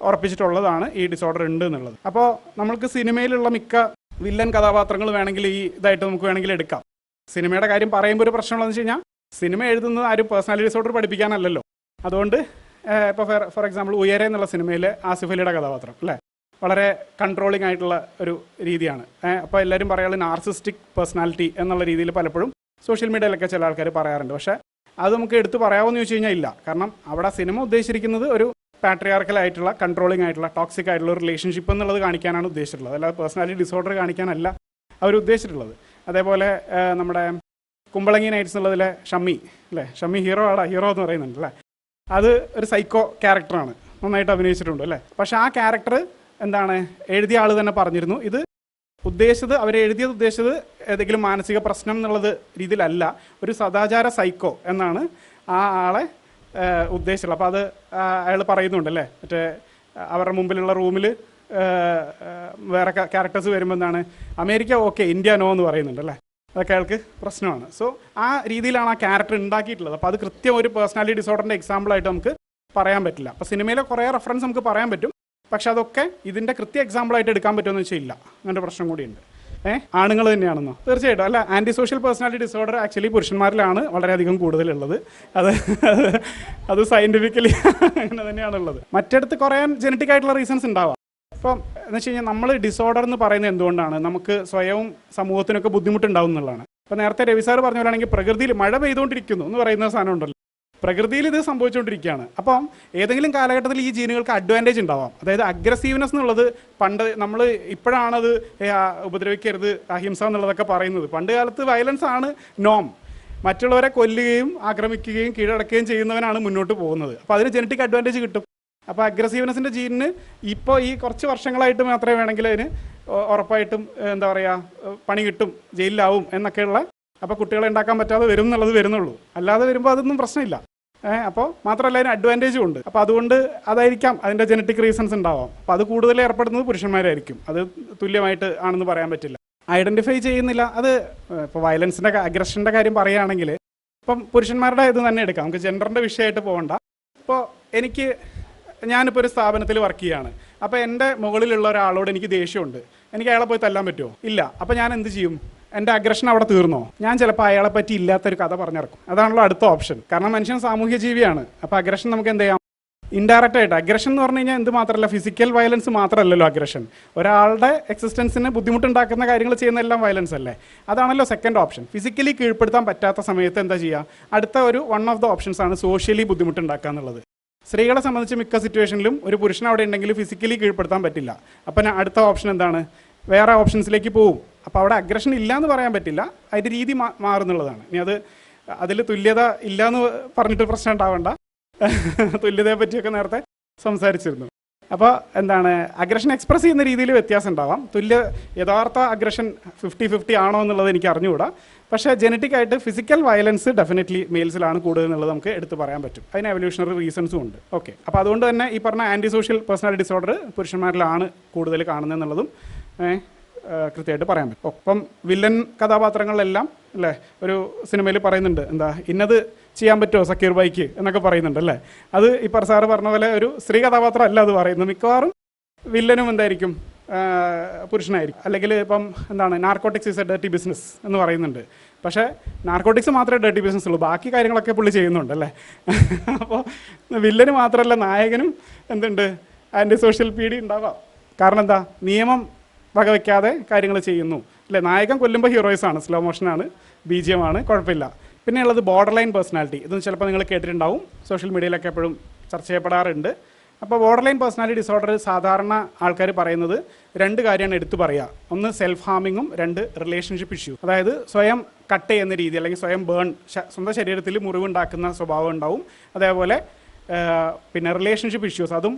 ഉറപ്പിച്ചിട്ടുള്ളതാണ് ഈ ഡിസോർഡർ ഉണ്ട് എന്നുള്ളത്. അപ്പോൾ നമ്മൾക്ക് സിനിമയിലുള്ള മിക്ക വില്ലൻ കഥാപാത്രങ്ങൾ വേണമെങ്കിൽ ഈ ഇതായിട്ട് നമുക്ക് വേണമെങ്കിൽ എടുക്കാം. സിനിമയുടെ കാര്യം പറയുമ്പോൾ ഒരു പ്രശ്നമുള്ളതെന്ന് വെച്ച് കഴിഞ്ഞാൽ സിനിമ എഴുതുന്നത് ആരും പേഴ്സണാലിറ്റി ഡിസോർഡർ പഠിപ്പിക്കാനല്ലല്ലോ. അതുകൊണ്ട് ഇപ്പോൾ ഫോർ എക്സാമ്പിൾ ഉയരെ എന്നുള്ള സിനിമയിലെ ആസിഫ് അലിയുടെ കഥാപാത്രം അല്ലേ, വളരെ കൺട്രോളിങ് ആയിട്ടുള്ള ഒരു രീതിയാണ്. അപ്പോൾ എല്ലാവരും പറയാനുള്ള നാർസിസ്റ്റിക് പേഴ്സണാലിറ്റി എന്നുള്ള രീതിയിൽ പലപ്പോഴും സോഷ്യൽ മീഡിയയിലൊക്കെ ചില ആൾക്കാർ പറയാറുണ്ട്. പക്ഷേ അത് നമുക്ക് എടുത്ത് പറയാമെന്ന് ചോദിച്ചു കഴിഞ്ഞാൽ ഇല്ല. കാരണം അവിടെ സിനിമ ഉദ്ദേശിച്ചിരിക്കുന്നത് ഒരു പാട്രിയാർക്കലായിട്ടുള്ള കൺട്രോളിങ് ആയിട്ടുള്ള ടോക്സിക് ആയിട്ടുള്ള ഒരു റിലേഷൻഷിപ്പ് എന്നുള്ളത് കാണിക്കാനാണ് ഉദ്ദേശിച്ചിട്ടുള്ളത്. അല്ലാതെ പേഴ്സണാലിറ്റി ഡിസോർഡർ കാണിക്കാനല്ല അവർ ഉദ്ദേശിച്ചിട്ടുള്ളത്. അതേപോലെ നമ്മുടെ കുമ്പളങ്ങി നൈറ്റ്സ് എന്നുള്ളതിലെ ഷമ്മി അല്ലേ, ഷമ്മി ഹീറോ എന്ന് പറയുന്നുണ്ട് അല്ലേ. അത് ഒരു സൈക്കോ ക്യാരക്ടറാണ്, നന്നായിട്ട് അഭിനയിച്ചിട്ടുണ്ട് അല്ലേ. പക്ഷേ ആ ക്യാരക്ടർ എന്താണ്, എഴുതിയ ആൾ തന്നെ പറഞ്ഞിരുന്നു ഇത് ഉദ്ദേശിച്ചത് ഏതെങ്കിലും മാനസിക പ്രശ്നം എന്നുള്ളത് രീതിയിലല്ല, ഒരു സദാചാര സൈക്കോ എന്നാണ് ആ ആളെ ഉദ്ദേശിച്ചുള്ളത്. അപ്പോൾ അത് അയാൾ പറയുന്നുണ്ട് അല്ലേ. മറ്റേ അവരുടെ മുമ്പിലുള്ള റൂമിൽ വേറെ ക്യാരക്ടേഴ്സ് വരുമ്പോൾ എന്താണ് അമേരിക്ക ഓക്കെ ഇന്ത്യ നോ എന്ന് പറയുന്നുണ്ട് അല്ലേ. അതൊക്കെ അയാൾക്ക് പ്രശ്നമാണ്. സോ ആ രീതിയിലാണ് ആ ക്യാരക്ടർ ഉണ്ടാക്കിയിട്ടുള്ളത്. അപ്പോൾ അത് കൃത്യം ഒരു പേഴ്സണാലിറ്റി ഡിസോർഡറിൻ്റെ എക്സാമ്പിളായിട്ട് നമുക്ക് പറയാൻ പറ്റില്ല. അപ്പോൾ സിനിമയിലെ കുറേ റെഫറൻസ് നമുക്ക് പറയാൻ പറ്റും. പക്ഷെ അതൊക്കെ ഇതിൻ്റെ കൃത്യ എക്സാമ്പിളായിട്ട് എടുക്കാൻ പറ്റുമെന്ന് വെച്ചാൽ ഇല്ല. അങ്ങനത്തെ പ്രശ്നം കൂടിയുണ്ട്. ആണുങ്ങൾ തന്നെയാണെന്നോ? തീർച്ചയായിട്ടും അല്ല. Anti social personality disorder actually പുരുഷന്മാരിലാണ് വളരെയധികം കൂടുതലുള്ളത്. അത് സയൻറ്റിഫിക്കലി അങ്ങനെ തന്നെയാണുള്ളത്. മറ്റിടത്ത് കുറേ ജനറ്റിക് ആയിട്ടുള്ള റീസൺസ് ഉണ്ടാവാം. ഇപ്പം എന്ന് വെച്ച് കഴിഞ്ഞാൽ നമ്മൾ ഡിസോർഡർ എന്ന് പറയുന്നത് എന്തുകൊണ്ടാണ്, നമുക്ക് സ്വയവും സമൂഹത്തിനൊക്കെ ബുദ്ധിമുട്ടുണ്ടാവും എന്നുള്ളതാണ്. ഇപ്പോൾ നേരത്തെ രവി സാർ പറഞ്ഞ പോലെയാണെങ്കിൽ പ്രകൃതിയിൽ മഴ പെയ്തുകൊണ്ടിരിക്കുന്നു എന്ന് പറയുന്ന സാധനം ഉണ്ടല്ലോ, പ്രകൃതിയിൽ ഇത് സംഭവിച്ചുകൊണ്ടിരിക്കുകയാണ്. അപ്പം ഏതെങ്കിലും കാലഘട്ടത്തിൽ ഈ ജീനുകൾക്ക് അഡ്വാൻറ്റേജ് ഉണ്ടാവാം. അതായത് അഗ്രസീവ്നെസ് എന്നുള്ളത് പണ്ട് നമ്മൾ ഇപ്പോഴാണത് ഉപദ്രവിക്കരുത് അഹിംസ എന്നുള്ളതൊക്കെ പറയുന്നത്. പണ്ട് കാലത്ത് വയലൻസ് ആണ് നോം. മറ്റുള്ളവരെ കൊല്ലുകയും ആക്രമിക്കുകയും കീഴടക്കുകയും ചെയ്യുന്നവനാണ് മുന്നോട്ട് പോകുന്നത്. അപ്പോൾ അതിന് ജനറ്റിക് അഡ്വാൻറ്റേജ് കിട്ടും. അപ്പോൾ അഗ്രസീവ്നെസ്സിൻ്റെ ജീനിന് ഇപ്പോൾ ഈ കുറച്ച് വർഷങ്ങളായിട്ട് മാത്രമേ വേണമെങ്കിൽ അതിന് ഉറപ്പായിട്ടും എന്താ പറയുക പണി കിട്ടും, ജയിലിലാവും എന്നൊക്കെയുള്ള, അപ്പോൾ കുട്ടികളെ ഉണ്ടാക്കാൻ പറ്റാതെ വരും എന്നുള്ളത് വരുന്നുള്ളൂ. അല്ലാതെ വരുമ്പോൾ അതൊന്നും പ്രശ്നമില്ല. അപ്പോൾ മാത്രമല്ല അതിന് അഡ്വാൻറ്റേജും ഉണ്ട്. അപ്പോൾ അതുകൊണ്ട് അതായിരിക്കാം അതിൻ്റെ ജനറ്റിക് റീസൺസ് ഉണ്ടാവാം. അപ്പോൾ അത് കൂടുതൽ ഏർപ്പെടുന്നത് പുരുഷന്മാരായിരിക്കും. അത് തുല്യമായിട്ട് ആണെന്ന് പറയാൻ പറ്റില്ല. ഐഡൻറ്റിഫൈ ചെയ്യുന്നില്ല. അത് ഇപ്പോൾ വയലൻസിൻ്റെ അഗ്രഷൻ്റെ കാര്യം പറയുകയാണെങ്കിൽ ഇപ്പം പുരുഷന്മാരുടെ ഇത് തന്നെ എടുക്കാം, നമുക്ക് ജെൻഡറിൻ്റെ വിഷയമായിട്ട് പോകണ്ട. ഇപ്പോൾ ഞാനിപ്പോൾ ഒരു സ്ഥാപനത്തിൽ വർക്ക് ചെയ്യുകയാണ്. അപ്പോൾ എൻ്റെ മുകളിലുള്ള ഒരാളോട് എനിക്ക് ദേഷ്യമുണ്ട്. എനിക്ക് അയാളെ പോയി തല്ലാൻ പറ്റുമോ? ഇല്ല. അപ്പോൾ ഞാൻ എന്ത് ചെയ്യും? എൻ്റെ അഗ്രഷൻ അവിടെ തീർന്നോ? ഞാൻ ചിലപ്പോൾ അയാളെ പറ്റി ഇല്ലാത്തൊരു കഥ പറഞ്ഞിറക്കും. അതാണല്ലോ അടുത്ത ഓപ്ഷൻ. കാരണം മനുഷ്യൻ സാമൂഹ്യ ജീവിയാണ്. അപ്പോൾ അഗ്രഷൻ നമുക്ക് എന്ത് ചെയ്യാം? ഇൻഡയറക്റ്റ് ആയിട്ട്. അഗ്രഷൻ എന്ന് പറഞ്ഞു കഴിഞ്ഞാൽ എന്ത് മാത്രമല്ല, ഫിസിക്കൽ വയലൻസ് മാത്രമല്ലല്ലോ അഗ്രഷൻ. ഒരാളുടെ എക്സിസ്റ്റൻസിന് ബുദ്ധിമുട്ടുണ്ടാക്കുന്ന കാര്യങ്ങൾ ചെയ്യുന്നതെല്ലാം വയലൻസ് അല്ലേ. അതാണല്ലോ സെക്കൻഡ് ഓപ്ഷൻ. ഫിസിക്കലി കീഴ്പ്പെടുത്താൻ പറ്റാത്ത സമയത്ത് എന്താ ചെയ്യുക? അടുത്ത ഒരു വൺ ഓഫ് ദ ഓപ്ഷൻസ് ആണ് സോഷ്യലി ബുദ്ധിമുട്ടുണ്ടാക്കുക എന്നുള്ളത്. സ്ത്രീകളെ സംബന്ധിച്ച് മിക്ക സിറ്റുവേഷനിലും ഒരു പുരുഷൻ അവിടെ ഉണ്ടെങ്കിൽ ഫിസിക്കലി കീഴ്പ്പെടുത്താൻ പറ്റില്ല. അപ്പം അടുത്ത ഓപ്ഷൻ എന്താണ്? വേറെ ഓപ്ഷൻസിലേക്ക് പോവും. അപ്പോൾ അവിടെ അഗ്രഷൻ ഇല്ല എന്ന് പറയാൻ പറ്റില്ല, അതിൻ്റെ രീതി മാറുന്നുള്ളതാണ്. ഇനി അതിൽ തുല്യത ഇല്ല എന്ന് പറഞ്ഞിട്ട് പ്രശ്നം ഉണ്ടാവണ്ട. തുല്യതയെ പറ്റിയൊക്കെ നേരത്തെ സംസാരിച്ചിരുന്നു. അപ്പോൾ എന്താണ്, അഗ്രഷൻ എക്സ്പ്രസ് ചെയ്യുന്ന രീതിയിൽ വ്യത്യാസം ഉണ്ടാവാം. യഥാർത്ഥ അഗ്രഷൻ 50-50 ആണോ എന്നുള്ളത് എനിക്ക് അറിഞ്ഞുകൂടാ. പക്ഷേ ജനറ്റിക് ആയിട്ട് ഫിസിക്കൽ വയലൻസ് ഡെഫിനറ്റ്ലി മെയിൽസിലാണ് കൂടുതൽ എന്നുള്ളത് നമുക്ക് എടുത്ത് പറയാൻ പറ്റും. അതിന് എവല്യൂഷണറി റീസൺസും ഉണ്ട്. ഓക്കെ, അപ്പോൾ അതുകൊണ്ട് തന്നെ ഈ പറഞ്ഞ ആൻറ്റി സോഷ്യൽ പേഴ്സണാലിറ്റി ഡിസോർഡർ പുരുഷന്മാരിലാണ് കൂടുതൽ കാണുന്നത് എന്നുള്ളതും കൃത്യമായിട്ട് പറയാൻ പറ്റും. ഒപ്പം വില്ലൻ കഥാപാത്രങ്ങളിലെല്ലാം അല്ലേ ഒരു സിനിമയിൽ പറയുന്നുണ്ട്, എന്താ ഇന്നത് ചെയ്യാൻ പറ്റുമോ സക്കീർ ബൈക്ക് എന്നൊക്കെ പറയുന്നുണ്ട് അല്ലേ. അത് ഇപ്പോൾ സാറ് പറഞ്ഞ പോലെ ഒരു സ്ത്രീ കഥാപാത്രം അല്ല അത് പറയുന്നത്. മിക്കവാറും വില്ലനും എന്തായിരിക്കും, പുരുഷനായിരിക്കും. അല്ലെങ്കിൽ ഇപ്പം എന്താണ്, narcotics is A dirty business എന്ന് പറയുന്നുണ്ട്. പക്ഷേ നാർക്കോട്ടിക്സ് മാത്രമേ ഡേർട്ടി ബിസിനസ് ഉള്ളൂ, ബാക്കി കാര്യങ്ങളൊക്കെ പുള്ളി ചെയ്യുന്നുണ്ട് അല്ലേ. അപ്പോൾ വില്ലന് മാത്രമല്ല നായകനും എന്തുണ്ട്, ആൻറ്റി സോഷ്യൽ പീഡി ഉണ്ടാവാം. കാരണം എന്താ, നിയമം വകവയ്ക്കാതെ കാര്യങ്ങൾ ചെയ്യുന്നു അല്ലേ. നായകൻ കൊല്ലുമ്പോൾ ഹീറോയിസാണ്, സ്ലോ മോഷനാണ്, ബീജിയമാണ്, കുഴപ്പമില്ല. പിന്നെയുള്ളത് ബോർഡർ ലൈൻ പേഴ്സണാലിറ്റി. ഇതൊന്നും ചിലപ്പോൾ നിങ്ങൾ കേട്ടിട്ടുണ്ടാവും, സോഷ്യൽ മീഡിയയിലൊക്കെ എപ്പോഴും ചർച്ച ചെയ്യപ്പെടാറുണ്ട്. അപ്പോൾ ബോർഡർ ലൈൻ പേഴ്സണാലിറ്റി ഡിസോർഡർ സാധാരണ ആൾക്കാർ പറയുന്നത് 2 കാര്യമാണ് എടുത്തു പറയുക. ഒന്ന് സെൽഫ് ഹാമിങ്ങും, 2 റിലേഷൻഷിപ്പ് ഇഷ്യൂ. അതായത് സ്വയം കട്ട് ചെയ്യുന്ന രീതി അല്ലെങ്കിൽ സ്വയം സ്വന്തം ശരീരത്തിൽ മുറിവുണ്ടാക്കുന്ന സ്വഭാവം ഉണ്ടാവും. അതേപോലെ പിന്നെ റിലേഷൻഷിപ്പ് ഇഷ്യൂസ്, അതും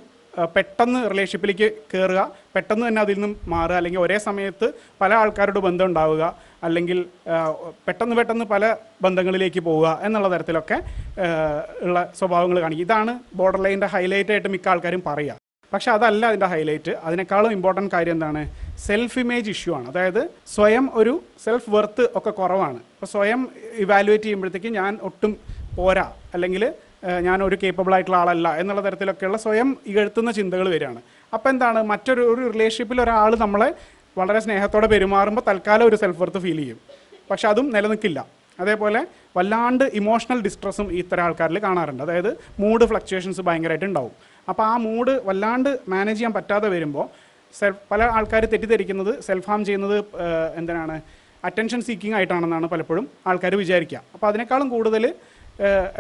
പെട്ടെന്ന് റിലേഷൻഷിപ്പിലേക്ക് കയറുക, പെട്ടെന്ന് തന്നെ അതിൽ നിന്നും മാറുക, അല്ലെങ്കിൽ ഒരേ സമയത്ത് പല ആൾക്കാരോട് ബന്ധം ഉണ്ടാവുക, അല്ലെങ്കിൽ പെട്ടെന്ന് പല ബന്ധങ്ങളിലേക്ക് പോവുക എന്നുള്ള തരത്തിലൊക്കെ ഉള്ള സ്വഭാവങ്ങൾ കാണിക്കും. ഇതാണ് ബോർഡർ ലൈനിൻ്റെ ഹൈലൈറ്റ് ആയിട്ട് മിക്ക ആൾക്കാരും പറയുക. പക്ഷെ അതല്ല അതിൻ്റെ ഹൈലൈറ്റ്. അതിനേക്കാളും ഇമ്പോർട്ടൻറ്റ് കാര്യം എന്താണ്, സെൽഫ് ഇമേജ് ഇഷ്യൂ ആണ്. അതായത് സ്വയം ഒരു സെൽഫ് വെർത്ത് ഒക്കെ കുറവാണ്. അപ്പോൾ സ്വയം ഇവാലുവേറ്റ് ചെയ്യുമ്പോഴത്തേക്ക് ഞാൻ ഒട്ടും പോരാ, അല്ലെങ്കിൽ ഞാനൊരു കേപ്പബിൾ ആയിട്ടുള്ള ആളല്ല എന്നുള്ള തരത്തിലൊക്കെയുള്ള സ്വയം ഇകഴ്ത്തുന്ന ചിന്തകൾ വരികയാണ്. അപ്പോൾ എന്താണ്, മറ്റൊരു റിലേഷൻഷിപ്പിൽ ഒരാൾ നമ്മളെ വളരെ സ്നേഹത്തോടെ പെരുമാറുമ്പോൾ തൽക്കാലം ഒരു സെൽഫ് വർത്ത് ഫീൽ ചെയ്യും, പക്ഷെ അതും നിലനിൽക്കില്ല. അതേപോലെ വല്ലാണ്ട് ഇമോഷണൽ ഡിസ്ട്രെസ്സും ഇത്തരം ആൾക്കാരിൽ കാണാറുണ്ട്. അതായത് മൂഡ് ഫ്ലക്ച്വേഷൻസ് ഭയങ്കരമായിട്ട് ഉണ്ടാവും. അപ്പോൾ ആ മൂഡ് വല്ലാണ്ട് മാനേജ് ചെയ്യാൻ പറ്റാതെ വരുമ്പോൾ പല ആൾക്കാർ തെറ്റിദ്ധരിക്കുന്നത് സെൽഫ് ഹാം ചെയ്യുന്നത് എന്തിനാണ്, അറ്റൻഷൻ സീക്കിംഗ് ആയിട്ടാണെന്നാണ് പലപ്പോഴും ആൾക്കാർ വിചാരിക്കുക. അപ്പോൾ അതിനേക്കാളും കൂടുതൽ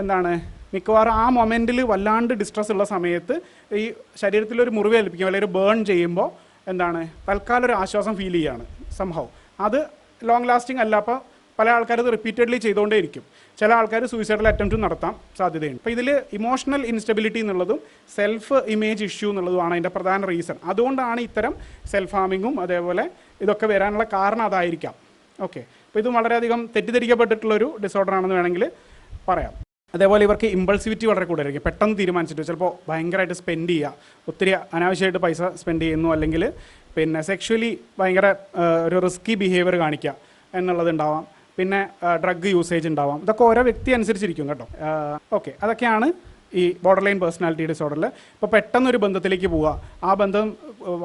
എന്താണ്, മിക്കവാറും ആ മൊമെൻറ്റിൽ വല്ലാണ്ട് ഡിസ്ട്രെസ് ഉള്ള സമയത്ത് ഈ ശരീരത്തിലൊരു മുറിവ് ഏൽപ്പിക്കും, അല്ലെങ്കിൽ ഒരു ബേൺ ചെയ്യുമ്പോൾ എന്താണ്, തൽക്കാലം ഒരു ആശ്വാസം ഫീൽ ചെയ്യുകയാണ് സംഭവം. അത് ലോങ് ലാസ്റ്റിംഗ് അല്ല. അപ്പോൾ പല ആൾക്കാരത് റിപ്പീറ്റഡ്ലി ചെയ്തുകൊണ്ടേയിരിക്കും. ചില ആൾക്കാർ സൂയിസൈഡൽ അറ്റംപ്റ്റും നടത്താൻ സാധ്യതയുണ്ട്. അപ്പോൾ ഇതിൽ ഇമോഷണൽ ഇൻസ്റ്റബിലിറ്റി എന്നുള്ളതും സെൽഫ് ഇമേജ് ഇഷ്യൂ എന്നുള്ളതുമാണ് അതിൻ്റെ പ്രധാന റീസൺ. അതുകൊണ്ടാണ് ഇത്തരം സെൽഫ് ഹാമിങ്ങും അതേപോലെ ഇതൊക്കെ വരാനുള്ള കാരണം അതായിരിക്കാം. ഓക്കെ, അപ്പോൾ ഇത് വളരെയധികം തെറ്റിദ്ധരിക്കപ്പെട്ടിട്ടുള്ളൊരു ഡിസോർഡർ ആണെന്ന് വേണമെങ്കിൽ പറയാം. അതേപോലെ ഇവർക്ക് ഇമ്പൾസിവിറ്റി വളരെ കൂടുതലായിരിക്കും. പെട്ടെന്ന് തീരുമാനിച്ചിട്ട് ചിലപ്പോൾ ഭയങ്കരമായിട്ട് സ്പെൻഡ് ചെയ്യുക, ഒത്തിരി അനാവശ്യമായിട്ട് പൈസ സ്പെൻഡ് ചെയ്യുന്നു, അല്ലെങ്കിൽ പിന്നെ സെക്ഷുവലി ഭയങ്കര ഒരു റിസ്കി ബിഹേവിയർ കാണിക്കുക എന്നുള്ളതുണ്ടാവാം. പിന്നെ ഡ്രഗ് യൂസേജ് ഉണ്ടാവാം. ഇതൊക്കെ ഓരോ വ്യക്തി അനുസരിച്ചിരിക്കും കേട്ടോ. ഓക്കെ, അതൊക്കെയാണ് ഈ ബോർഡർ ലൈൻ പേഴ്സണാലിറ്റി ഡിസോർഡറിൽ. ഇപ്പോൾ പെട്ടെന്നൊരു ബന്ധത്തിലേക്ക് പോവുക, ആ ബന്ധം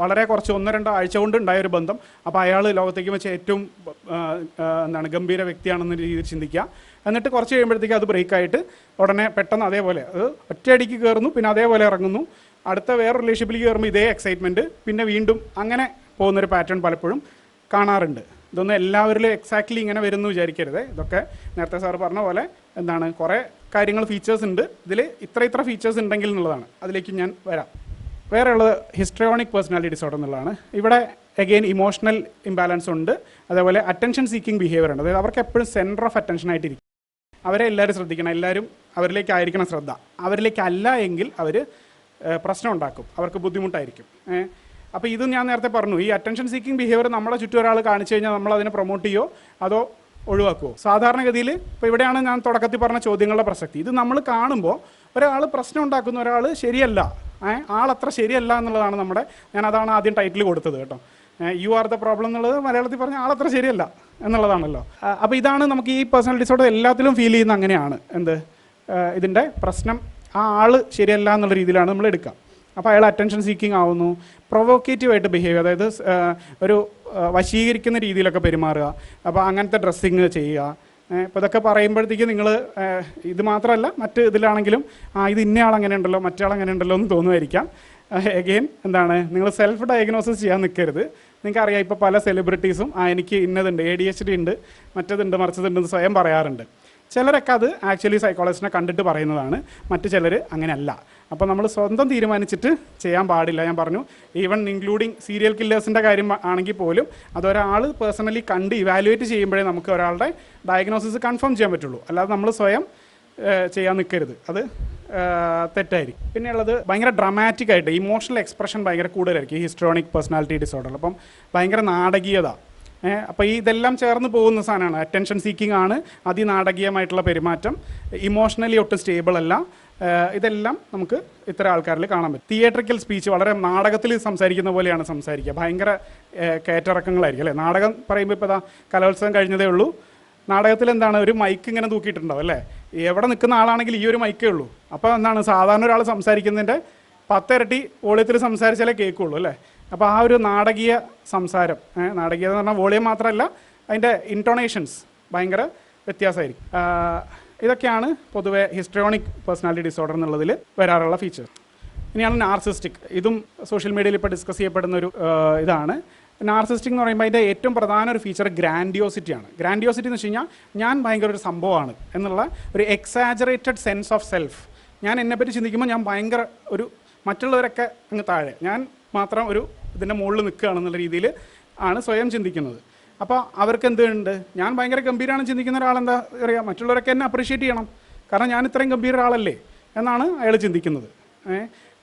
വളരെ കുറച്ച് 1-2 ആഴ്ച കൊണ്ട് ഉണ്ടായൊരു ബന്ധം, അപ്പോൾ അയാൾ ലോകത്തേക്ക് വെച്ച് ഏറ്റവും ഗംഭീര വ്യക്തിയാണെന്ന രീതിയിൽ ചിന്തിക്കുക. എന്നിട്ട് കുറച്ച് കഴിയുമ്പോഴത്തേക്ക് അത് ബ്രേക്കായിട്ട് ഉടനെ പെട്ടെന്ന് അതേപോലെ അത് ഒറ്റയടിക്ക് കയറുന്നു, പിന്നെ അതേപോലെ ഇറങ്ങുന്നു, അടുത്ത വേറെ റിലേഷൻഷിപ്പിലേക്ക് കയറുമ്പോൾ ഇതേ എക്സൈറ്റ്മെൻറ്റ്, പിന്നെ വീണ്ടും അങ്ങനെ പോകുന്നൊരു പാറ്റേൺ പലപ്പോഴും കാണാറുണ്ട്. ഇതൊന്നും എല്ലാവരിലും എക്സാക്ട്ലി ഇങ്ങനെ വരുമെന്ന് വിചാരിക്കരുത്. ഇതൊക്കെ നേരത്തെ സാറ് പറഞ്ഞ പോലെ കുറേ കാര്യങ്ങൾ ഫീച്ചേഴ്സ് ഉണ്ട്. ഇതിൽ ഇത്ര ഫീച്ചേഴ്സ് ഉണ്ടെങ്കിൽ എന്നുള്ളതാണ്. അതിലേക്ക് ഞാൻ വരാം. വേറെ ഉള്ളത് ഹിസ്ട്രിയോണിക് പേഴ്സണാലിറ്റി ഡിസോർഡർ എന്നുള്ളതാണ്. ഇവിടെ അഗെയിൻ ഇമോഷണൽ ഇംബാലൻസ് ഉണ്ട്, അതേപോലെ അറ്റൻഷൻ സീക്കിംഗ് ബിഹേവിയർ ഉണ്ട്. അതായത് അവർക്ക് എപ്പോഴും സെൻറ്റർ ഓഫ് അറ്റൻഷൻ ആയിട്ടിരിക്കും. അവരെ എല്ലാവരും ശ്രദ്ധിക്കണം, എല്ലാവരും അവരിലേക്കായിരിക്കണം ശ്രദ്ധ. അവരിലേക്കല്ല എങ്കിൽ അവർ പ്രശ്നം ഉണ്ടാക്കും, അവർക്ക് ബുദ്ധിമുട്ടായിരിക്കും. അപ്പോൾ ഇത് ഞാൻ നേരത്തെ പറഞ്ഞു, ഈ അറ്റൻഷൻ സീക്കിംഗ് ബിഹേവിയർ നമ്മളെ ചുറ്റും ഒരാൾ കാണിച്ചു കഴിഞ്ഞാൽ നമ്മൾ അതിനെ പ്രൊമോട്ട് ചെയ്യുമോ അതോ ഒഴിവാക്കുമോ? സാധാരണഗതിയിൽ ഇപ്പോൾ ഇവിടെയാണ് ഞാൻ തുടക്കത്തിൽ പറഞ്ഞ ചോദ്യങ്ങളുടെ പ്രസക്തി. ഇത് നമ്മൾ കാണുമ്പോൾ ഒരാൾ പ്രശ്നം ഉണ്ടാക്കുന്ന ഒരാൾ ശരിയല്ല, ആളത്ര ശരിയല്ല എന്നുള്ളതാണ് ഞാനതാണ് ആദ്യം ടൈറ്റിൽ കൊടുത്തത് കേട്ടോ. യു ആർ ദ പ്രോബ്ലം എന്നുള്ളത് മലയാളത്തിൽ പറഞ്ഞാൽ ആളത്ര ശരിയല്ല എന്നുള്ളതാണല്ലോ. അപ്പോൾ ഇതാണ് നമുക്ക് ഈ പേഴ്സണൽ ഡിസോർഡർ എല്ലാത്തിലും ഫീൽ ചെയ്യുന്ന അങ്ങനെയാണ്. ഇതിൻ്റെ പ്രശ്നം ആ ആൾ ശരിയല്ല എന്നുള്ള രീതിയിലാണ് നമ്മൾ എടുക്കുക. അപ്പോൾ അയാൾ അറ്റൻഷൻ സീക്കിംഗ് ആവുന്നു, പ്രൊവോക്കേറ്റീവായിട്ട് ബിഹേവ്, അതായത് ഒരു വശീകരിക്കുന്ന രീതിയിലൊക്കെ പെരുമാറുക, അപ്പോൾ അങ്ങനത്തെ ഡ്രസ്സിങ് ചെയ്യുക. അപ്പോൾ ഇതൊക്കെ പറയുമ്പോഴത്തേക്ക് നിങ്ങൾ ഇത് മാത്രമല്ല മറ്റ് ഇതിലാണെങ്കിലും ഇത് ഇന്നയാൾ അങ്ങനെ ഉണ്ടല്ലോ മറ്റേ അങ്ങനെ ഉണ്ടല്ലോ എന്ന് തോന്നുമായിരിക്കാം. എഗെയിൻ നിങ്ങൾ സെൽഫ് ഡയഗ്നോസിസ് ചെയ്യാൻ നിൽക്കരുത്. നിങ്ങൾക്കറിയാം ഇപ്പോൾ പല സെലിബ്രിറ്റീസും എനിക്ക് ഇന്നതുണ്ട്, ADHD ഉണ്ട്, മറ്റതുണ്ട്, മറിച്ചതുണ്ടെന്ന് സ്വയം പറയാറുണ്ട്. ചിലരൊക്കെ അത് ആക്ച്വലി സൈക്കോളജിസ്റ്റിനെ കണ്ടിട്ട് പറയുന്നതാണ്, മറ്റു ചിലർ അങ്ങനെയല്ല. അപ്പോൾ നമ്മൾ സ്വന്തം തീരുമാനിച്ചിട്ട് ചെയ്യാൻ പാടില്ല. ഞാൻ പറഞ്ഞു, ഈവൻ ഇൻക്ലൂഡിങ് സീരിയൽ കില്ലേഴ്സിൻ്റെ കാര്യം ആണെങ്കിൽ പോലും അതൊരാൾ പേഴ്സണലി കണ്ട് ഇവാലുവേറ്റ് ചെയ്യുമ്പോഴേ നമുക്ക് ഒരാളുടെ ഡയഗ്നോസിസ് കൺഫേം ചെയ്യാൻ പറ്റുള്ളൂ. അല്ലാതെ നമ്മൾ സ്വയം ചെയ്യാൻ നിൽക്കരുത്, അത് തെറ്റായിരിക്കും. പിന്നെയുള്ളത് ഭയങ്കര ഡ്രമാറ്റിക് ആയിട്ട് ഇമോഷണൽ എക്സ്പ്രഷൻ ഭയങ്കര കൂടുതലായിരിക്കും ഈ ഹിസ്ട്രോണിക് പേഴ്സണാലിറ്റി ഡിസോർഡർ. അപ്പം ഭയങ്കര നാടകീയത, അപ്പോൾ ഇതെല്ലാം ചേർന്ന് പോകുന്ന സാധനമാണ്. അറ്റൻഷൻ സീക്കിംഗ് ആണ്, അതിനാടകീയമായിട്ടുള്ള പെരുമാറ്റം, ഇമോഷണലി ഒട്ടും സ്റ്റേബിൾ അല്ല. ഇതെല്ലാം നമുക്ക് ഇത്തരം ആൾക്കാരിൽ കാണാൻ പറ്റും. തിയേറ്ററിക്കൽ സ്പീച്ച്, വളരെ നാടകത്തിൽ സംസാരിക്കുന്ന പോലെയാണ് സംസാരിക്കുക, ഭയങ്കര കയറ്റിറക്കങ്ങളായിരിക്കും അല്ലേ. നാടകം പറയുമ്പോൾ ഇപ്പോൾ കലോത്സവം കഴിഞ്ഞതേ ഉള്ളൂ, നാടകത്തിൽ എന്താണ് ഒരു മൈക്ക് ഇങ്ങനെ തൂക്കിയിട്ടുണ്ടാവും അല്ലേ. എവിടെ നിൽക്കുന്ന ആളാണെങ്കിൽ ഈ ഒരു മൈക്കേ ഉള്ളൂ. അപ്പോൾ എന്താണ് സാധാരണ ഒരാൾ സംസാരിക്കുന്നതിൻ്റെ 10 ഇരട്ടി വോളിയത്തിൽ സംസാരിച്ചാലേ കേൾക്കുള്ളൂ അല്ലേ. അപ്പോൾ ആ ഒരു നാടകീയ സംസാരം, നാടകീയത എന്ന് പറഞ്ഞാൽ വോളിയം മാത്രമല്ല, അതിൻ്റെ ഇൻടോണേഷൻസ് ഭയങ്കര വ്യത്യാസമായിരിക്കും. ഇതൊക്കെയാണ് പൊതുവെ ഹിസ്ട്രോണിക് പേഴ്സണാലിറ്റി ഡിസോർഡർ എന്നുള്ളതിൽ വരാറുള്ള ഫീച്ചർ. ഇനിയാണ് നാർസിസ്റ്റിക്. ഇതും സോഷ്യൽ മീഡിയയിൽ ഇപ്പോൾ ഡിസ്കസ് ചെയ്യപ്പെടുന്ന ഒരു ഇതാണ്. നാർസിസ്റ്റിക് എന്ന് പറയുമ്പോൾ അതിൻ്റെ ഏറ്റവും പ്രധാന ഒരു ഫീച്ചർ ഗ്രാൻഡിയോസിറ്റിയാണ്. ഗ്രാൻഡിയോസിറ്റി എന്ന് വെച്ച് കഴിഞ്ഞാൽ ഞാൻ ഭയങ്കര ഒരു സംഭവമാണ് എന്നുള്ള ഒരു എക്സാജറേറ്റഡ് സെൻസ് ഓഫ് സെൽഫ്. ഞാൻ എന്നെപ്പറ്റി ചിന്തിക്കുമ്പോൾ ഞാൻ ഭയങ്കര ഒരു, മറ്റുള്ളവരൊക്കെ അങ്ങ് താഴെ, ഞാൻ മാത്രം ഒരു ഇതിൻ്റെ മുകളിൽ നിൽക്കുകയാണെന്നുള്ള രീതിയിൽ ആണ് സ്വയം ചിന്തിക്കുന്നത്. അപ്പോൾ അവർക്ക് എന്തുണ്ട്, ഞാൻ ഭയങ്കര ഗംഭീരമാണ് ചിന്തിക്കുന്ന ഒരാളെന്താ പറയുക, മറ്റുള്ളവരൊക്കെ എന്നെ അപ്രീഷിയേറ്റ് ചെയ്യണം കാരണം ഞാൻ ഇത്രയും ഗംഭീര ഒരാളല്ലേ എന്നാണ് അയാൾ ചിന്തിക്കുന്നത്.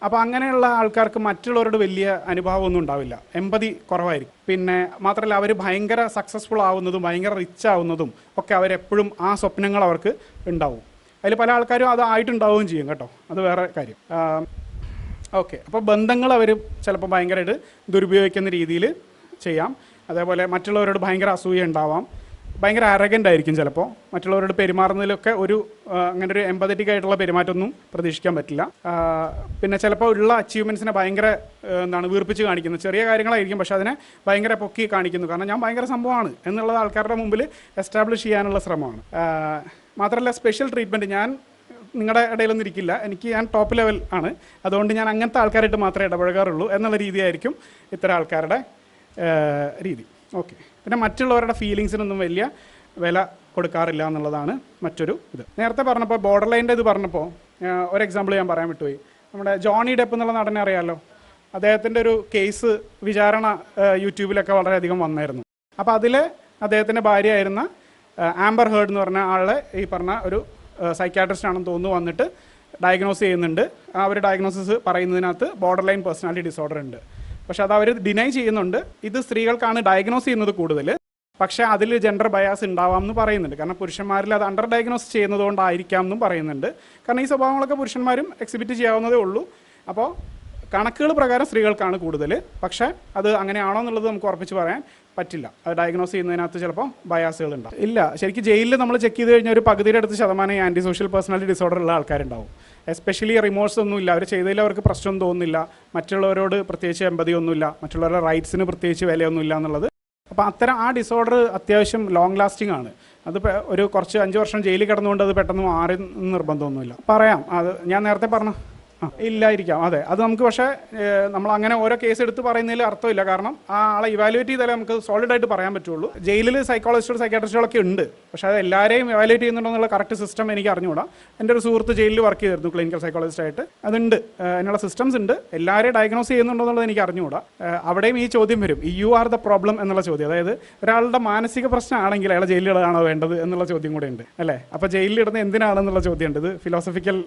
അപ്പോൾ അങ്ങനെയുള്ള ആൾക്കാർക്ക് മറ്റുള്ളവരോട് വലിയ അനുഭവമൊന്നും ഉണ്ടാവില്ല, എമ്പതി കുറവായിരിക്കും. പിന്നെ മാത്രമല്ല അവർ ഭയങ്കര സക്സസ്ഫുൾ ആവുന്നതും ഭയങ്കര റിച്ച് ആവുന്നതും ഒക്കെ അവരെപ്പോഴും ആ സ്വപ്നങ്ങൾ അവർക്ക് ഉണ്ടാവും. അതിൽ പല ആൾക്കാരും അത് ആയിട്ടുണ്ടാവുകയും ചെയ്യും കേട്ടോ, അത് വേറെ കാര്യം. ഓക്കെ, അപ്പോൾ ബന്ധങ്ങൾ അവർ ചിലപ്പോൾ ഭയങ്കരമായിട്ട് ദുരുപയോഗിക്കുന്ന രീതിയിൽ ചെയ്യാം. അതേപോലെ മറ്റുള്ളവരോട് ഭയങ്കര അസൂയ ഉണ്ടാവാം, ഭയങ്കര അരഗൻ്റ് ആയിരിക്കും ചിലപ്പോൾ. മറ്റുള്ളവരോട് പെരുമാറുന്നതിലൊക്കെ ഒരു അങ്ങനെ ഒരു എമ്പതറ്റിക് ആയിട്ടുള്ള പെരുമാറ്റമൊന്നും പ്രതീക്ഷിക്കാൻ പറ്റില്ല. പിന്നെ ചിലപ്പോൾ ഉള്ള അച്ചീവ്മെൻറ്റ്സിനെ ഭയങ്കര വീർപ്പിച്ച് കാണിക്കുന്നു. ചെറിയ കാര്യങ്ങളായിരിക്കും പക്ഷേ അതിനെ ഭയങ്കര പൊക്കി കാണിക്കുന്നു, കാരണം ഞാൻ ഭയങ്കര സംഭവമാണ് എന്നുള്ളത് ആൾക്കാരുടെ മുമ്പിൽ എസ്റ്റാബ്ലിഷ് ചെയ്യാനുള്ള ശ്രമമാണ്. മാത്രമല്ല സ്പെഷ്യൽ ട്രീറ്റ്മെൻറ്റ്, ഞാൻ നിങ്ങളുടെ ഇടയിലൊന്നും ഇരിക്കില്ല, ഞാൻ ടോപ്പ് ലെവൽ ആണ്, അതുകൊണ്ട് ഞാൻ അങ്ങനത്തെ ആൾക്കാരായിട്ട് മാത്രമേ ഇടപഴകാറുള്ളൂ എന്നുള്ള രീതിയായിരിക്കും ഇത്തരം ആൾക്കാരുടെ രീതി. ഓക്കെ, പിന്നെ മറ്റുള്ളവരുടെ ഫീലിങ്സിനൊന്നും വലിയ വില കൊടുക്കാറില്ല എന്നുള്ളതാണ് മറ്റൊരു ഇത്. നേരത്തെ പറഞ്ഞപ്പോൾ ബോർഡർ ലൈൻ്റെ ഇത് പറഞ്ഞപ്പോൾ ഒരു എക്സാമ്പിൾ ഞാൻ പറയാൻ വിട്ടുപോയി. നമ്മുടെ ജോണി ഡെപ്പ് എന്നുള്ള നടനെ അറിയാമല്ലോ, അദ്ദേഹത്തിൻ്റെ ഒരു കേസ് വിചാരണ യൂട്യൂബിലൊക്കെ വളരെയധികം വന്നായിരുന്നു. അപ്പോൾ അതിൽ അദ്ദേഹത്തിൻ്റെ ഭാര്യയായിരുന്ന ആംബർ ഹേർഡ് എന്ന് പറഞ്ഞ ആളെ ഈ പറഞ്ഞ ഒരു സൈക്യാട്രിസ്റ്റ് ആണെന്ന് തോന്നുന്നു വന്നിട്ട് ഡയഗ്നോസ് ചെയ്യുന്നുണ്ട്. ആ ഒരു ഡയഗ്നോസിസ് പറയുന്നതിനകത്ത് ബോർഡർ ലൈൻ പേഴ്സണാലിറ്റി ഡിസോർഡർ ഉണ്ട്. പക്ഷെ അത് അവർ ഡിനൈ ചെയ്യുന്നുണ്ട്. ഇത് സ്ത്രീകൾക്കാണ് ഡയഗ്നോസ് ചെയ്യുന്നത് കൂടുതൽ, പക്ഷേ അതിൽ ജെൻഡർ ബയാസ് ഉണ്ടാവാം എന്ന് പറയുന്നുണ്ട്. കാരണം പുരുഷന്മാരിൽ അത് അണ്ടർ ഡയഗ്നോസ് ചെയ്യുന്നത് കൊണ്ടായിരിക്കാം എന്നും പറയുന്നുണ്ട്. കാരണം ഈ സ്വഭാവങ്ങളൊക്കെ പുരുഷന്മാരും എക്സിബിറ്റ് ചെയ്യാവുന്നതേ ഉള്ളൂ. അപ്പോൾ കണക്കുകൾ പ്രകാരം സ്ത്രീകൾക്കാണ് കൂടുതൽ, പക്ഷേ അത് അങ്ങനെയാണോ എന്നുള്ളത് നമുക്ക് ഉറപ്പിച്ച് പറയാൻ പറ്റില്ല. അത് ഡയഗ്നോസ് ചെയ്യുന്നതിനകത്ത് ചിലപ്പോൾ ബയാസുകൾ ഉണ്ടാവും. ഇല്ല, ശരിക്കും ജയിലിൽ നമ്മൾ ചെക്ക് ചെയ്ത് കഴിഞ്ഞാൽ ഒരു പകുതിയുടെ അടുത്ത് ശതമാനം ആൻറ്റി സോഷ്യൽ പേഴ്സണാലിറ്റി ഡിസോർഡർ ഉള്ള ആൾക്കാരുണ്ടാവും. എസ്പെഷ്യലി റിമോഴ്സ് ഒന്നുമില്ല, അവർ ചെയ്തതിൽ അവർക്ക് പ്രശ്നം തോന്നുന്നില്ല, മറ്റുള്ളവരോട് പ്രത്യേകിച്ച് എമ്പതിയൊന്നുമില്ല, മറ്റുള്ളവരുടെ റൈറ്റ്സിന് പ്രത്യേകിച്ച് വിലയൊന്നുമില്ല എന്നുള്ളത്. അപ്പോൾ അത്തരം ആ ഡിസോർഡർ അത്യാവശ്യം ലോങ് ലാസ്റ്റിംഗ് ആണ്. അത് ഒരു കുറച്ച് 5 വർഷം ജയിലിൽ കിടന്നുകൊണ്ട് അത് പെട്ടെന്ന് മാറി നിർബന്ധമൊന്നുമില്ല. പറയാം, അത് ഞാൻ നേരത്തെ പറഞ്ഞ ഇല്ലായിരിക്കാം. അതെ, അത് നമുക്ക് പക്ഷേ നമ്മൾ അങ്ങനെ ഓരോ കേസ് എടുത്ത് പറയുന്നതിൽ അർത്ഥമില്ല. കാരണം ആ ആളെ ഇവാലുവേറ്റ് ചെയ്താലേ നമുക്ക് സോളിഡായിട്ട് പറയാൻ പറ്റുള്ളൂ. ജയിലിൽ സൈക്കോളജിസ്റ്റോ സൈക്കാട്രിസ്റ്റുകളൊക്കെ ഉണ്ട്, പക്ഷേ അത് എല്ലാവരെയും ഇവാലുവേറ്റ് ചെയ്യുന്നുണ്ടോ എന്നുള്ള കറക്റ്റ് സിസ്റ്റം എനിക്ക് അറിഞ്ഞുകൂടാ. എൻ്റെ ഒരു സുഹൃത്ത് ജയിലിൽ വർക്ക് ചെയ്തിരുന്നു ക്ലിനിക്കൽ സൈക്കോളജിസ്റ്റായിട്ട്. അതുണ്ട്, അതിനുള്ള സിസ്റ്റംസ് ഉണ്ട്. എല്ലാവരെയും ഡയഗ്നോസ് ചെയ്യുന്നുണ്ടോ എന്നുള്ളത് എനിക്ക് അറിഞ്ഞുകൂടാ. അവിടെയും ഈ ചോദ്യം വരും, യു ആർ ദ പ്രോബ്ലം എന്നുള്ള ചോദ്യം. അതായത് ഒരാളുടെ മാനസിക പ്രശ്നമാണെങ്കിൽ അയാളെ ജയിലിലിടാണോ വേണ്ടത് എന്നുള്ള ചോദ്യം കൂടെ ഉണ്ട് അല്ലേ. അപ്പോൾ ജയിലിലിടുന്നത് എന്തിനാണെന്നുള്ള ചോദ്യമുണ്ട്. ഇത് ഫിലോസഫിക്കൽ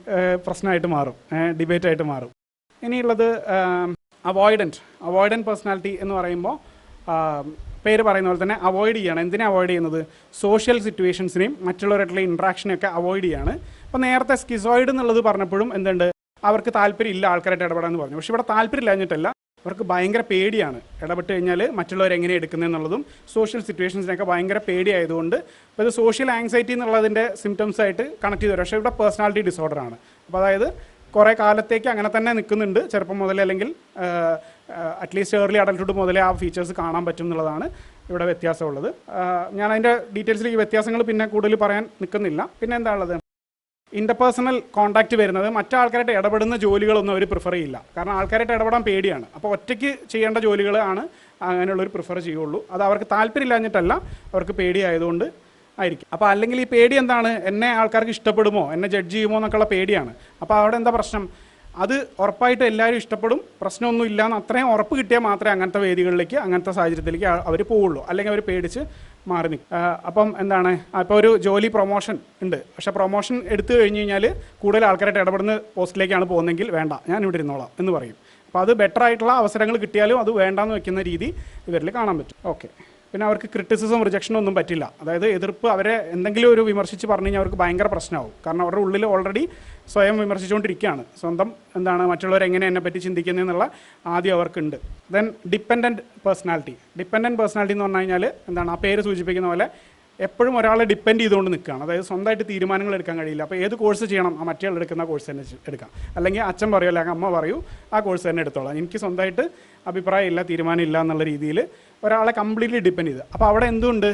പ്രശ്നമായിട്ട് മാറും, ഡിബേറ്റ് ആയിട്ട് മാറും. ഇനിയുള്ളത് അവോയ്ഡൻറ്റ് പേഴ്സണാലിറ്റി എന്ന് പറയുമ്പോൾ പേര് പറയുന്ന പോലെ തന്നെ അവോയ്ഡ് ചെയ്യണം. എന്തിനാ അവോയ്ഡ് ചെയ്യുന്നത്? സോഷ്യൽ സിറ്റുവേഷൻസിനെയും മറ്റുള്ളവരായിട്ടുള്ള ഇൻട്രാക്ഷനെയൊക്കെ അവോയ്ഡ് ചെയ്യാണ്. അപ്പോൾ നേരത്തെ സ്കിസോയിഡ് എന്നുള്ളത് പറഞ്ഞപ്പോഴും എന്തുണ്ട്, അവർക്ക് താല്പര്യമില്ല ആൾക്കാരായിട്ട് ഇടപെടാമെന്ന് പറഞ്ഞു. പക്ഷേ ഇവിടെ താല്പര്യമില്ലാഞ്ഞിട്ടല്ല, അവർക്ക് ഭയങ്കര പേടിയാണ്. ഇടപെട്ട് കഴിഞ്ഞാൽ മറ്റുള്ളവർ എങ്ങനെ എടുക്കുന്നതെന്നുള്ളതും സോഷ്യൽ സിറ്റുവേഷൻസിനൊക്കെ ഭയങ്കര പേടിയായതുകൊണ്ട് അപ്പോൾ ഇത് സോഷ്യൽ ആങ്സൈറ്റി എന്നുള്ളതിൻ്റെ സിംറ്റംസ് ആയിട്ട് കണക്ട് ചെയ്തു വരും. പക്ഷേ ഇവിടെ പേഴ്സണാലിറ്റി ഡിസോർഡറാണ്. അപ്പോൾ അതായത് കുറേ കാലത്തേക്ക് അങ്ങനെ തന്നെ നിൽക്കുന്നുണ്ട്, ചെറുപ്പം മുതലേ അല്ലെങ്കിൽ അറ്റ്ലീസ്റ്റ് ഏർലി അഡൽട്ട്ഹുഡ് മുതലേ ആ ഫീച്ചേഴ്സ് കാണാൻ പറ്റും എന്നുള്ളതാണ് ഇവിടെ വ്യത്യാസമുള്ളത്. ഞാൻ അതിൻ്റെ ഡീറ്റെയിൽസിൽ ഈ വ്യത്യാസങ്ങൾ പിന്നെ കൂടുതൽ പറയാൻ നിൽക്കുന്നില്ല. പിന്നെ എന്താ ഉള്ളത്, ഇൻ്റർപേഴ്സണൽ കോൺടാക്റ്റ് വരുന്നത് മറ്റാൾക്കാരായിട്ട് ഇടപെടുന്ന ജോലികളൊന്നും അവർ പ്രിഫർ ചെയ്യില്ല. കാരണം ആൾക്കാരായിട്ട് ഇടപെടാൻ പേടിയാണ്. അപ്പോൾ ഒറ്റയ്ക്ക് ചെയ്യേണ്ട ജോലികളാണ് അങ്ങനെയുള്ളവർ പ്രിഫർ ചെയ്യുള്ളൂ. അത് അവർക്ക് താല്പര്യമില്ലാഞ്ഞിട്ടല്ല, അവർക്ക് പേടിയായതുകൊണ്ട് ആയിരിക്കും. അപ്പോൾ അല്ലെങ്കിൽ ഈ പേടി എന്താണ്, എന്നെ ആൾക്കാർക്ക് ഇഷ്ടപ്പെടുമോ, എന്നെ ജഡ്ജ് ചെയ്യുമോ എന്നൊക്കെയുള്ള പേടിയാണ്. അപ്പോൾ അവിടെ എന്താ പ്രശ്നം, അത് ഉറപ്പായിട്ടും എല്ലാവരും ഇഷ്ടപ്പെടും, പ്രശ്നമൊന്നും ഇല്ലയെന്ന് അത്രയും ഉറപ്പ് കിട്ടിയാൽ മാത്രമേ അങ്ങനത്തെ വേദികളിലേക്ക് അങ്ങനത്തെ സാഹചര്യത്തിലേക്ക് അവർ പോവുള്ളൂ, അല്ലെങ്കിൽ അവർ പേടിച്ച് മാറി നിൽക്കും. അപ്പം എന്താണ്, ഇപ്പോൾ ഒരു ജോലി പ്രൊമോഷൻ ഉണ്ട്, പക്ഷേ പ്രൊമോഷൻ എടുത്തു കഴിഞ്ഞ് കഴിഞ്ഞാൽ കൂടുതൽ ആൾക്കാരായിട്ട് ഇടപെടുന്ന പോസ്റ്റിലേക്കാണ് പോകുന്നതെങ്കിൽ വേണ്ട, ഞാൻ ഇവിടെ ഇരുന്നോളാം എന്ന് പറയും. അപ്പോൾ അത് ബെറ്റർ ആയിട്ടുള്ള അവസരങ്ങൾ കിട്ടിയാലും അത് വേണ്ടാന്ന് വെക്കുന്ന രീതി ഇവരിൽ കാണാൻ പറ്റും. ഓക്കെ, പിന്നെ അവർക്ക് ക്രിറ്റിസിസം റിജക്ഷനും ഒന്നും പറ്റില്ല. അതായത് എതിർപ്പ്, അവരെ എന്തെങ്കിലും ഒരു വിമർശിച്ച് പറഞ്ഞു കഴിഞ്ഞാൽ അവർക്ക് ഭയങ്കര പ്രശ്നമാവും. കാരണം അവരുടെ ഉള്ളിൽ ഓൾറെഡി സ്വയം വിമർശിച്ചുകൊണ്ടിരിക്കുകയാണ്, സ്വന്തം എന്താണ് മറ്റുള്ളവർ എങ്ങനെ എന്നെ പറ്റി ചിന്തിക്കുന്നതെന്നുള്ള ആദ്യം അവർക്കുണ്ട്. Then dependent personality. Dependent personality എന്ന് പറഞ്ഞു കഴിഞ്ഞാൽ എന്താണ്, ആ പേര് സൂചിപ്പിക്കുന്ന പോലെ എപ്പോഴും ഒരാളെ ഡിപ്പെൻഡ് ചെയ്തുകൊണ്ട് നിൽക്കുകയാണ്. അതായത് സ്വന്തമായിട്ട് തീരുമാനങ്ങൾ എടുക്കാൻ കഴിയില്ല. അപ്പോൾ ഏത് കോഴ്സ് ചെയ്യണം, ആ മറ്റേ ആൾ എടുക്കുന്ന കോഴ്സ് തന്നെ എടുക്കാം, അല്ലെങ്കിൽ അച്ഛൻ പറയൂ അല്ലെങ്കിൽ അമ്മ പറയൂ ആ കോഴ്സ് തന്നെ എടുത്തോളാം, എനിക്ക് സ്വന്തമായിട്ട് അഭിപ്രായം ഇല്ല, തീരുമാനം ഇല്ല എന്നുള്ള രീതിയിൽ ഒരാളെ കംപ്ലീറ്റ്ലി ഡിപ്പെൻഡ് ചെയ്ത്. അപ്പോൾ അവിടെ എന്തുകൊണ്ട്,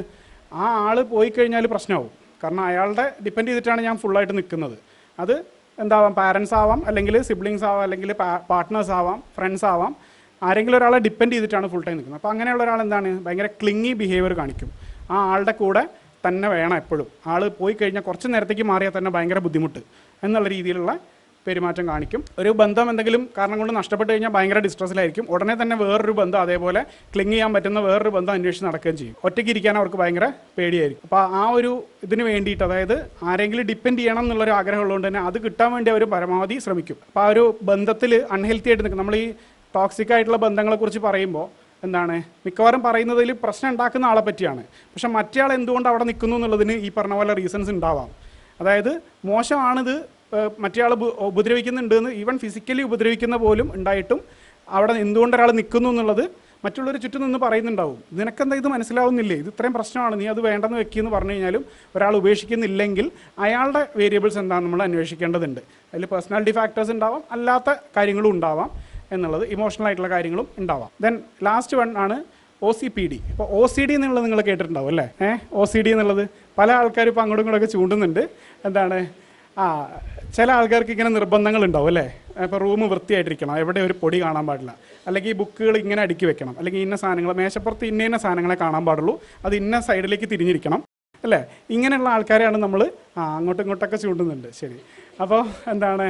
ആ ആൾ പോയി കഴിഞ്ഞാൽ പ്രശ്നമാവും. കാരണം അയാളുടെ ഡിപ്പെൻഡ് ചെയ്തിട്ടാണ് ഞാൻ ഫുള്ളായിട്ട് നിൽക്കുന്നത്. അത് എന്താവാം, പാരൻസ് ആവാം, അല്ലെങ്കിൽ സിബ്ലിങ്സ് ആവാം, അല്ലെങ്കിൽ പാർട്ട്നേഴ്സ് ആവാം, ഫ്രണ്ട്സ് ആവാം, ആരെങ്കിലും ഒരാളെ ഡിപ്പെൻഡ് ചെയ്തിട്ടാണ് ഫുൾ ടൈം നിൽക്കുന്നത്. അപ്പോൾ അങ്ങനെയുള്ള ഒരാൾ എന്താണ്, ഭയങ്കര ക്ലിങ്ങി ബിഹേവിയർ കാണിക്കും. ആ ആളുടെ കൂടെ തന്നെ വേണം എപ്പോഴും. ആൾ പോയി കഴിഞ്ഞാൽ കുറച്ച് നേരത്തേക്ക് മാറിയാൽ തന്നെ ഭയങ്കര ബുദ്ധിമുട്ട് എന്നുള്ള രീതിയിലുള്ള പെരുമാറ്റം കാണിക്കും. ഒരു ബന്ധം എന്തെങ്കിലും കാരണം കൊണ്ട് നഷ്ടപ്പെട്ട് കഴിഞ്ഞാൽ ഭയങ്കര ഡിസ്ട്രസ്സിലായിരിക്കും. ഉടനെ തന്നെ വേറൊരു ബന്ധം, അതേപോലെ ക്ലിങ് ചെയ്യാൻ പറ്റുന്ന വേറൊരു ബന്ധം അന്വേഷിച്ച് നടക്കുകയും ചെയ്യും. ഒറ്റയ്ക്ക് ഇരിക്കാൻ അവർക്ക് ഭയങ്കര പേടിയായിരിക്കും. അപ്പോൾ ആ ഒരു ഇതിന് വേണ്ടിയിട്ട്, അതായത് ആരെങ്കിലും ഡിപ്പെൻഡ് ചെയ്യണം എന്നുള്ളൊരു ആഗ്രഹമുള്ളതുകൊണ്ട് തന്നെ അത് കിട്ടാൻ വേണ്ടി അവർ പരമാവധി ശ്രമിക്കും. അപ്പോൾ ആ ഒരു ബന്ധത്തിൽ അൺഹെൽത്തി ആയിട്ട് നിൽക്കും. നമ്മൾ ഈ ടോക്സിക് ആയിട്ടുള്ള ബന്ധങ്ങളെക്കുറിച്ച് പറയുമ്പോൾ എന്താണ്, മിക്കവാറും പറയുന്നതിൽ പ്രശ്നം ഉണ്ടാക്കുന്ന ആളെ പറ്റിയാണ്. പക്ഷെ മറ്റേ ആൾ എന്തുകൊണ്ട് അവിടെ നിൽക്കുന്നു എന്നുള്ളതിന് ഈ പറഞ്ഞ പോലെ റീസൺസ് ഉണ്ടാവാം. അതായത് മോശമാണിത്, മറ്റേ ആൾ ഉപദ്രവിക്കുന്നുണ്ടെന്ന്, ഈവൻ ഫിസിക്കലി ഉപദ്രവിക്കുന്ന പോലും ഉണ്ടായിട്ടും അവിടെ എന്തുകൊണ്ട് ഒരാൾ നിൽക്കുന്നു എന്നുള്ളത് മറ്റുള്ളവർ ചുറ്റും നിന്ന് പറയുന്നുണ്ടാവും. നിനക്കെന്താ ഇത് മനസ്സിലാവുന്നില്ലേ, ഇത് ഇത്രയും പ്രശ്നമാണ്, നീ അത് വേണ്ടെന്ന് വെക്കിയെന്ന് പറഞ്ഞു കഴിഞ്ഞാലും ഒരാൾ ഉപേക്ഷിക്കുന്നില്ലെങ്കിൽ അയാളുടെ വേരിയബിൾസ് എന്താണെന്ന് നമ്മൾ അന്വേഷിക്കേണ്ടതുണ്ട്. അതിൽ പേഴ്സണാലിറ്റി ഫാക്ടേഴ്സ് ഉണ്ടാവാം, അല്ലാത്ത കാര്യങ്ങളും ഉണ്ടാവാം എന്നുള്ളത്, ഇമോഷണൽ ആയിട്ടുള്ള കാര്യങ്ങളും ഉണ്ടാവാം. ദെൻ ലാസ്റ്റ് വൺ ആണ് OCPD. ഇപ്പോൾ OCD എന്നുള്ളത് നിങ്ങൾ കേട്ടിട്ടുണ്ടാവും അല്ലേ? OCD എന്നുള്ളത് പല ആൾക്കാരും ഇപ്പോൾ അങ്ങോട്ടും ഇങ്ങോട്ടൊക്കെ ചൂണ്ടുന്നുണ്ട്. എന്താണ്, ചില ആൾക്കാർക്ക് ഇങ്ങനെ നിർബന്ധങ്ങൾ ഉണ്ടാവും അല്ലേ? ഇപ്പോൾ റൂം വൃത്തിയായിട്ടിരിക്കണം, എവിടെ ഒരു പൊടി കാണാൻ പാടില്ല, അല്ലെങ്കിൽ ഈ ബുക്കുകൾ ഇങ്ങനെ അടുക്കി വെക്കണം, അല്ലെങ്കിൽ ഇന്ന സാധനങ്ങൾ മേശപ്പുറത്ത് ഇന്ന സാധനങ്ങളെ കാണാൻ പാടുള്ളൂ, അത് ഇന്ന സൈഡിലേക്ക് തിരിഞ്ഞിരിക്കണം അല്ലേ? ഇങ്ങനെയുള്ള ആൾക്കാരെയാണ് നമ്മൾ അങ്ങോട്ടും ഇങ്ങോട്ടൊക്കെ ചൂണ്ടുന്നുണ്ട്. ശരി, അപ്പോൾ എന്താണ്,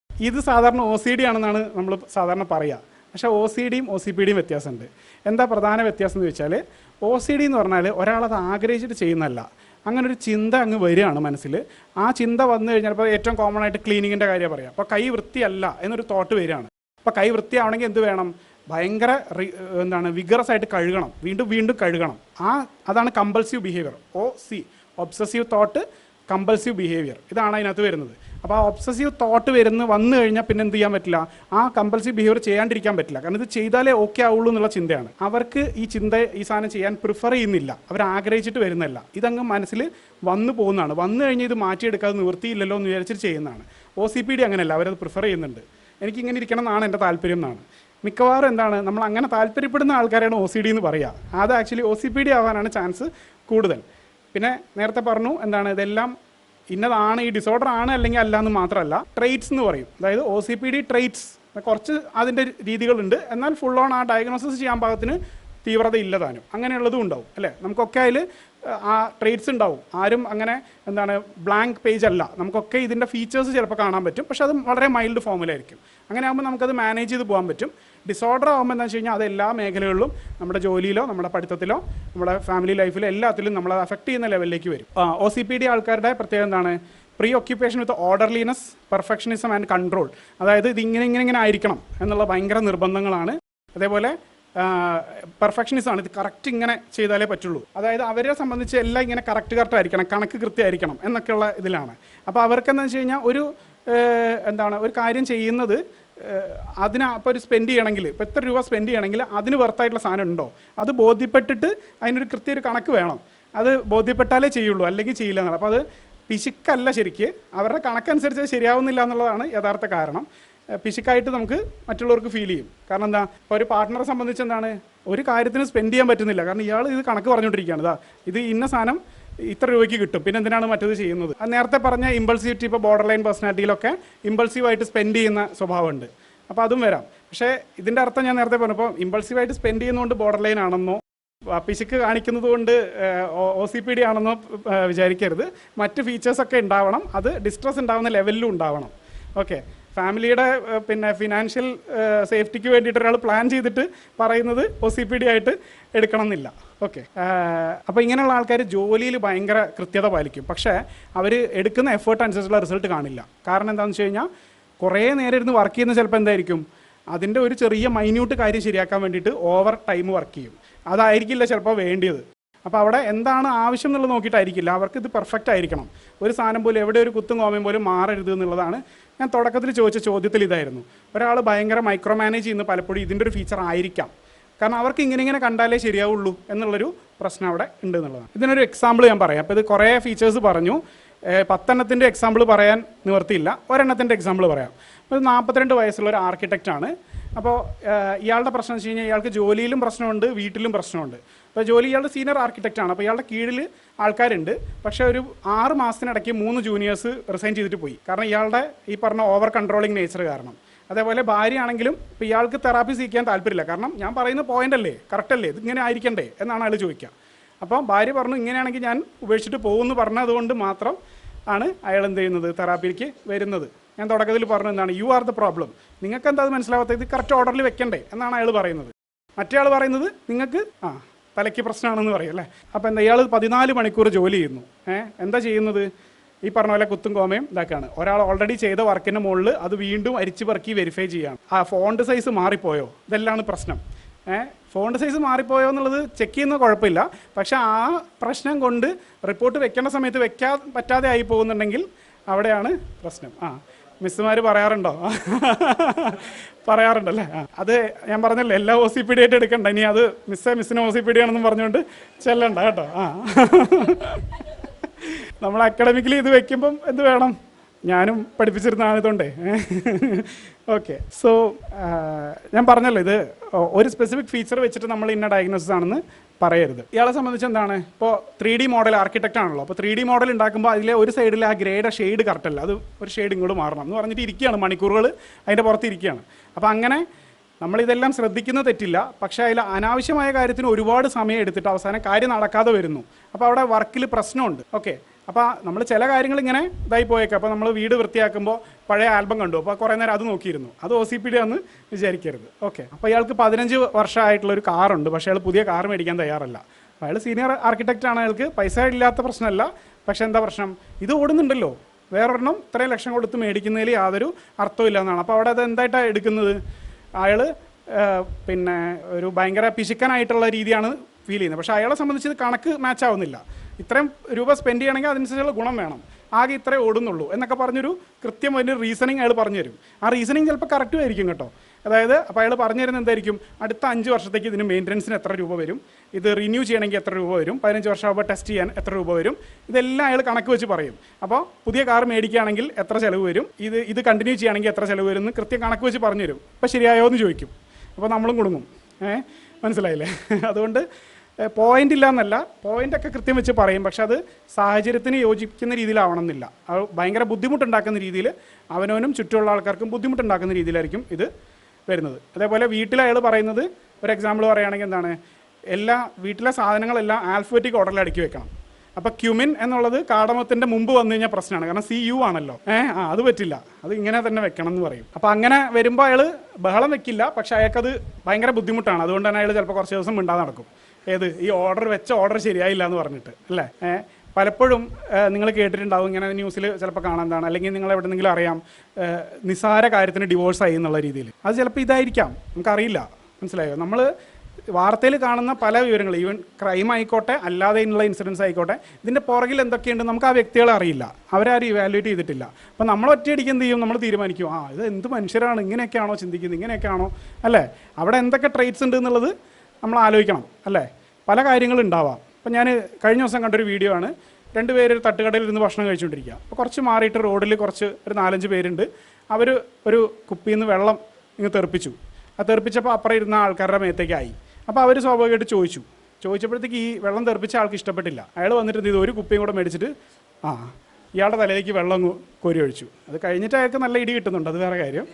ഇത് സാധാരണ OCD ആണെന്നാണ് നമ്മൾ സാധാരണ പറയുക. പക്ഷേ OCDയും OCPDയും വ്യത്യാസമുണ്ട്. എന്താ പ്രധാന വ്യത്യാസം എന്ന് വെച്ചാൽ, OCD എന്ന് പറഞ്ഞാൽ ഒരാളത് ആഗ്രഹിച്ചിട്ട് ചെയ്യുന്നതല്ല, അങ്ങനെ ഒരു ചിന്ത അങ്ങ് വരികയാണ് മനസ്സിൽ. ആ ചിന്ത വന്നു കഴിഞ്ഞാൽ, ഇപ്പോൾ ഏറ്റവും കോമൺ ആയിട്ട് ക്ലീനിങ്ങിൻ്റെ കാര്യം പറയാം. അപ്പോൾ കൈ വൃത്തിയല്ല എന്നൊരു തോട്ട് വരികയാണ്. അപ്പോൾ കൈ വൃത്തിയാവണമെങ്കിൽ എന്ത് വേണം, ഭയങ്കര വിഗറസ് ആയിട്ട് കഴുകണം, വീണ്ടും വീണ്ടും കഴുകണം. അതാണ് compulsive behaviour. OC, obsessive thought, compulsive behaviour, ഇതാണ് അതിനകത്ത് വരുന്നത്. അപ്പോൾ ആ ഒബ്സസീവ് തോട്ട് വന്നു കഴിഞ്ഞാൽ പിന്നെ എന്ത് ചെയ്യാൻ പറ്റില്ല, ആ കമ്പൾസീവ് ബിഹേവിയർ ചെയ്യാണ്ടിരിക്കാൻ പറ്റില്ല. കാരണം ഇത് ചെയ്താലേ ഓക്കെ ആവുള്ളൂ എന്നുള്ള ചിന്തയാണ്. അവർക്ക് ഈ സാധനം ചെയ്യാൻ പ്രിഫർ ചെയ്യുന്നില്ല, അവർ ആഗ്രഹിച്ചിട്ട് വരുന്നില്ല, ഇതങ്ങ് മനസ്സിൽ വന്നു പോകുന്നതാണ്. വന്നു കഴിഞ്ഞാൽ ഇത് മാറ്റിയെടുക്കാതെ നിവൃത്തിയില്ലല്ലോ എന്ന് വിചാരിച്ചിട്ട് ചെയ്യുന്നതാണ്. OCPD അങ്ങനെയല്ല, അവരത് പ്രിഫർ ചെയ്യുന്നുണ്ട്. എനിക്കിങ്ങനെ ഇരിക്കണം എന്നാണ് എൻ്റെ താല്പര്യം എന്നാണ്. മിക്കവാറും എന്താണ്, നമ്മൾ അങ്ങനെ താല്പര്യപ്പെടുന്ന ആൾക്കാരാണ് OCD എന്ന് പറയുക. അത് ആക്ച്വലി OCPD ആവാനാണ് ചാൻസ് കൂടുതൽ. പിന്നെ നേരത്തെ പറഞ്ഞു എന്താണ്, ഇതെല്ലാം ഇന്നതാണ്, ഈ ഡിസോർഡർ ആണ് അല്ലെങ്കിൽ അല്ല എന്ന് മാത്രമല്ല, ട്രെയ്റ്റ്സ് എന്ന് പറയും. അതായത് OCPD ട്രെയ്റ്റ്സ് കുറച്ച് അതിൻ്റെ രീതികളുണ്ട്, എന്നാൽ ഫുൾ ഓൺ ആ ഡയഗ്നോസിസ് ചെയ്യാൻ പാകത്തിന് തീവ്രത ഇല്ലതാനും അങ്ങനെയുള്ളതും ഉണ്ടാവും അല്ലേ? നമുക്കൊക്കെ അതിൽ ആ ട്രെയ്റ്റ്സ് ഉണ്ടാവും. ആരും അങ്ങനെ എന്താണ് ബ്ലാങ്ക് പേജ് അല്ല, നമുക്കൊക്കെ ഇതിൻ്റെ ഫീച്ചേഴ്സ് ചിലപ്പോൾ കാണാൻ പറ്റും, പക്ഷെ അത് വളരെ മൈൽഡ് ഫോമിലായിരിക്കും. അങ്ങനെ ആകുമ്പോൾ നമുക്കത് മാനേജ് ചെയ്ത് പോകാൻ പറ്റും. ഡിസോർഡർ ആകുമ്പോൾ എന്താണെന്ന് വെച്ച് കഴിഞ്ഞാൽ അത് എല്ലാ മേഖലകളിലും, നമ്മുടെ ജോലിയിലോ നമ്മുടെ പഠിത്തത്തിലോ നമ്മുടെ ഫാമിലി ലൈഫിലോ എല്ലാത്തിലും നമ്മളത് അഫക്റ്റ് ചെയ്യുന്ന ലെവലിലേക്ക് വരും. OCPD ആൾക്കാരുടെ പ്രത്യേകത എന്താണ്, preoccupation with orderliness, perfectionism and control. അതായത് ഇത് ഇങ്ങനെ ആയിരിക്കണം എന്നുള്ള ഭയങ്കര നിർബന്ധങ്ങളാണ്. അതേപോലെ പെർഫെക്ഷനിസമാണ്, ഇത് കറക്റ്റ് ഇങ്ങനെ ചെയ്താലേ പറ്റുള്ളൂ. അതായത് അവരെ സംബന്ധിച്ച് എല്ലാം ഇങ്ങനെ കറക്റ്റ് ആയിരിക്കണം, കണക്ക് കൃത്യമായിരിക്കണം എന്നൊക്കെയുള്ള ഇതിലാണ്. അപ്പോൾ അവർക്കെന്താ വെച്ച് കഴിഞ്ഞാൽ ഒരു കാര്യം ചെയ്യുന്നത് അപ്പോൾ ഒരു സ്പെൻഡ് ചെയ്യണമെങ്കിൽ, ഇപ്പോൾ എത്ര രൂപ സ്പെൻഡ് ചെയ്യണമെങ്കിൽ അതിന് വെർത്തായിട്ടുള്ള സാധനം ഉണ്ടോ, അത് ബോധ്യപ്പെട്ടിട്ട് അതിനൊരു ഒരു കണക്ക് വേണം. അത് ബോധ്യപ്പെട്ടാലേ ചെയ്യുള്ളൂ, അല്ലെങ്കിൽ ചെയ്യില്ല എന്നാണ്. അപ്പോൾ അത് പിശുക്കല്ല, ശരിക്ക് അവരുടെ കണക്കനുസരിച്ച് ശരിയാവുന്നില്ല എന്നുള്ളതാണ് യഥാർത്ഥ കാരണം. പിശുക്കായിട്ട് നമുക്ക് മറ്റുള്ളവർക്ക് ഫീൽ ചെയ്യും. കാരണം എന്താ, ഇപ്പോൾ ഒരു പാർട്ട്ണറെ സംബന്ധിച്ച് എന്താണ്, ഒരു കാര്യത്തിന് സ്പെൻഡ് ചെയ്യാൻ പറ്റുന്നില്ല, കാരണം ഇയാൾ ഇത് കണക്ക് പറഞ്ഞുകൊണ്ടിരിക്കുകയാണ്, ഇത് ഇന്ന സാധനം ഇത്ര രൂപയ്ക്ക് കിട്ടും, പിന്നെ എന്തിനാണ് മറ്റത് ചെയ്യുന്നത്. അത് നേരത്തെ പറഞ്ഞ ഇമ്പൾസിവിറ്റി, ഇപ്പോൾ ബോർഡർ ലൈൻ പേഴ്സണാലിറ്റിയിലൊക്കെ ഇമ്പൾസീവായിട്ട് സ്പെൻഡ് ചെയ്യുന്ന സ്വഭാവമുണ്ട്. അപ്പോൾ അതും വരാം. പക്ഷേ ഇതിൻ്റെ അർത്ഥം ഞാൻ നേരത്തെ പറഞ്ഞപ്പോൾ ഇമ്പൾസീവായിട്ട് സ്പെൻഡ് ചെയ്യുന്നതുകൊണ്ട് ബോർഡർ ലൈൻ ആണെന്നോ പിശുക്ക് കാണിക്കുന്നത് കൊണ്ട് OCPD ആണെന്നോ വിചാരിക്കരുത്. മറ്റ് ഫീച്ചേഴ്സൊക്കെ ഉണ്ടാവണം, അത് ഡിസ്ട്രസ് ഉണ്ടാവുന്ന ലെവലിലും ഉണ്ടാവണം. ഓക്കെ, ഫാമിലിയുടെ പിന്നെ ഫിനാൻഷ്യൽ സേഫ്റ്റിക്ക് വേണ്ടിയിട്ട് ഒരാൾ പ്ലാൻ ചെയ്തിട്ട് പറയുന്നത് OCPD ആയിട്ട് എടുക്കണം എന്നില്ല. ഓക്കെ, അപ്പോൾ ഇങ്ങനെയുള്ള ആൾക്കാർ ജോലിയിൽ ഭയങ്കര കൃത്യത പാലിക്കും, പക്ഷേ അവർ എടുക്കുന്ന എഫേർട്ട് അനുസരിച്ചുള്ള റിസൾട്ട് കാണില്ല. കാരണം എന്താണെന്ന് വെച്ച് കഴിഞ്ഞാൽ കുറേ നേരം ഇരുന്ന് വർക്ക് ചെയ്യുന്ന ചിലപ്പോൾ എന്തായിരിക്കും, അതിൻ്റെ ഒരു ചെറിയ മൈന്യൂട്ട് കാര്യം ശരിയാക്കാൻ വേണ്ടിയിട്ട് ഓവർ ടൈം വർക്ക് ചെയ്യും. അതായിരിക്കില്ല ചിലപ്പോൾ വേണ്ടിയത്. അപ്പോൾ അവിടെ എന്താണ് ആവശ്യം എന്നുള്ളത് നോക്കിയിട്ടായിരിക്കില്ല, അവർക്ക് ഇത് പെർഫെക്റ്റ് ആയിരിക്കണം. ഒരു സാധനം പോലും എവിടെ ഒരു കുത്തും കോമയും പോലും മാറരുത് എന്നുള്ളതാണ് ഞാൻ തുടക്കത്തിൽ ചോദിച്ച ചോദ്യത്തിൽ ഇതായിരുന്നു. ഒരാൾ ഭയങ്കര മൈക്രോ മാനേജ് ചെയ്യുന്ന പലപ്പോഴും ഇതിൻ്റെ ഒരു ഫീച്ചർ ആയിരിക്കാം. കാരണം അവർക്ക് ഇങ്ങനെ കണ്ടാലേ ശരിയാവുള്ളൂ എന്നുള്ളൊരു പ്രശ്നം അവിടെ ഉണ്ട് എന്നുള്ളതാണ്. ഇതിനൊരു എക്സാമ്പിൾ ഞാൻ പറയാം. അപ്പോൾ ഇത് കുറേ ഫീച്ചേഴ്സ് പറഞ്ഞു, 10 എണ്ണത്തിൻ്റെ എക്സാമ്പിൾ പറയാൻ നിവർത്തിയില്ല, ഒരെണ്ണത്തിൻ്റെ എക്സാമ്പിൾ പറയാം. അപ്പോൾ 42 വയസ്സുള്ള ഒരു ആർക്കിടെക്റ്റാണ്. അപ്പോൾ ഇയാളുടെ പ്രശ്നം വെച്ച് കഴിഞ്ഞാൽ ഇയാൾക്ക് ജോലിയിലും പ്രശ്നമുണ്ട്, വീട്ടിലും പ്രശ്നമുണ്ട്. അപ്പോൾ ഇയാളുടെ സീനിയർ ആർക്കിടെക്റ്റാണ്. അപ്പോൾ ഇയാളുടെ കീഴിൽ ആൾക്കാരുണ്ട്, പക്ഷേ ഒരു 6 മാസത്തിനിടയ്ക്ക് 3 ജൂനിയേഴ്സ് റിസൈൻ ചെയ്തിട്ട് പോയി. കാരണം ഇയാളുടെ ഈ പറഞ്ഞ ഓവർ കൺട്രോളിങ് നേച്ചർ കാരണം. അതേപോലെ ഭാര്യ ആണെങ്കിലും ഇപ്പോൾ ഇയാൾക്ക് തെറാപ്പി സ്വീകരിക്കാൻ താല്പര്യമില്ല. കാരണം ഞാൻ പറയുന്ന പോയിന്റ് അല്ലേ, കറക്റ്റ് അല്ലേ, ഇത് ഇങ്ങനെ ആയിരിക്കണ്ടേ എന്നാണ് അയാൾ ചോദിക്കുക. അപ്പോൾ ഭാര്യ പറഞ്ഞു ഇങ്ങനെയാണെങ്കിൽ ഞാൻ ഉപേക്ഷിച്ചിട്ട് പോകുമെന്ന് പറഞ്ഞതുകൊണ്ട് മാത്രം ആണ് അയാൾ എന്ത് ചെയ്യുന്നത്, തെറാപ്പിക്ക് വരുന്നത്. ഞാൻ തുടക്കത്തിൽ പറഞ്ഞു എന്താണ്, യു ആർ ദ പ്രോബ്ലം, നിങ്ങൾക്ക് എന്താ അത് മനസ്സിലാവാത്തത്, ഇത് കറക്റ്റ് ഓർഡറിൽ വെക്കണ്ടേ എന്നാണ് അയാൾ പറയുന്നത്. മറ്റേ ആൾ പറയുന്നത് നിങ്ങൾക്ക് തലയ്ക്ക് പ്രശ്നമാണെന്ന് പറയും അല്ലേ. അപ്പോൾ എന്താ, ഇയാൾ 14 മണിക്കൂർ ജോലി ചെയ്യുന്നു. എന്താ ചെയ്യുന്നത്, ഈ പറഞ്ഞ പോലെ കുത്തും കോമയും ഇതാക്കാണ്. ഒരാൾ ഓൾറെഡി ചെയ്ത വർക്കിൻ്റെ മുകളിൽ അത് വീണ്ടും അരിച്ച് പറക്കി വെരിഫൈ ചെയ്യാണ്. ഫോണ്ട് സൈസ് മാറിപ്പോയോ, ഇതെല്ലാം പ്രശ്നം. ഫോണ്ട് സൈസ് മാറിപ്പോയോ എന്നുള്ളത് ചെക്ക് ചെയ്യുന്ന കുഴപ്പമില്ല, പക്ഷെ ആ പ്രശ്നം കൊണ്ട് റിപ്പോർട്ട് വെക്കേണ്ട സമയത്ത് വെക്കാൻ പറ്റാതെ ആയി പോകുന്നുണ്ടെങ്കിൽ അവിടെയാണ് പ്രശ്നം. മിസ്സുമാർ പറയാറുണ്ടോ? പറയാറുണ്ടല്ലേ. അത് ഞാൻ പറഞ്ഞല്ലോ, എല്ലാ OCPD ആയിട്ട് എടുക്കണ്ട. ഇനി അത് മിസ്സിന് OCPD ആണെന്നും പറഞ്ഞുകൊണ്ട് ചെല്ലണ്ട കേട്ടോ. നമ്മൾ അക്കാഡമിക്കലി ഇത് വെക്കുമ്പം എന്ത് വേണം, ഞാനും പഠിപ്പിച്ചിരുന്ന ആയതുകൊണ്ടേ. ഓക്കെ, സോ ഞാൻ പറഞ്ഞല്ലോ, ഇത് ഒരു സ്പെസിഫിക് ഫീച്ചർ വെച്ചിട്ട് നമ്മൾ ഇന്ന ഡയഗ്നോസിസ് ആണെന്ന് പറയരുത്. ഇയാളെ സംബന്ധിച്ച് എന്താണ്, ഇപ്പോൾ 3D മോഡൽ ആർക്കിടെക്റ്റ് ആണല്ലോ. അപ്പോൾ 3D മോഡൽ ഉണ്ടാക്കുമ്പോൾ അതിലെ ഒരു സൈഡിൽ ആ ഗ്രേയുടെ ഷെയ്ഡ് കറക്റ്റ് അല്ല, അത് ഒരു ഷെയ്ഡ് ഇങ്ങോട്ട് മാറണം എന്ന് പറഞ്ഞിട്ട് ഇരിക്കുകയാണ്, മണിക്കൂറുകൾ അതിൻ്റെ പുറത്ത് ഇരിക്കുകയാണ്. അപ്പോൾ അങ്ങനെ നമ്മളിതെല്ലാം ശ്രദ്ധിക്കുന്നത് തെറ്റില്ല, പക്ഷേ അതിൽ അനാവശ്യമായ കാര്യത്തിന് ഒരുപാട് സമയം എടുത്തിട്ട് അവസാനം കാര്യം നടക്കാതെ വരുന്നു. അപ്പോൾ അവിടെ വർക്കിൽ പ്രശ്നമുണ്ട്. ഓക്കെ, അപ്പോൾ നമ്മൾ ചില കാര്യങ്ങൾ ഇങ്ങനെ ഇതായി പോയേക്കാം. അപ്പോൾ നമ്മൾ വീട് വൃത്തിയാക്കുമ്പോൾ പഴയ ആൽബം കണ്ടു, അപ്പോൾ കുറേ നേരം അത് നോക്കിയിരുന്നു, അത് OCPD ആണെന്ന് വിചാരിക്കരുത്. ഓക്കെ, അപ്പോൾ അയാൾക്ക് 15 വർഷമായിട്ടുള്ളൊരു കാറുണ്ട്, പക്ഷേ അയാൾ പുതിയ കാർ മേടിക്കാൻ തയ്യാറല്ല. അയാൾ സീനിയർ ആർക്കിടെക്റ്റ് ആണ്, അയാൾക്ക് പൈസ ഇല്ലാത്ത പ്രശ്നമല്ല. പക്ഷേ എന്താ പ്രശ്നം, ഇത് ഓടുന്നുണ്ടല്ലോ, വേറൊരെണ്ണം ഇത്രയും ലക്ഷം കൊടുത്ത് മേടിക്കുന്നതിൽ യാതൊരു അർത്ഥവും ഇല്ല എന്നാണ്. അപ്പോൾ അവിടെ അത് എന്തായിട്ടാണ് എടുക്കുന്നത്, അയാൾ പിന്നെ ഒരു ഭയങ്കര പിശുക്കനായിട്ടുള്ള രീതിയാണ് ഫീൽ ചെയ്യുന്നത്. പക്ഷേ അയാളെ സംബന്ധിച്ച് ഇത് കണക്ക് മാച്ച് ആവുന്നില്ല. ഇത്രയും രൂപ സ്പെൻഡ് ചെയ്യണമെങ്കിൽ അതനുസരിച്ചുള്ള ഗുണം വേണം, ആകെ ഇത്രേ ഓടുന്നുള്ളൂ എന്നൊക്കെ പറഞ്ഞൊരു കൃത്യം ഒരു റീസണിങ് അയാൾ പറഞ്ഞു തരും. ആ റീസണിങ് ചിലപ്പോൾ കറക്റ്റും ആയിരിക്കും കേട്ടോ. അതായത് അപ്പോൾ അയാൾ പറഞ്ഞു തരുന്നത് എന്തായിരിക്കും, അടുത്ത 5 വർഷത്തേക്ക് ഇതിന് മെയിൻ്റനൻസിന് എത്ര രൂപ വരും, ഇത് റിന്യൂ ചെയ്യണമെങ്കിൽ എത്ര രൂപ വരും, 15 വർഷമാകുമ്പോൾ ടെസ്റ്റ് ചെയ്യാൻ എത്ര രൂപ വരും, ഇതെല്ലാം അയാൾ കണക്ക് വെച്ച് പറയും. അപ്പോൾ പുതിയ കാർ മേടിക്കുകയാണെങ്കിൽ എത്ര ചിലവ് വരും, ഇത് കണ്ടിന്യൂ ചെയ്യുകയാണെങ്കിൽ എത്ര ചിലവ് വരും എന്ന് കൃത്യം കണക്ക് വെച്ച് പറഞ്ഞു തരും. അപ്പോൾ ശരിയായോ എന്ന് ചോദിക്കും. അപ്പോൾ നമ്മളും കുടുങ്ങും. മനസ്സിലായില്ലേ? അതുകൊണ്ട് പോയിന്റ് ഇല്ല എന്നല്ല, പോയിൻ്റൊക്കെ കൃത്യം വെച്ച് പറയും, പക്ഷെ അത് സാഹചര്യത്തിന് യോജിക്കുന്ന രീതിയിലാവണം എന്നില്ല. അത് ഭയങ്കര ബുദ്ധിമുട്ടുണ്ടാക്കുന്ന രീതിയിൽ അവനവനും ചുറ്റുമുള്ള ആൾക്കാർക്കും ബുദ്ധിമുട്ടുണ്ടാക്കുന്ന രീതിയിലായിരിക്കും ഇത് വരുന്നത്. അതേപോലെ വീട്ടിൽ അയാൾ പറയുന്നത്, ഒരു എക്സാമ്പിൾ പറയുകയാണെങ്കിൽ എന്താണ്, വീട്ടിലെ സാധനങ്ങളെല്ലാം ആൽഫബറ്റിക് ഓർഡറിൽ അടുക്കി വെക്കണം. അപ്പോൾ ക്യുമിൻ എന്നുള്ളത് കാടമത്തിൻ്റെ മുമ്പ് വന്നു കഴിഞ്ഞാൽ പ്രശ്നമാണ്, കാരണം CU ആണല്ലോ. അത് പറ്റില്ല, അത് ഇങ്ങനെ തന്നെ വെക്കണം എന്ന് പറയും. അപ്പോൾ അങ്ങനെ വരുമ്പോൾ അയാൾ ബഹളം വെക്കില്ല, പക്ഷെ അയാൾക്കത് ഭയങ്കര ബുദ്ധിമുട്ടാണ്. അതുകൊണ്ട് തന്നെ അയാൾ ചിലപ്പോൾ കുറച്ച് ദിവസം മിണ്ടാതെ നടക്കും. ഈ ഓർഡർ ശരിയായില്ല എന്ന് പറഞ്ഞിട്ട് അല്ലേ. പലപ്പോഴും നിങ്ങൾ കേട്ടിട്ടുണ്ടാവും, ഇങ്ങനെ ന്യൂസിൽ ചിലപ്പോൾ കാണാൻ എന്താണ്, അല്ലെങ്കിൽ നിങ്ങൾ എവിടെയെങ്കിലും അറിയാം, നിസ്സാര കാര്യത്തിന് ഡിവോഴ്സായി എന്നുള്ള രീതിയിൽ. അത് ചിലപ്പോൾ ഇതായിരിക്കാം, നമുക്കറിയില്ല. മനസ്സിലായോ? നമ്മൾ വാർത്തയിൽ കാണുന്ന പല വിവരങ്ങൾ, ഈവൻ ക്രൈം ആയിക്കോട്ടെ അല്ലാതെയുള്ള ഇൻസിഡൻസ് ആയിക്കോട്ടെ, ഇതിൻ്റെ പുറകിൽ എന്തൊക്കെയുണ്ട് നമുക്ക് ആ വ്യക്തികളെ അറിയില്ല, അവരാരും ഇവാലുവേറ്റ് ചെയ്തിട്ടില്ല. അപ്പോൾ നമ്മൾ ഒറ്റയടിക്ക് എന്ത് ചെയ്യും, നമ്മൾ തീരുമാനിക്കും, ഇത് എന്ത് മനുഷ്യരാണ്, ഇങ്ങനെയൊക്കെയാണോ ചിന്തിക്കുന്നത്, ഇങ്ങനെയൊക്കെയാണോ അല്ലേ. അവിടെ എന്തൊക്കെ ട്രേറ്റ്സ് ഉണ്ട് എന്നുള്ളത് നമ്മൾ ആലോചിക്കണം അല്ലേ. പല കാര്യങ്ങളും ഉണ്ടാവാം. അപ്പോൾ ഞാൻ കഴിഞ്ഞ ദിവസം കണ്ടൊരു വീഡിയോ ആണ്, 2 പേര് ഒരു തട്ടുകടയിൽ ഇരുന്ന് ഭക്ഷണം കഴിച്ചുകൊണ്ടിരിക്കുക. അപ്പോൾ കുറച്ച് മാറിയിട്ട് റോഡിൽ ഒരു 4-5 പേരുണ്ട്. അവർ ഒരു കുപ്പിയിൽ നിന്ന് വെള്ളം ഇങ്ങ് തെറിപ്പിച്ചു. ആ തെറിപ്പിച്ചപ്പോൾ അപ്പുറം ഇരുന്ന ആൾക്കാരുടെ മേത്തേക്കായി. അപ്പോൾ അവർ സ്വാഭാവികമായിട്ട് ചോദിച്ചപ്പോഴത്തേക്ക് ഈ വെള്ളം തെറിപ്പിച്ച ആൾക്ക് ഇഷ്ടപ്പെട്ടില്ല. അയാൾ വന്നിട്ട് ഒരു കുപ്പിയും കൂടെ മേടിച്ചിട്ട് ഇയാളുടെ തലയിലേക്ക് വെള്ളം കോരി ഒഴിച്ചു. അത് കഴിഞ്ഞിട്ട് അയാൾക്ക് നല്ല ഇടി കിട്ടുന്നുണ്ട്, അത് വേറെ കാര്യം.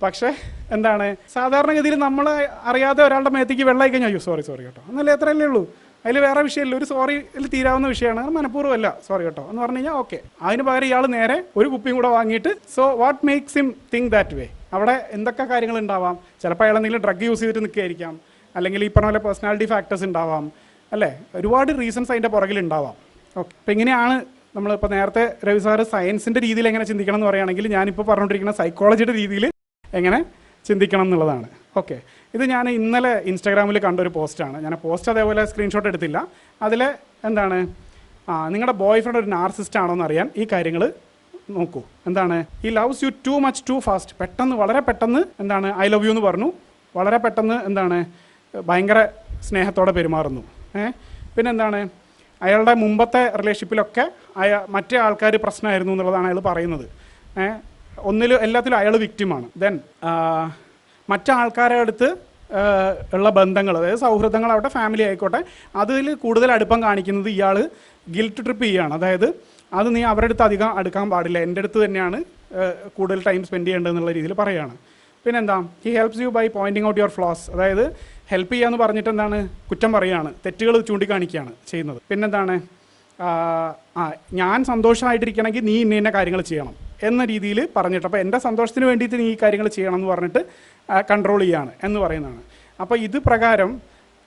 പക്ഷേ എന്താണ്, സാധാരണഗതിയിൽ നമ്മൾ അറിയാതെ ഒരാളുടെ മേത്തേക്ക് വെള്ളമായി കഴിഞ്ഞാൽ അയ്യോ സോറി കേട്ടോ എന്നല്ലേ, എത്രയല്ലേ ഉള്ളൂ, അതിൽ വേറെ വിഷയമില്ല, ഒരു സോറിയിൽ തീരാവുന്ന വിഷയമാണ്, മനഃപൂർവ്വമല്ല സോറി കേട്ടോ എന്ന് പറഞ്ഞു കഴിഞ്ഞാൽ ഓക്കെ. അതിന് പകരം ഇയാൾ നേരെ ഒരു കുപ്പിയും കൂടെ വാങ്ങിയിട്ട്, so what makes him think that way? അവിടെ എന്തൊക്കെ കാര്യങ്ങൾ ഉണ്ടാവാം? ചിലപ്പോൾ അയാൾ എന്തെങ്കിലും ഡ്രഗ് യൂസ് ചെയ്തിട്ട് നിൽക്കുകയായിരിക്കാം, അല്ലെങ്കിൽ ഈ പറഞ്ഞ പോലെ പേഴ്സണാലിറ്റി ഫാക്ടേഴ്സ് ഉണ്ടാവാം, അല്ലേ? ഒരുപാട് റീസൺസ് അതിൻ്റെ പുറകിലുണ്ടാവാം. ഓക്കെ, അപ്പോൾ ഇങ്ങനെയാണ് നമ്മളിപ്പോൾ നേരത്തെ രവി സാറ് സയൻസിൻ്റെ രീതിയിൽ എങ്ങനെ ചിന്തിക്കണം എന്ന് പറയുകയാണെങ്കിൽ, ഞാനിപ്പോൾ പറഞ്ഞുകൊണ്ടിരിക്കുന്ന സൈക്കോളജിയുടെ രീതിയിൽ എങ്ങനെ ചിന്തിക്കണം എന്നുള്ളതാണ്. ഓക്കെ, ഇത് ഞാൻ ഇന്നലെ ഇൻസ്റ്റാഗ്രാമിൽ കണ്ടൊരു പോസ്റ്റാണ്. ഞാൻ പോസ്റ്റ് അതേപോലെ സ്ക്രീൻഷോട്ട് എടുത്തില്ല. അതിൽ എന്താണ്, നിങ്ങളുടെ ബോയ് ഫ്രണ്ട് ഒരു നാർസിസ്റ്റ് ആണോ എന്ന് അറിയാൻ ഈ കാര്യങ്ങൾ നോക്കൂ. എന്താണ്, ഈ loves you too much too fast, പെട്ടെന്ന് വളരെ പെട്ടെന്ന് എന്താണ് ഐ ലവ് യു എന്ന് പറഞ്ഞു, വളരെ പെട്ടെന്ന് എന്താണ് ഭയങ്കര സ്നേഹത്തോടെ പെരുമാറുന്നു. പിന്നെന്താണ്, അയാളുടെ മുമ്പത്തെ റിലേഷൻഷിപ്പിലൊക്കെ മറ്റേ ആൾക്കാർ പ്രശ്നമായിരുന്നു എന്നുള്ളതാണ് അയാൾ പറയുന്നത്. എല്ലാത്തിലും അയാൾ വിക്റ്റിമാണ്. ദെൻ മറ്റാൾക്കാരുടെ അടുത്ത് ഉള്ള ബന്ധങ്ങൾ, അതായത് സൗഹൃദങ്ങളാവട്ടെ ഫാമിലി ആയിക്കോട്ടെ, അതിൽ കൂടുതൽ അടുപ്പം കാണിക്കുന്നത് ഇയാൾ ഗിൽറ്റ് ട്രിപ്പ് ചെയ്യുകയാണ്. അതായത് അത് നീ അവരുടെ അടുത്ത് അധികം അടുക്കാൻ പാടില്ല, എൻ്റെ അടുത്ത് തന്നെയാണ് കൂടുതൽ ടൈം സ്പെൻഡ് ചെയ്യേണ്ടതെന്നുള്ള രീതിയിൽ പറയുകയാണ്. പിന്നെന്താ, he helps you by pointing out your flaws, അതായത് ഹെൽപ്പ് ചെയ്യാന്ന് പറഞ്ഞിട്ട് എന്താണ് കുറ്റം പറയുകയാണ്, തെറ്റുകൾ ചൂണ്ടിക്കാണിക്കുകയാണ് ചെയ്യുന്നത്. പിന്നെന്താണ്, ഞാൻ സന്തോഷമായിട്ടിരിക്കണമെങ്കിൽ നീ ഇന്ന കാര്യങ്ങൾ ചെയ്യണം എന്ന രീതിയിൽ പറഞ്ഞിട്ട്, അപ്പോൾ എൻ്റെ സന്തോഷത്തിന് വേണ്ടിയിട്ട് നീ ഈ കാര്യങ്ങൾ ചെയ്യണം എന്ന് പറഞ്ഞിട്ട് കൺട്രോൾ ചെയ്യുകയാണ് എന്ന് പറയുന്നതാണ്. അപ്പോൾ ഇത് പ്രകാരം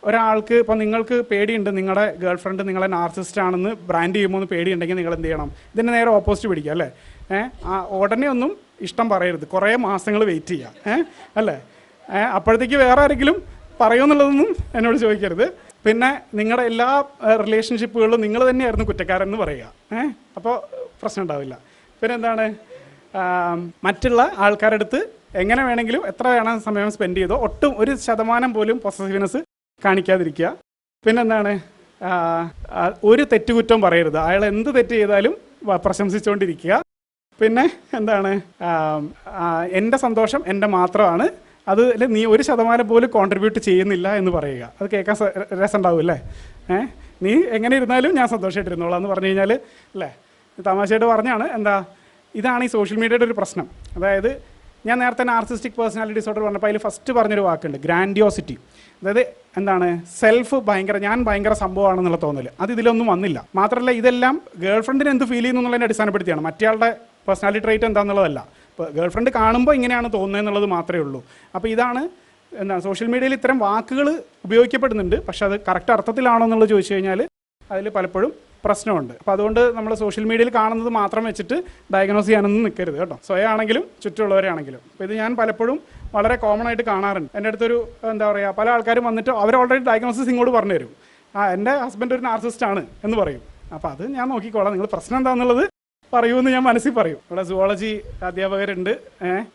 ഒരാൾക്ക്, ഇപ്പോൾ നിങ്ങൾക്ക് പേടിയുണ്ട് നിങ്ങളുടെ ഗേൾ ഫ്രണ്ട് നിങ്ങളെ നാർസിസ്റ്റ് ആണെന്ന് ബ്രാൻഡ് ചെയ്യുമ്പോൾ ഒന്ന് പേടിയുണ്ടെങ്കിൽ നിങ്ങൾ എന്ത് ചെയ്യണം, ഇതിൻ്റെ നേരെ ഓപ്പോസിറ്റ് പിടിക്കുക, അല്ലേ? ഉടനെ ഒന്നും ഇഷ്ടം പറയരുത്, കുറേ മാസങ്ങൾ വെയിറ്റ് ചെയ്യുക, അല്ലേ? അപ്പോഴത്തേക്ക് വേറെ ആരെങ്കിലും പറയുമെന്നുള്ളതൊന്നും എന്നോട് ചോദിക്കരുത്. പിന്നെ നിങ്ങളുടെ എല്ലാ റിലേഷൻഷിപ്പുകളിലും നിങ്ങൾ തന്നെയായിരുന്നു കുറ്റക്കാരെന്ന് പറയുക, അപ്പോൾ പ്രശ്നം ഉണ്ടാവില്ല. പിന്നെ എന്താണ്, മറ്റുള്ള ആൾക്കാരുടെ അടുത്ത് എങ്ങനെ വേണമെങ്കിലും എത്ര വേണം സമയം സ്പെൻഡ് ചെയ്തോ, ഒട്ടും 1% പോലും പൊസസീവ്നെസ് കാണിക്കാതിരിക്കുക. പിന്നെന്താണ്, ഒരു തെറ്റുകുറ്റം പറയരുത്, അയാൾ എന്ത് തെറ്റ് ചെയ്താലും പ്രശംസിച്ചുകൊണ്ടിരിക്കുക. പിന്നെ എന്താണ്, എൻ്റെ സന്തോഷം എൻ്റെ മാത്രമാണ്, അതിൽ നീ 1% പോലും കോൺട്രിബ്യൂട്ട് ചെയ്യുന്നില്ല എന്ന് പറയുക. അത് കേൾക്കാൻ രസം ഉണ്ടാവും അല്ലേ? നീ എങ്ങനെ ഇരുന്നാലും ഞാൻ സന്തോഷമായിട്ടിരുന്നോളാം എന്ന് പറഞ്ഞു കഴിഞ്ഞാൽ, അല്ലേ? തമാശയായിട്ട് പറഞ്ഞാണ്. എന്താ, ഇതാണ് ഈ സോഷ്യൽ മീഡിയയുടെ ഒരു പ്രശ്നം. അതായത് ഞാൻ നേരത്തെ നാർസിസ്റ്റിക് പേഴ്സണാലിറ്റി ഡിസോർഡർ പറഞ്ഞപ്പോൾ അതിൽ ഫസ്റ്റ് പറഞ്ഞൊരു വാക്കുണ്ട്, ഗ്രാൻഡിയോസിറ്റി. അതായത് എന്താണ്, സെൽഫ് ഞാൻ ഭയങ്കര സംഭവമാണെന്നുള്ള തോന്നൽ, അത് ഇതിലൊന്നും വന്നില്ല. മാത്രമല്ല ഇതെല്ലാം ഗേൾ ഫ്രണ്ടിന് എന്ത് ഫീൽ ചെയ്യുന്നു എന്നുള്ളതിനെ അടിസ്ഥാനപ്പെടുത്തിയാണ്, മറ്റേയാളുടെ പേഴ്സണാലിറ്റി ട്രേറ്റ് എന്താണെന്നുള്ളതല്ല. ഇപ്പോൾ ഗേൾ ഫ്രണ്ട് കാണുമ്പോൾ ഇങ്ങനെയാണ് തോന്നുന്നത് എന്നുള്ളത് മാത്രമേ ഉള്ളൂ. അപ്പോൾ ഇതാണ് എന്താണ്, സോഷ്യൽ മീഡിയയിൽ ഇത്തരം വാക്കുകൾ ഉപയോഗിക്കപ്പെടുന്നുണ്ട്, പക്ഷെ അത് കറക്റ്റ് അർത്ഥത്തിലാണോ എന്നുള്ളത് ചോദിച്ചു കഴിഞ്ഞാൽ അതിൽ പലപ്പോഴും പ്രശ്നമുണ്ട്. അപ്പോൾ അതുകൊണ്ട് നമ്മൾ സോഷ്യൽ മീഡിയയിൽ കാണുന്നത് മാത്രം വെച്ചിട്ട് ഡയഗ്നോസ് ചെയ്യാനൊന്നും നിൽക്കരുത് കേട്ടോ, സ്വയം ആണെങ്കിലും ചുറ്റുമുള്ളവരെ ആണെങ്കിലും. അപ്പോൾ ഇത് ഞാൻ പലപ്പോഴും വളരെ കോമൺ ആയിട്ട് കാണാറുണ്ട്. എൻ്റെ അടുത്തൊരു എന്താ പറയുക, പല ആൾക്കാരും വന്നിട്ട് അവർ ഓൾറെഡി ഡയഗ്നോസിസ് ഇങ്ങോട്ട് പറഞ്ഞു തരും, എൻ്റെ ഹസ്ബൻഡ് ഒരു നാർസിസ്റ്റ് ആണ് എന്ന് പറയും. അപ്പോൾ അത് ഞാൻ നോക്കിക്കോളാം, നിങ്ങൾ പ്രശ്നം എന്താണെന്നുള്ളത് പറയൂന്ന് ഞാൻ മനസ്സിൽ പറയും. ഇവിടെ സുവോളജി അധ്യാപകരുണ്ട്.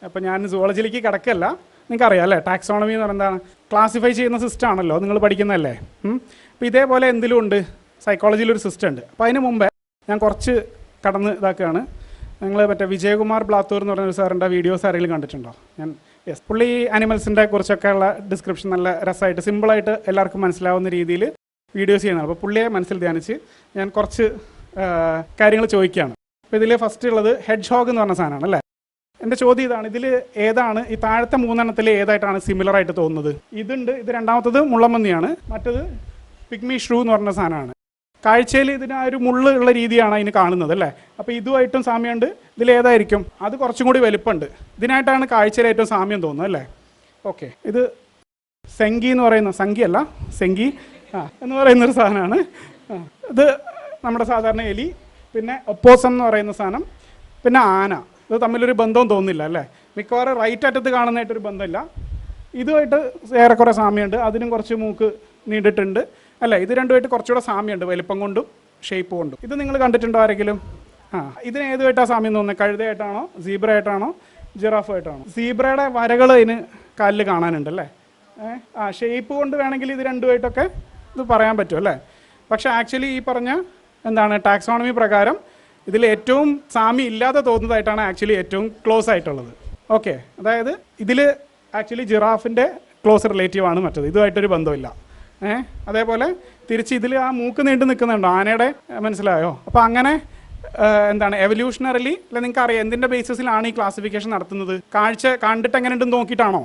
അപ്പോൾ ഞാൻ സുവോളജിയിലേക്ക് കിടക്കല്ല, നിങ്ങൾക്കറിയാം അല്ലേ, ടാക്സോണമി എന്ന് പറഞ്ഞാൽ എന്താണ്, ക്ലാസിഫൈ ചെയ്യുന്ന സിസ്റ്റം ആണല്ലോ നിങ്ങൾ പഠിക്കുന്നതല്ലേ. അപ്പോൾ ഇതേപോലെ എന്തിലും ഉണ്ട്, സൈക്കോളജിയിലൊരു സിസ്റ്റം ഉണ്ട്. അപ്പോൾ അതിന് മുമ്പേ ഞാൻ കുറച്ച് കടന്ന് ഇതാക്കുകയാണ്. നിങ്ങൾ മറ്റേ വിജയകുമാർ ബ്ലാത്തൂർ എന്ന് പറഞ്ഞൊരു സാറിൻ്റെ വീഡിയോസ് ആരെങ്കിലും കണ്ടിട്ടുണ്ടോ? പുള്ളി ആനിമൽസിൻ്റെ കുറിച്ചൊക്കെ ഉള്ള ഡിസ്ക്രിപ്ഷൻ നല്ല രസമായിട്ട് സിമ്പിളായിട്ട് എല്ലാവർക്കും മനസ്സിലാവുന്ന രീതിയിൽ വീഡിയോസ് ചെയ്യുന്നതാണ്. അപ്പോൾ പുള്ളിയെ മനസ്സിൽ ധ്യാനിച്ച് ഞാൻ കുറച്ച് കാര്യങ്ങൾ ചോദിക്കുകയാണ്. അപ്പോൾ ഇതിൽ ഫസ്റ്റ് ഉള്ളത് ഹെഡ്ജ് ഹോഗ് എന്ന് പറഞ്ഞ സാധനമാണ് അല്ലേ. എൻ്റെ ചോദ്യം ഇതാണ്, ഇതിൽ ഏതാണ് ഈ താഴത്തെ 3 ഏതായിട്ടാണ് സിമിലർ ആയിട്ട് തോന്നുന്നത്? ഇതുണ്ട്, ഇത് രണ്ടാമത്തത് മുള്ളമ്പന്നിയാണ്, മറ്റത് പിഗ്മി ഷ്രൂ എന്ന് പറഞ്ഞ സാധനമാണ്. കാഴ്ചയിൽ ഇതിന് ആ ഒരു മുള്ള് ഉള്ള രീതിയാണ് അതിന് കാണുന്നത് അല്ലേ. അപ്പോൾ ഇതുമായിട്ടും സാമ്യമുണ്ട്. ഇതിലേതായിരിക്കും? അത് കുറച്ചും കൂടി വലുപ്പമുണ്ട്. ഇതിനായിട്ടാണ് കാഴ്ചയിൽ ഏറ്റവും സാമ്യം തോന്നുന്നത് അല്ലേ. ഓക്കെ, ഇത് സെങ്കി എന്ന് പറയുന്ന, സംഖ്യയല്ല സെങ്കി എന്ന് പറയുന്നൊരു സാധനമാണ്. ഇത് നമ്മുടെ സാധാരണ എലി, പിന്നെ ഒപ്പോസം എന്ന് പറയുന്ന സാധനം, പിന്നെ ആന. ഇത് തമ്മിലൊരു ബന്ധവും തോന്നുന്നില്ല അല്ലേ. മിക്കവാറും റൈറ്റ് അറ്റത്ത് കാണുന്നതായിട്ടൊരു ബന്ധമില്ല. ഇതുമായിട്ട് ഏറെക്കുറെ സാമ്യമുണ്ട്, അതിനും കുറച്ച് മൂക്ക് നീണ്ടിട്ടുണ്ട് അല്ലേ. ഇത് രണ്ടുമായിട്ട് കുറച്ചുകൂടെ സാമ്യമുണ്ട് വലിപ്പം കൊണ്ടും ഷേപ്പ് കൊണ്ടും. ഇത് നിങ്ങൾ കണ്ടിട്ടുണ്ടോ ആരെങ്കിലും? ഇതിന് ഏതുമായിട്ടാണ് സാമ്യം തോന്നുന്നത്? കഴുതയായിട്ടാണോ, സീബ്ര ആയിട്ടാണോ, ജിറാഫായിട്ടാണോ? സീബ്രയുടെ വരകൾ ഇതിന് കാലിൽ കാണാനുണ്ട് അല്ലേ. ഷേപ്പ് കൊണ്ട് വേണമെങ്കിൽ ഇത് രണ്ടുമായിട്ടൊക്കെ ഇത് പറയാൻ പറ്റും അല്ലേ. പക്ഷേ ആക്ച്വലി ഈ പറഞ്ഞ എന്താണ് ടാക്സോണമി പ്രകാരം ഇതിൽ ഏറ്റവും സാമ്യം ഇല്ലാതെ തോന്നുന്നതായിട്ടാണ് ആക്ച്വലി ഏറ്റവും ക്ലോസ് ആയിട്ടുള്ളത്. ഓക്കെ, അതായത് ഇതിൽ ആക്ച്വലി ജിറാഫിൻ്റെ ക്ലോസ് റിലേറ്റീവ് ആണ് മറ്റത്, ഇതുമായിട്ടൊരു ബന്ധമില്ല. അതേപോലെ തിരിച്ച് ഇതിൽ ആ മൂക്ക് നീണ്ടു നിൽക്കുന്നുണ്ടോ ആനയുടെ, മനസ്സിലായോ? അപ്പോൾ അങ്ങനെ എന്താണ് എവല്യൂഷണറിലി അല്ല, നിങ്ങൾക്ക് അറിയാം എന്തിൻ്റെ ബേസിസിലാണ് ഈ ക്ലാസിഫിക്കേഷൻ നടത്തുന്നത്? കാഴ്ച കണ്ടിട്ട് എങ്ങനെ ഉണ്ടെന്ന് നോക്കിയിട്ടാണോ?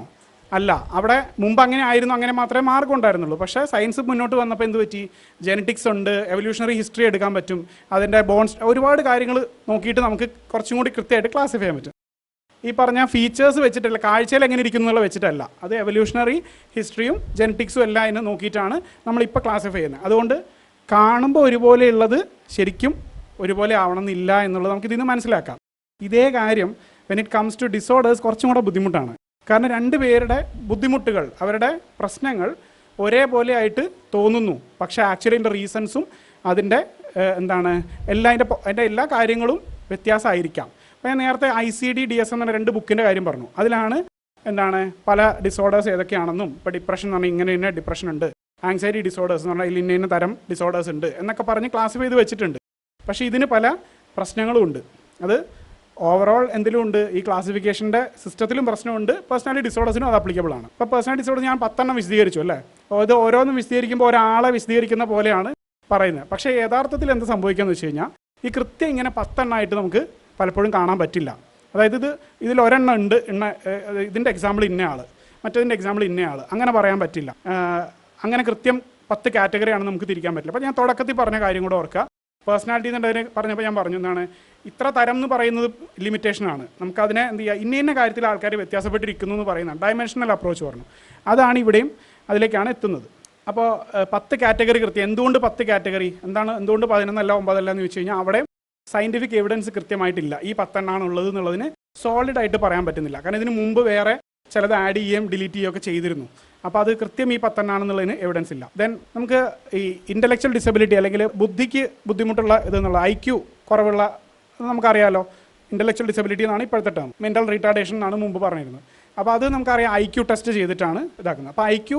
അല്ല, അവിടെ മുമ്പ് അങ്ങനെ ആയിരുന്നു, അങ്ങനെ മാത്രമേ മാർഗം ഉണ്ടായിരുന്നുള്ളൂ. പക്ഷേ സയൻസ് മുന്നോട്ട് വന്നപ്പോൾ എന്ത് പറ്റി? ജെനറ്റിക്സ് ഉണ്ട്, എവല്യൂഷണറി ഹിസ്റ്ററി എടുക്കാൻ പറ്റും, അതിൻ്റെ ബോൺസ്, ഒരുപാട് കാര്യങ്ങൾ നോക്കിയിട്ട് നമുക്ക് കുറച്ചും കൂടി കൃത്യമായിട്ട് ക്ലാസിഫൈ ചെയ്യാൻ പറ്റും. ഈ പറഞ്ഞ ഫീച്ചേഴ്സ് വെച്ചിട്ടല്ല, കാഴ്ചയിൽ എങ്ങനെ ഇരിക്കുന്നു എന്നുള്ള വെച്ചിട്ടല്ല, അത് എവല്യൂഷണറി ഹിസ്റ്ററിയും ജെനറ്റിക്സും എല്ലാം അതിനെ നോക്കിയിട്ടാണ് നമ്മളിപ്പോൾ ക്ലാസിഫൈ ചെയ്യുന്നത്. അതുകൊണ്ട് കാണുമ്പോൾ ഒരുപോലെയുള്ളത് ശരിക്കും ഒരുപോലെ ആവണമെന്നില്ല എന്നുള്ളത് നമുക്ക് ഇതിൽ നിന്ന് മനസ്സിലാക്കാം. ഇതേ കാര്യം when it comes to disorders കുറച്ചും കൂടെ ബുദ്ധിമുട്ടാണ്. കാരണം രണ്ട് പേരുടെ ബുദ്ധിമുട്ടുകൾ, അവരുടെ പ്രശ്നങ്ങൾ ഒരേപോലെ ആയിട്ട് തോന്നുന്നു, പക്ഷേ ആക്ച്വലി അതിൻ്റെ റീസൺസും അതിൻ്റെ അതിൻ്റെ എല്ലാ കാര്യങ്ങളും വ്യത്യാസമായിരിക്കാം. അപ്പോൾ ഞാൻ നേരത്തെ ICD DSM എന്ന 2 ബുക്കിൻ്റെ കാര്യം പറഞ്ഞു. അതിലാണ് പല ഡിസോർഡേഴ്സ് ഏതൊക്കെയാണെന്നും, ഇപ്പോൾ ഡിപ്രഷൻ എന്ന് പറഞ്ഞാൽ ഇങ്ങനെ ഡിപ്രഷൻ ഉണ്ട്, ആങ്സൈറ്റി ഡിസോർഡേഴ്സ് എന്ന് പറഞ്ഞാൽ ഇന്ന തരം ഡിസോർഡേഴ്സ് ഉണ്ട് എന്നൊക്കെ പറഞ്ഞ് ക്ലാസിഫൈ ചെയ്ത് വെച്ചിട്ടുണ്ട്. പക്ഷേ ഇതിന് പല പ്രശ്നങ്ങളും ഉണ്ട്. അത് ഓവറോൾ എന്തിലും ഉണ്ട്, ഈ ക്ലാസിഫിക്കേഷൻ്റെ സിസ്റ്റത്തിലും പ്രശ്നമുണ്ട്, പേഴ്സണാലിറ്റി ഡിസോർഡേഴ്സിനും അത് അപ്ലിക്കബിൾ ആണ്. ഇപ്പോൾ പേഴ്സണാലിറ്റി ഡിസോർഡർ ഞാൻ 10 വിശദീകരിച്ചു അല്ലേ? ഇത് ഓരോന്നും വിശദീകരിക്കുമ്പോൾ ഒരാളെ വിശദീകരിക്കുന്ന പോലെയാണ് പറയുന്നത്. പക്ഷേ യഥാർത്ഥത്തിൽ എന്ത് സംഭവിക്കുകയെന്ന് വെച്ച് കഴിഞ്ഞാൽ ഈ കൃത്യം ഇങ്ങനെ 10 നമുക്ക് പലപ്പോഴും കാണാൻ പറ്റില്ല. അതായത് ഇതിൽ ഒരെണ്ണം ഉണ്ട്, ഇതിൻ്റെ എക്സാമ്പിൾ ഇന്നയാൾ, മറ്റേതിൻ്റെ എക്സാമ്പിൾ ഇന്നയാൾ, അങ്ങനെ പറയാൻ പറ്റില്ല. അങ്ങനെ കൃത്യം 10 കാറ്റഗറിയാണ് നമുക്ക് തിരിക്കാൻ പറ്റില്ല. അപ്പോൾ ഞാൻ തുടക്കത്തിൽ പറഞ്ഞ കാര്യം കൂടെ ഓർക്കുക. പേഴ്സണാലിറ്റി എന്നുള്ളതിനെ പറഞ്ഞപ്പോൾ ഞാൻ പറഞ്ഞു ഇത്ര തരം എന്ന് പറയുന്നത് ലിമിറ്റേഷനാണ്. നമുക്കതിനെ എന്ത് ചെയ്യുക, ഇന്ന കാര്യത്തിൽ ആൾക്കാർ വ്യത്യാസപ്പെട്ടിരിക്കുന്നു എന്ന് പറയുന്നതാണ്. ഡയമെൻഷണൽ അപ്രോച്ച് പറഞ്ഞു, അതാണ് ഇവിടെയും അതിലേക്കാണ് എത്തുന്നത്. അപ്പോൾ 10 കാറ്റഗറി കൃത്യം. എന്തുകൊണ്ട് 10 കാറ്റഗറി? എന്തുകൊണ്ട് 11 അല്ല 9 അല്ല എന്ന് വെച്ച് കഴിഞ്ഞാൽ അവിടെ സയൻറ്റിഫിക് എവിഡൻസ് കൃത്യമായിട്ടില്ല. ഈ 10 ഉള്ളത് എന്നുള്ളതിന് സോളിഡ് ആയിട്ട് പറയാൻ പറ്റുന്നില്ല. കാരണം ഇതിന് മുമ്പ് വേറെ ചിലത് ആഡ് ചെയ്യുകയും ഡിലീറ്റ് ചെയ്യുകയൊക്കെ ചെയ്തിരുന്നു. അപ്പോൾ അത് കൃത്യം ഈ 10 എവിഡൻസ് ഇല്ല. ദെൻ നമുക്ക് ഈ ഇൻ്റലക്ച്വൽ ഡിസബിലിറ്റി അല്ലെങ്കിൽ ബുദ്ധിക്ക് ബുദ്ധിമുട്ടുള്ള ഇതെന്നുള്ള IQ കുറവുള്ള, നമുക്കറിയാലോ, ഇൻ്റലക്ച്വൽ ഡിസബിലിറ്റി എന്നാണ് ഇപ്പോഴത്തെ ടേം. മെൻ്റൽ റിട്ടാർഡേഷൻ എന്നാണ് മുമ്പ് പറഞ്ഞിരുന്നത്. അപ്പോൾ അത് നമുക്കറിയാം IQ ടെസ്റ്റ് ചെയ്തിട്ടാണ് ഇതാക്കുന്നത്. അപ്പോൾ IQ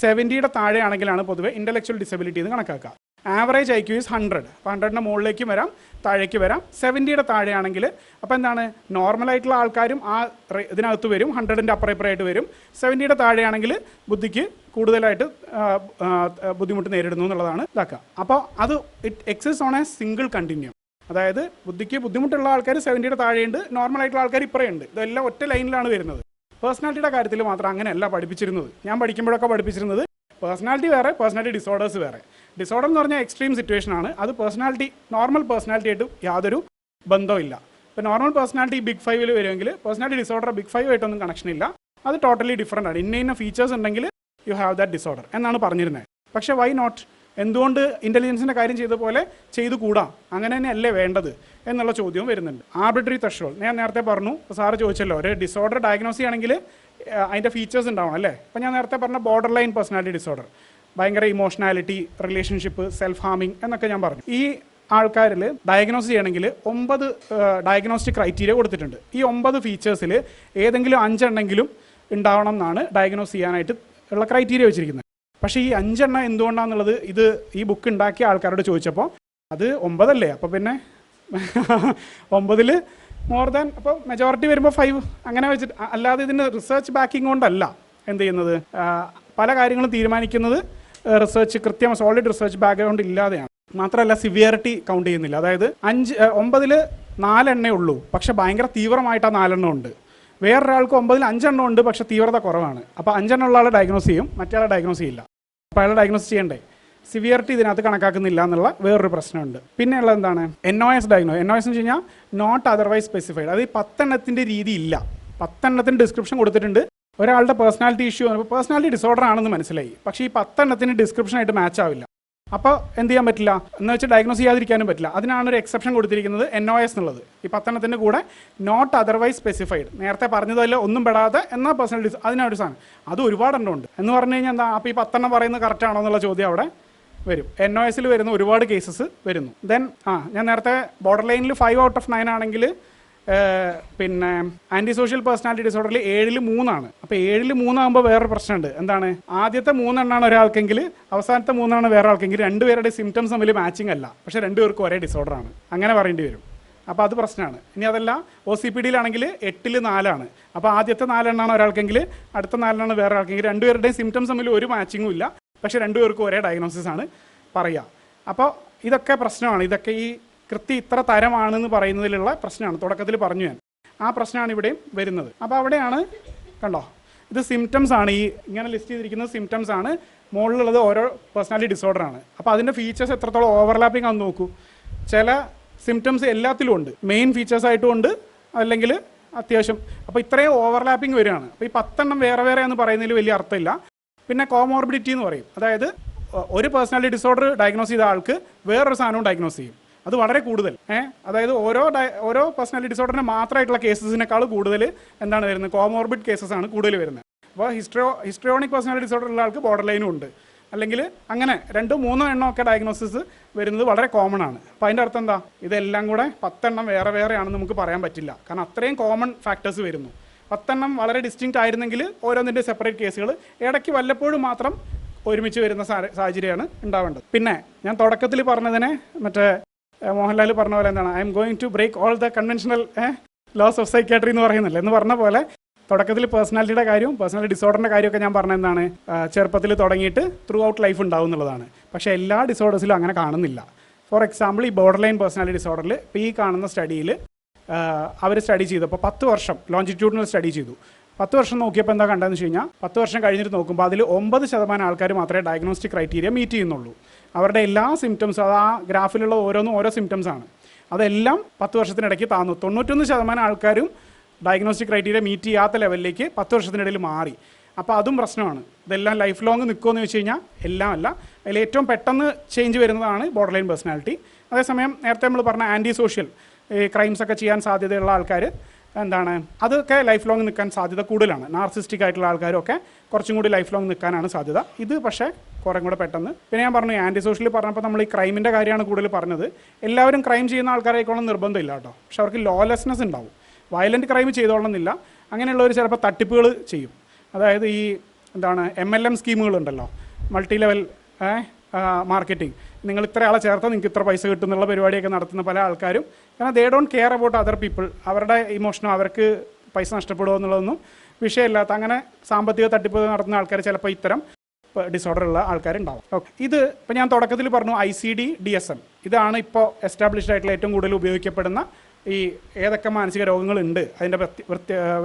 70 താഴെയാണെങ്കിലാണ് പൊതുവെ ഇൻ്റലക്ച്വൽ ഡിസബിലിറ്റി എന്ന് കണക്കാക്കുക. Average IQ is 100. അപ്പോൾ 100 മുകളിലേക്കും വരാം, താഴേക്ക് വരാം. 70 താഴെയാണെങ്കിൽ അപ്പോൾ നോർമലായിട്ടുള്ള ആൾക്കാരും ആ ഇതിനകത്ത് വരും, 100 അപ്പുറമായിട്ട് വരും. 70 താഴെയാണെങ്കിൽ ബുദ്ധിക്ക് കൂടുതലായിട്ട് ബുദ്ധിമുട്ട് നേരിടുന്നു എന്നുള്ളതാണ് ഇതാക്കുക. അപ്പോൾ അത് it exist on A single continuum. അതായത് ബുദ്ധിക്ക് ബുദ്ധിമുട്ടുള്ള ആൾക്കാർ 70 താഴെയുണ്ട്, നോർമലായിട്ടുള്ള ആൾക്കാർ ഇപ്പറയുണ്ട്. ഇതെല്ലാം ഒറ്റ ലൈനിലാണ് വരുന്നത്. പേഴ്സണാലിറ്റിയുടെ കാര്യത്തിൽ മാത്രം അങ്ങനെയല്ല പഠിപ്പിച്ചിരുന്നത്. ഞാൻ പഠിക്കുമ്പോഴൊക്കെ പഠിപ്പിച്ചിരുന്നത് പേഴ്സണാലിറ്റി വേറെ, പേഴ്സണാലിറ്റി ഡിസോർഡേഴ്സ് വേറെ. ഡിസോർഡർ എന്ന് പറഞ്ഞാൽ എക്സ്ട്രീം സിറ്റുവേഷൻ ആണ്. അത് നോർമൽ പേഴ്സണാലിറ്റി ആയിട്ട് യാതൊരു ബന്ധമില്ല. ഇപ്പോൾ നോർമൽ പേഴ്സണാലിറ്റി Big 5 വരുമെങ്കിൽ പേഴ്സണാലിറ്റി ഡിസോർഡർ Big 5 ആയിട്ടൊന്നും കണക്ഷൻ ഇല്ല. അത് ടോട്ടലി ഡിഫറൻ്റ് ആണ്. ഇന്ന ഫീച്ചേഴ്സ് ഉണ്ടെങ്കിൽ യു ഹാവ് ദാറ്റ് ഡിസോർഡർ എന്നാണ് പറഞ്ഞിരുന്നത്. പക്ഷേ വൈ നോട്ട്? എന്തുകൊണ്ട് ഇൻ്റലിജൻസിൻ്റെ കാര്യം ചെയ്ത പോലെ ചെയ്തുകൂടാ? അങ്ങനെ തന്നെ അല്ലേ വേണ്ടത് എന്നുള്ള ചോദ്യവും വരുന്നുണ്ട്. ആർബിട്രറി ത്രഷോൾഡ് ഞാൻ നേരത്തെ പറഞ്ഞു. സാറ് ചോദിച്ചല്ലോ, ഒരു ഡിസോർഡർ ഡയഗ്നോസ് ചെയ്യുകയാണെങ്കിൽ അതിൻ്റെ ഫീച്ചേഴ്സ് ഉണ്ടാവണം അല്ലേ? അപ്പോൾ ഞാൻ നേരത്തെ പറഞ്ഞ ബോർഡർ ലൈൻ പേഴ്സണാലിറ്റി ഡിസോർഡർ, ഭയങ്കര ഇമോഷണാലിറ്റി, റിലേഷൻഷിപ്പ്, സെൽഫ് ഹാമിങ് എന്നൊക്കെ ഞാൻ പറഞ്ഞു. ഈ ആൾക്കാരിൽ ഡയഗ്നോസ് ചെയ്യണമെങ്കിൽ 9 ഡയഗ്നോസ്റ്റിക് ക്രൈറ്റീരിയ കൊടുത്തിട്ടുണ്ട്. ഈ 9 ഫീച്ചേഴ്സിൽ ഏതെങ്കിലും 5 എണ്ണെങ്കിലും ഉണ്ടാവണം എന്നാണ് ഡയഗ്നോസ് ചെയ്യാനായിട്ട് ഉള്ള ക്രൈറ്റീരിയ വെച്ചിരിക്കുന്നത്. പക്ഷേ ഈ 5 എണ്ണം എന്തുകൊണ്ടാണെന്നുള്ളത് ഈ ബുക്ക് ഉണ്ടാക്കിയ ആൾക്കാരോട് ചോദിച്ചപ്പോൾ അത് 9 അല്ലേ, അപ്പോൾ പിന്നെ 9 മോർ ദാൻ, അപ്പോൾ മെജോറിറ്റി വരുമ്പോൾ 5 അങ്ങനെ വെച്ചിട്ട്, അല്ലാതെ ഇതിന് റിസർച്ച് ബാക്കിംഗ് കൊണ്ടല്ല എന്ത് ചെയ്യുന്നത്. പല കാര്യങ്ങളും തീരുമാനിക്കുന്നത് റിസർച്ച്, സോളിഡ് റിസർച്ച് ബാക്ക്ഗ്രൗണ്ട് ഇല്ലാതെയാണ്. മാത്രമല്ല സിവിയറിറ്റി കൗണ്ട് ചെയ്യുന്നില്ല. അതായത് 9 4 എണ്ണേ ഉള്ളൂ, പക്ഷെ ഭയങ്കര തീവ്രമായിട്ട് ആ 4 എണ്ണം ഉണ്ട്. വേറൊരാൾക്ക് 9 5 എണ്ണം ഉണ്ട്, പക്ഷേ തീവ്രത കുറവാണ്. അപ്പോൾ 5 എണ്ണം ഉള്ള ആളെ ഡയഗ്നോസ് ചെയ്യും, മറ്റേ ആളെ ഡയഗ്നോസ് ചെയ്യില്ല. അപ്പോൾ അയാളെ ഡയഗ്നോസ് ചെയ്യണ്ടേ? സിവിയറിറ്റി ഇതിനകത്ത് കണക്കാക്കുന്നില്ല എന്നുള്ള വേറൊരു പ്രശ്നമുണ്ട്. പിന്നെ ഉള്ളത് എന്താണ്? NOS diagnose. NOS എന്ന് വെച്ച് കഴിഞ്ഞാൽ നോട്ട് അതർവൈസ് സ്പെസിഫൈഡ്. അത് ഈ 10 എണ്ണത്തിൻ്റെ രീതി ഇല്ല. 10 എണ്ണത്തിന് ഡിസ്ക്രിപ്ഷൻ കൊടുത്തിട്ടുണ്ട്. ഒരാളുടെ പേഴ്സണാലിറ്റി ഇഷ്യൂ ആണ്, പേഴ്സണാലിറ്റി ഡിസോർഡർ ആണെന്ന് മനസ്സിലായി, പക്ഷേ ഈ 10 എണ്ണത്തിന് ഡിസ്ക്രിപ്ഷനായിട്ട് മാച്ച് ആവില്ല. അപ്പോൾ എന്ത് ചെയ്യാൻ പറ്റില്ല എന്ന് വെച്ചാൽ ഡയഗ്നോസ് ചെയ്യാതിരിക്കാനും പറ്റില്ല. അതിനാണ് ഒരു എക്സെപ്ഷൻ കൊടുത്തിരിക്കുന്നത് NOS എന്നുള്ളത്. ഈ 10 എണ്ണത്തിൻ്റെ കൂടെ നോട്ട് അതർവൈസ് സ്പെസിഫൈഡ്, നേരത്തെ പറഞ്ഞതല്ല ഒന്നും പെടാതെ എന്നാൽ പേഴ്സണാലിറ്റി, അതിനൊരു സാധനം. അത് ഒരുപാടെണ്ണം ഉണ്ട് എന്ന് പറഞ്ഞു കഴിഞ്ഞാൽ എന്താ? അപ്പോൾ ഈ 10 എണ്ണം പറയുന്നത് കറക്റ്റ് ആണോ എന്നുള്ള ചോദ്യം അവിടെ വരും. NOSൽ വരുന്ന ഒരുപാട് കേസസ് വരുന്നു. ദെൻ ഞാൻ നേരത്തെ ബോർഡർ ലൈനിൽ 5 out of 9 ആണെങ്കിൽ പിന്നെ ആൻറ്റി സോഷ്യൽ പേഴ്സണാലിറ്റി ഡിസോർഡറിൽ 7ൽ 3 ആണ്. അപ്പോൾ 7ൽ 3 ആകുമ്പോൾ വേറൊരു പ്രശ്നമുണ്ട്. എന്താണ്? ആദ്യത്തെ 3 എണ്ണമാണ് ഒരാൾക്കെങ്കിൽ, അവസാനത്തെ 3 ആണ് വേറെ ആൾക്കെങ്കിൽ. 2 പേരുടെ സിംറ്റംസ് തമ്മിൽ മാച്ചിങ് അല്ല, പക്ഷേ 2 പേർക്കും ഒരേ ഡിസോർഡറാണ്. അങ്ങനെ പറയേണ്ടി വരും. അപ്പോൾ അത് പ്രശ്നമാണ്. ഇനി അതല്ല, OCPDയിലാണെങ്കിൽ 8ൽ 4 ആണ്. അപ്പോൾ ആദ്യത്തെ 4 എണ്ണമാണ് ഒരാൾക്കെങ്കിൽ, അടുത്ത 4 എണ്ണമാണ് വേറെ ആൾക്കെങ്കിൽ. 2 പേരുടെയും സിംറ്റംസ് തമ്മിൽ ഒരു മാച്ചിങ്ങും ഇല്ല, പക്ഷേ 2 പേർക്കും ഒരേ ഡയഗ്നോസിസ് ആണ് പറയുക. അപ്പോൾ ഇതൊക്കെ പ്രശ്നമാണ്. ഇതൊക്കെ ഈ കൃത്യം ഇത്ര തരമാണെന്ന് പറയുന്നതിലുള്ള പ്രശ്നമാണ്. തുടക്കത്തിൽ പറഞ്ഞു ഞാൻ ആ പ്രശ്നമാണ് ഇവിടെയും വരുന്നത്. അപ്പോൾ അവിടെയാണ് കണ്ടോ, ഇത് സിംറ്റംസ് ആണ്, ഈ ഇങ്ങനെ ലിസ്റ്റ് ചെയ്തിരിക്കുന്നത് സിംറ്റംസ് ആണ്, മുകളിലുള്ളത് ഓരോ പേഴ്സണാലിറ്റി ഡിസോർഡർ ആണ്. അപ്പോൾ അതിൻ്റെ ഫീച്ചേഴ്സ് എത്രത്തോളം ഓവർലാപ്പിംഗ് ആണെന്ന് നോക്കൂ. ചില സിംറ്റംസ് എല്ലാത്തിലും ഉണ്ട്, മെയിൻ ഫീച്ചേഴ്സ് ആയിട്ടും ഉണ്ട്, അല്ലെങ്കിൽ അത്യാവശ്യം. അപ്പോൾ ഇത്രയും ഓവർലാപ്പിംഗ് വരികയാണ്. അപ്പോൾ ഈ 10 വേറെ വേറെ എന്ന് പറയുന്നതിൽ വലിയ അർത്ഥമില്ല. പിന്നെ കോമോർബിഡിറ്റി എന്ന് പറയും, അതായത് ഒരു പേഴ്സണാലിറ്റി ഡിസോർഡർ ഡയഗ്നോസ് ചെയ്ത ആൾക്ക് വേറൊരു സാധനവും ഡയഗ്നോസ് ചെയ്യും. അത് വളരെ കൂടുതൽ അതായത് ഓരോ പേഴ്സണാലിറ്റി ഡിസോർഡറിന് മാത്രമായിട്ടുള്ള കേസസിനേക്കാൾ കൂടുതൽ എന്താണ് വരുന്നത്, കോമോർബിഡ് കേസസ് ആണ് കൂടുതൽ വരുന്നത്. അപ്പോൾ ഹിസ്ട്രിയോണിക് പേഴ്സണാലിറ്റി ഡിസോർഡർ ഉള്ള ആൾക്ക് ബോർഡർ ലൈനും ഉണ്ട്, അല്ലെങ്കിൽ അങ്ങനെ 2-3 എണ്ണം ഒക്കെ ഡയഗ്നോസിസ് വരുന്നത് വളരെ കോമൺ ആണ്. അപ്പോൾ അതിൻ്റെ അർത്ഥം എന്താ, ഇതെല്ലാം കൂടെ 10 വേറെ വേറെ ആണെന്ന് നമുക്ക് പറയാൻ പറ്റില്ല, കാരണം അത്രയും കോമൺ ഫാക്ടേഴ്സ് വരുന്നു. 10 വളരെ ഡിസ്റ്റിങ്ക്റ്റ് ആയിരുന്നെങ്കിൽ ഓരോന്നിൻ്റെ സെപ്പറേറ്റ് കേസുകൾ, ഇടയ്ക്ക് വല്ലപ്പോഴും മാത്രം ഒരുമിച്ച് വരുന്ന സാഹചര്യമാണ് ഉണ്ടാവേണ്ടത്. പിന്നെ ഞാൻ തുടക്കത്തിൽ പറഞ്ഞതിനെ മറ്റേ മോഹൻലാൽ പറഞ്ഞ പോലെ എന്താണ്, I am going to break all the conventional laws of psychiatry എന്ന് പറയുന്നില്ല എന്ന് പറഞ്ഞ പോലെ, തുടക്കത്തിൽ പേഴ്സണാലിറ്റിയുടെ കാര്യവും പേഴ്സണാലിറ്റി ഡിസോർഡറിൻ്റെ കാര്യമൊക്കെ ഞാൻ പറഞ്ഞ എന്താണ്, ചെറുപ്പത്തിൽ തുടങ്ങിയിട്ട് ത്രൂ ഔട്ട് ലൈഫ് ഉണ്ടാവും എന്നുള്ളതാണ്. പക്ഷേ എല്ലാ ഡിസോർഡേഴ്സിലും അങ്ങനെ കാണുന്നില്ല. ഫോർ എക്സാമ്പിൾ ഈ ബോർഡർ ലൈൻ പേഴ്സണാലിറ്റി ഡിസോർഡറിൽ ഇപ്പോൾ ഈ കാണുന്ന സ്റ്റഡിയിൽ അവർ സ്റ്റഡി ചെയ്തപ്പോൾ 10 വർഷം ലോഞ്ചിറ്റ്യൂഡിനൽ സ്റ്റഡി ചെയ്തു. 10 വർഷം നോക്കിയപ്പോൾ എന്താ കണ്ടതെന്ന് വെച്ച് കഴിഞ്ഞാൽ, 10 വർഷം കഴിഞ്ഞിട്ട് നോക്കുമ്പോൾ അതിൽ 9% ആൾക്കാർ മാത്രമേ ഡയഗ്നോസ്റ്റിക് ക്രൈറ്റീരിയ മീറ്റ് ചെയ്യുന്നുള്ളൂ. അവരുടെ എല്ലാ സിംറ്റംസും, അത് ആ ഗ്രാഫിലുള്ള ഓരോന്നും ഓരോ സിംറ്റംസ് ആണ്, അതെല്ലാം 10 വർഷത്തിനിടയ്ക്ക് താന്നു. 91% ആൾക്കാരും ഡയഗ്നോസ്റ്റിക് ക്രൈറ്റീരിയ മീറ്റ് ചെയ്യാത്ത ലെവലിലേക്ക് 10 വർഷത്തിനിടയിൽ മാറി. അപ്പോൾ അതും പ്രശ്നമാണ്. ഇതെല്ലാം ലൈഫ് ലോങ് നിൽക്കുമെന്ന് വെച്ച് കഴിഞ്ഞാൽ എല്ലാം അല്ല. അതിൽ ഏറ്റവും പെട്ടെന്ന് ചേഞ്ച് വരുന്നതാണ് ബോർഡർ ലൈൻ പേഴ്സണാലിറ്റി. അതേസമയം നേരത്തെ നമ്മൾ പറഞ്ഞ ആൻറ്റി സോഷ്യൽ ക്രൈംസ് ഒക്കെ ചെയ്യാൻ സാധ്യതയുള്ള ആൾക്കാർ എന്താണ്, അതൊക്കെ ലൈഫ് ലോങ് നിൽക്കാൻ സാധ്യത കൂടുതലാണ്. നാർസിസ്റ്റിക് ആയിട്ടുള്ള ആൾക്കാരൊക്കെ കുറച്ചും കൂടി ലൈഫ് ലോങ് നിൽക്കാനാണ് സാധ്യത. ഇത് പക്ഷേ കുറേ കൂടെ പെട്ടെന്ന്. പിന്നെ ഞാൻ പറഞ്ഞു ആൻറ്റി സോഷ്യൽ പറഞ്ഞപ്പോൾ നമ്മൾ ഈ ക്രൈമിൻ്റെ കാര്യമാണ് കൂടുതൽ പറഞ്ഞത്. എല്ലാവരും ക്രൈം ചെയ്യുന്ന ആൾക്കാരായിക്കോളം നിർബന്ധമില്ല കേട്ടോ, പക്ഷെ അവർക്ക് ലോലെസ്നെസ് ഉണ്ടാവും. വയലൻറ്റ് ക്രൈം ചെയ്തോളണമെന്നില്ല. അങ്ങനെയുള്ളവർ ചിലപ്പോൾ തട്ടിപ്പുകൾ ചെയ്യും. അതായത് ഈ എന്താണ് MLM സ്കീമുകളുണ്ടല്ലോ, മൾട്ടി ലെവൽ മാർക്കറ്റിംഗ്, നിങ്ങൾ ഇത്ര ആളെ ചേർത്താൽ നിങ്ങൾക്ക് ഇത്ര പൈസ കിട്ടും എന്നുള്ള പരിപാടിയൊക്കെ നടത്തുന്ന പല ആൾക്കാരും, കാരണം they don't care about other people. അവരുടെ ഇമോഷനോ അവർക്ക് പൈസ നഷ്ടപ്പെടുമോ എന്നുള്ളതൊന്നും വിഷയമില്ലാത്ത അങ്ങനെ സാമ്പത്തിക തട്ടിപ്പ് നടത്തുന്ന ആൾക്കാർ ചിലപ്പോൾ ഇത്തരം ഡിസോർഡർ ഉള്ള ആൾക്കാരുണ്ടാവും. ഓക്കെ, ഇത് ഇപ്പോൾ ഞാൻ തുടക്കത്തിൽ പറഞ്ഞു ICD DSM, ഇതാണ് ഇപ്പോൾ എസ്റ്റാബ്ലിഷ്ഡ് ആയിട്ടുള്ള ഏറ്റവും കൂടുതൽ ഉപയോഗിക്കപ്പെടുന്ന ഈ ഏതൊക്കെ മാനസിക രോഗങ്ങളുണ്ട്, അതിൻ്റെ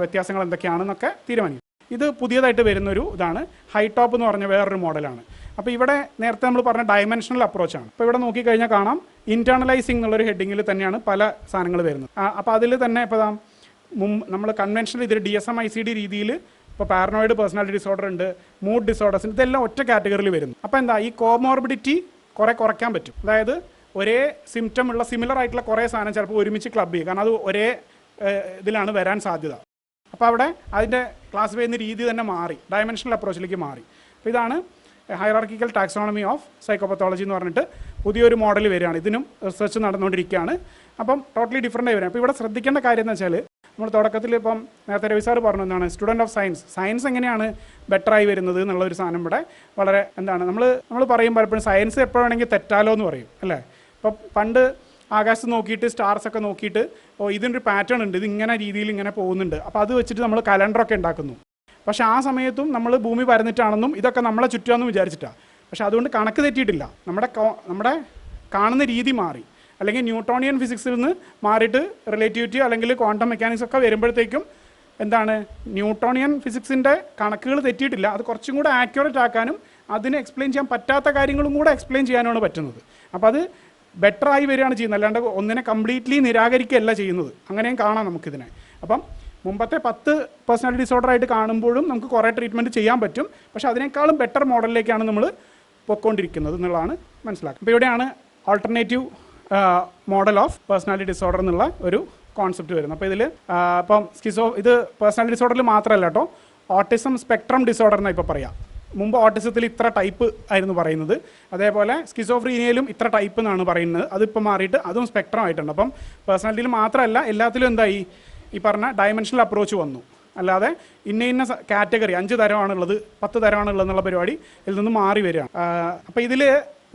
വ്യത്യാസങ്ങൾ എന്തൊക്കെയാണെന്നൊക്കെ തീരുമാനിക്കും. ഇത് പുതിയതായിട്ട് വരുന്നൊരു ഇതാണ്. ഹൈടോപ്പ് എന്ന് പറഞ്ഞ വേറൊരു മോഡലാണ്. അപ്പോൾ ഇവിടെ നേരത്തെ നമ്മൾ പറഞ്ഞ ഡയമെൻഷണൽ അപ്രോച്ചാണ്. അപ്പോൾ ഇവിടെ നോക്കിക്കഴിഞ്ഞാൽ കാണാം ഇൻറ്റേർണലൈസിങ് എന്നുള്ളൊരു ഹെഡിങ്ങിൽ തന്നെയാണ് പല സാധനങ്ങൾ വരുന്നത്. അപ്പോൾ അതിൽ തന്നെ ഇപ്പോൾ നമ്മൾ കൺവെൻഷണൽ ഇതിൽ DSM ICD രീതിയിൽ ഇപ്പോൾ പാരനോയിഡ് പേഴ്സണാലിറ്റി ഡിസോർഡർ ഉണ്ട്, മൂഡ് ഡിസോർഡേഴ്സ്, ഇതെല്ലാം ഒറ്റ കാറ്റഗറിയിൽ വരുന്നു. അപ്പോൾ എന്താ, ഈ കോമോർബിഡിറ്റി കുറയ്ക്കാൻ പറ്റും. അതായത് ഒരേ സിംറ്റം ഉള്ള സിമിലർ ആയിട്ടുള്ള കുറേ സാധനം ചിലപ്പോൾ ഒരുമിച്ച് ക്ലബ് ചെയ്യും, കാരണം അത് ഒരേ ഇതിലാണ് വരാൻ സാധ്യത. അപ്പോൾ അവിടെ അതിൻ്റെ ക്ലാസിഫൈ ചെയ്യുന്ന രീതി തന്നെ മാറി, ഡയമെൻഷണൽ അപ്രോച്ചിലേക്ക് മാറി. അപ്പോൾ ഇതാണ് ഹൈറാർക്കിക്കൽ ടാക്സോണമി ഓഫ് സൈക്കോപത്തോളജി എന്ന് പറഞ്ഞിട്ട് പുതിയൊരു മോഡൽ വരികയാണ്. ഇതിനും റിസർച്ച് നടന്നുകൊണ്ടിരിക്കുകയാണ്. അപ്പം ടോട്ടലി ഡിഫറൻ്റ് ആയി വരും. അപ്പോൾ ഇവിടെ ശ്രദ്ധിക്കേണ്ട കാര്യം എന്ന് വെച്ചാൽ, നമ്മൾ തുടക്കത്തിൽ ഇപ്പം നേരത്തെ രവി സാർ പറഞ്ഞു എന്താണ്, സ്റ്റുഡൻറ്റ് ഓഫ് സയൻസ് എങ്ങനെയാണ് ബെറ്ററായി വരുന്നത് എന്നുള്ളൊരു സാധനം ഇവിടെ വളരെ എന്താണ്, നമ്മൾ പറയും പലപ്പോഴും സയൻസ് എപ്പോൾ വേണമെങ്കിൽ തെറ്റാലോ എന്ന് പറയും അല്ലേ. ഇപ്പോൾ പണ്ട് ആകാശത്ത് നോക്കിയിട്ട് സ്റ്റാർസ് ഒക്കെ നോക്കിയിട്ട് ഇതിനൊരു പാറ്റേൺ ഉണ്ട്, ഇതിങ്ങനെ രീതിയിൽ ഇങ്ങനെ പോകുന്നുണ്ട്, അപ്പോൾ അത് വെച്ചിട്ട് നമ്മൾ കലണ്ടറൊക്കെ ഉണ്ടാക്കുന്നു. പക്ഷേ ആ സമയത്തും നമ്മൾ ഭൂമി പരന്നിട്ടാണെന്നും ഇതൊക്കെ നമ്മളെ ചുറ്റുമെന്ന് വിചാരിച്ചിട്ടാണ്. പക്ഷേ അതുകൊണ്ട് കണക്ക് തെറ്റിയിട്ടില്ല, നമ്മുടെ കാണുന്ന രീതി മാറി. അല്ലെങ്കിൽ ന്യൂട്ടോണിയൻ ഫിസിക്സിൽ നിന്ന് മാറിയിട്ട് റിലേറ്റിവിറ്റി അല്ലെങ്കിൽ ക്വാണ്ടം മെക്കാനിക്സ് ഒക്കെ വരുമ്പോഴത്തേക്കും എന്താണ്, ന്യൂട്ടോണിയൻ ഫിസിക്സിൻ്റെ കണക്കുകൾ തെറ്റിയിട്ടില്ല, അത് കുറച്ചും കൂടെ ആക്യുറേറ്റ് ആക്കാനും അതിന് എക്സ്പ്ലെയിൻ ചെയ്യാൻ പറ്റാത്ത കാര്യങ്ങളും കൂടെ എക്സ്പ്ലെയിൻ ചെയ്യാനാണ് പറ്റുന്നത്. അപ്പോൾ അത് ബെറ്ററായി വരികയാണ് ചെയ്യുന്നത്, അല്ലാണ്ട് ഒന്നിനെ കംപ്ലീറ്റ്ലി നിരാകരിക്കുകയല്ല ചെയ്യുന്നത്. അങ്ങനെയും കാണാം നമുക്കിതിനെ. അപ്പം മുമ്പത്തെ 10 പേഴ്സണാലിറ്റി ഡിസോർഡർ ആയിട്ട് കാണുമ്പോഴും നമുക്ക് കുറേ ട്രീറ്റ്മെൻറ്റ് ചെയ്യാൻ പറ്റും, പക്ഷേ അതിനേക്കാളും ബെറ്റർ മോഡലിലേക്കാണ് നമ്മൾ പൊയ്ക്കൊണ്ടിരിക്കുന്നത് എന്നുള്ളതാണ് മനസ്സിലാക്കുക. അപ്പോൾ ഇവിടെയാണ് alternative model of personality disorder എന്നുള്ള ഒരു കോൺസെപ്റ്റ് വരുന്നത്. അപ്പോൾ ഇതിൽ ഇപ്പം ഇത് പേഴ്സണാലിറ്റി ഡിസോർഡറിൽ മാത്രമല്ല കേട്ടോ, ഓട്ടിസം സ്പെക്ട്രം ഡിസോർഡർ എന്നാണ് ഇപ്പോൾ പറയാം. മുമ്പ് ഓട്ടിസത്തിൽ ഇത്ര ടൈപ്പ് ആയിരുന്നു പറയുന്നത്, അതേപോലെ സ്കിസോഫ്രീനിയയിലും ഇത്ര ടൈപ്പ് എന്നാണ് പറയുന്നത്. അതിപ്പോൾ മാറിയിട്ട് അതും സ്പെക്ട്രം ആയിട്ടുണ്ട്. അപ്പം പേഴ്സണാലിറ്റിയിൽ മാത്രമല്ല എല്ലാത്തിലും എന്തായി, ഈ പറഞ്ഞ ഡയമെൻഷണൽ അപ്രോച്ച് വന്നു. അല്ലാതെ ഇന്ന കാറ്റഗറി 5 തരമാണുള്ളത് 10 തരമാണുള്ളത് എന്നുള്ള പരിപാടി ഇതിൽ നിന്ന് മാറി വരികയാണ്. അപ്പോൾ ഇതിൽ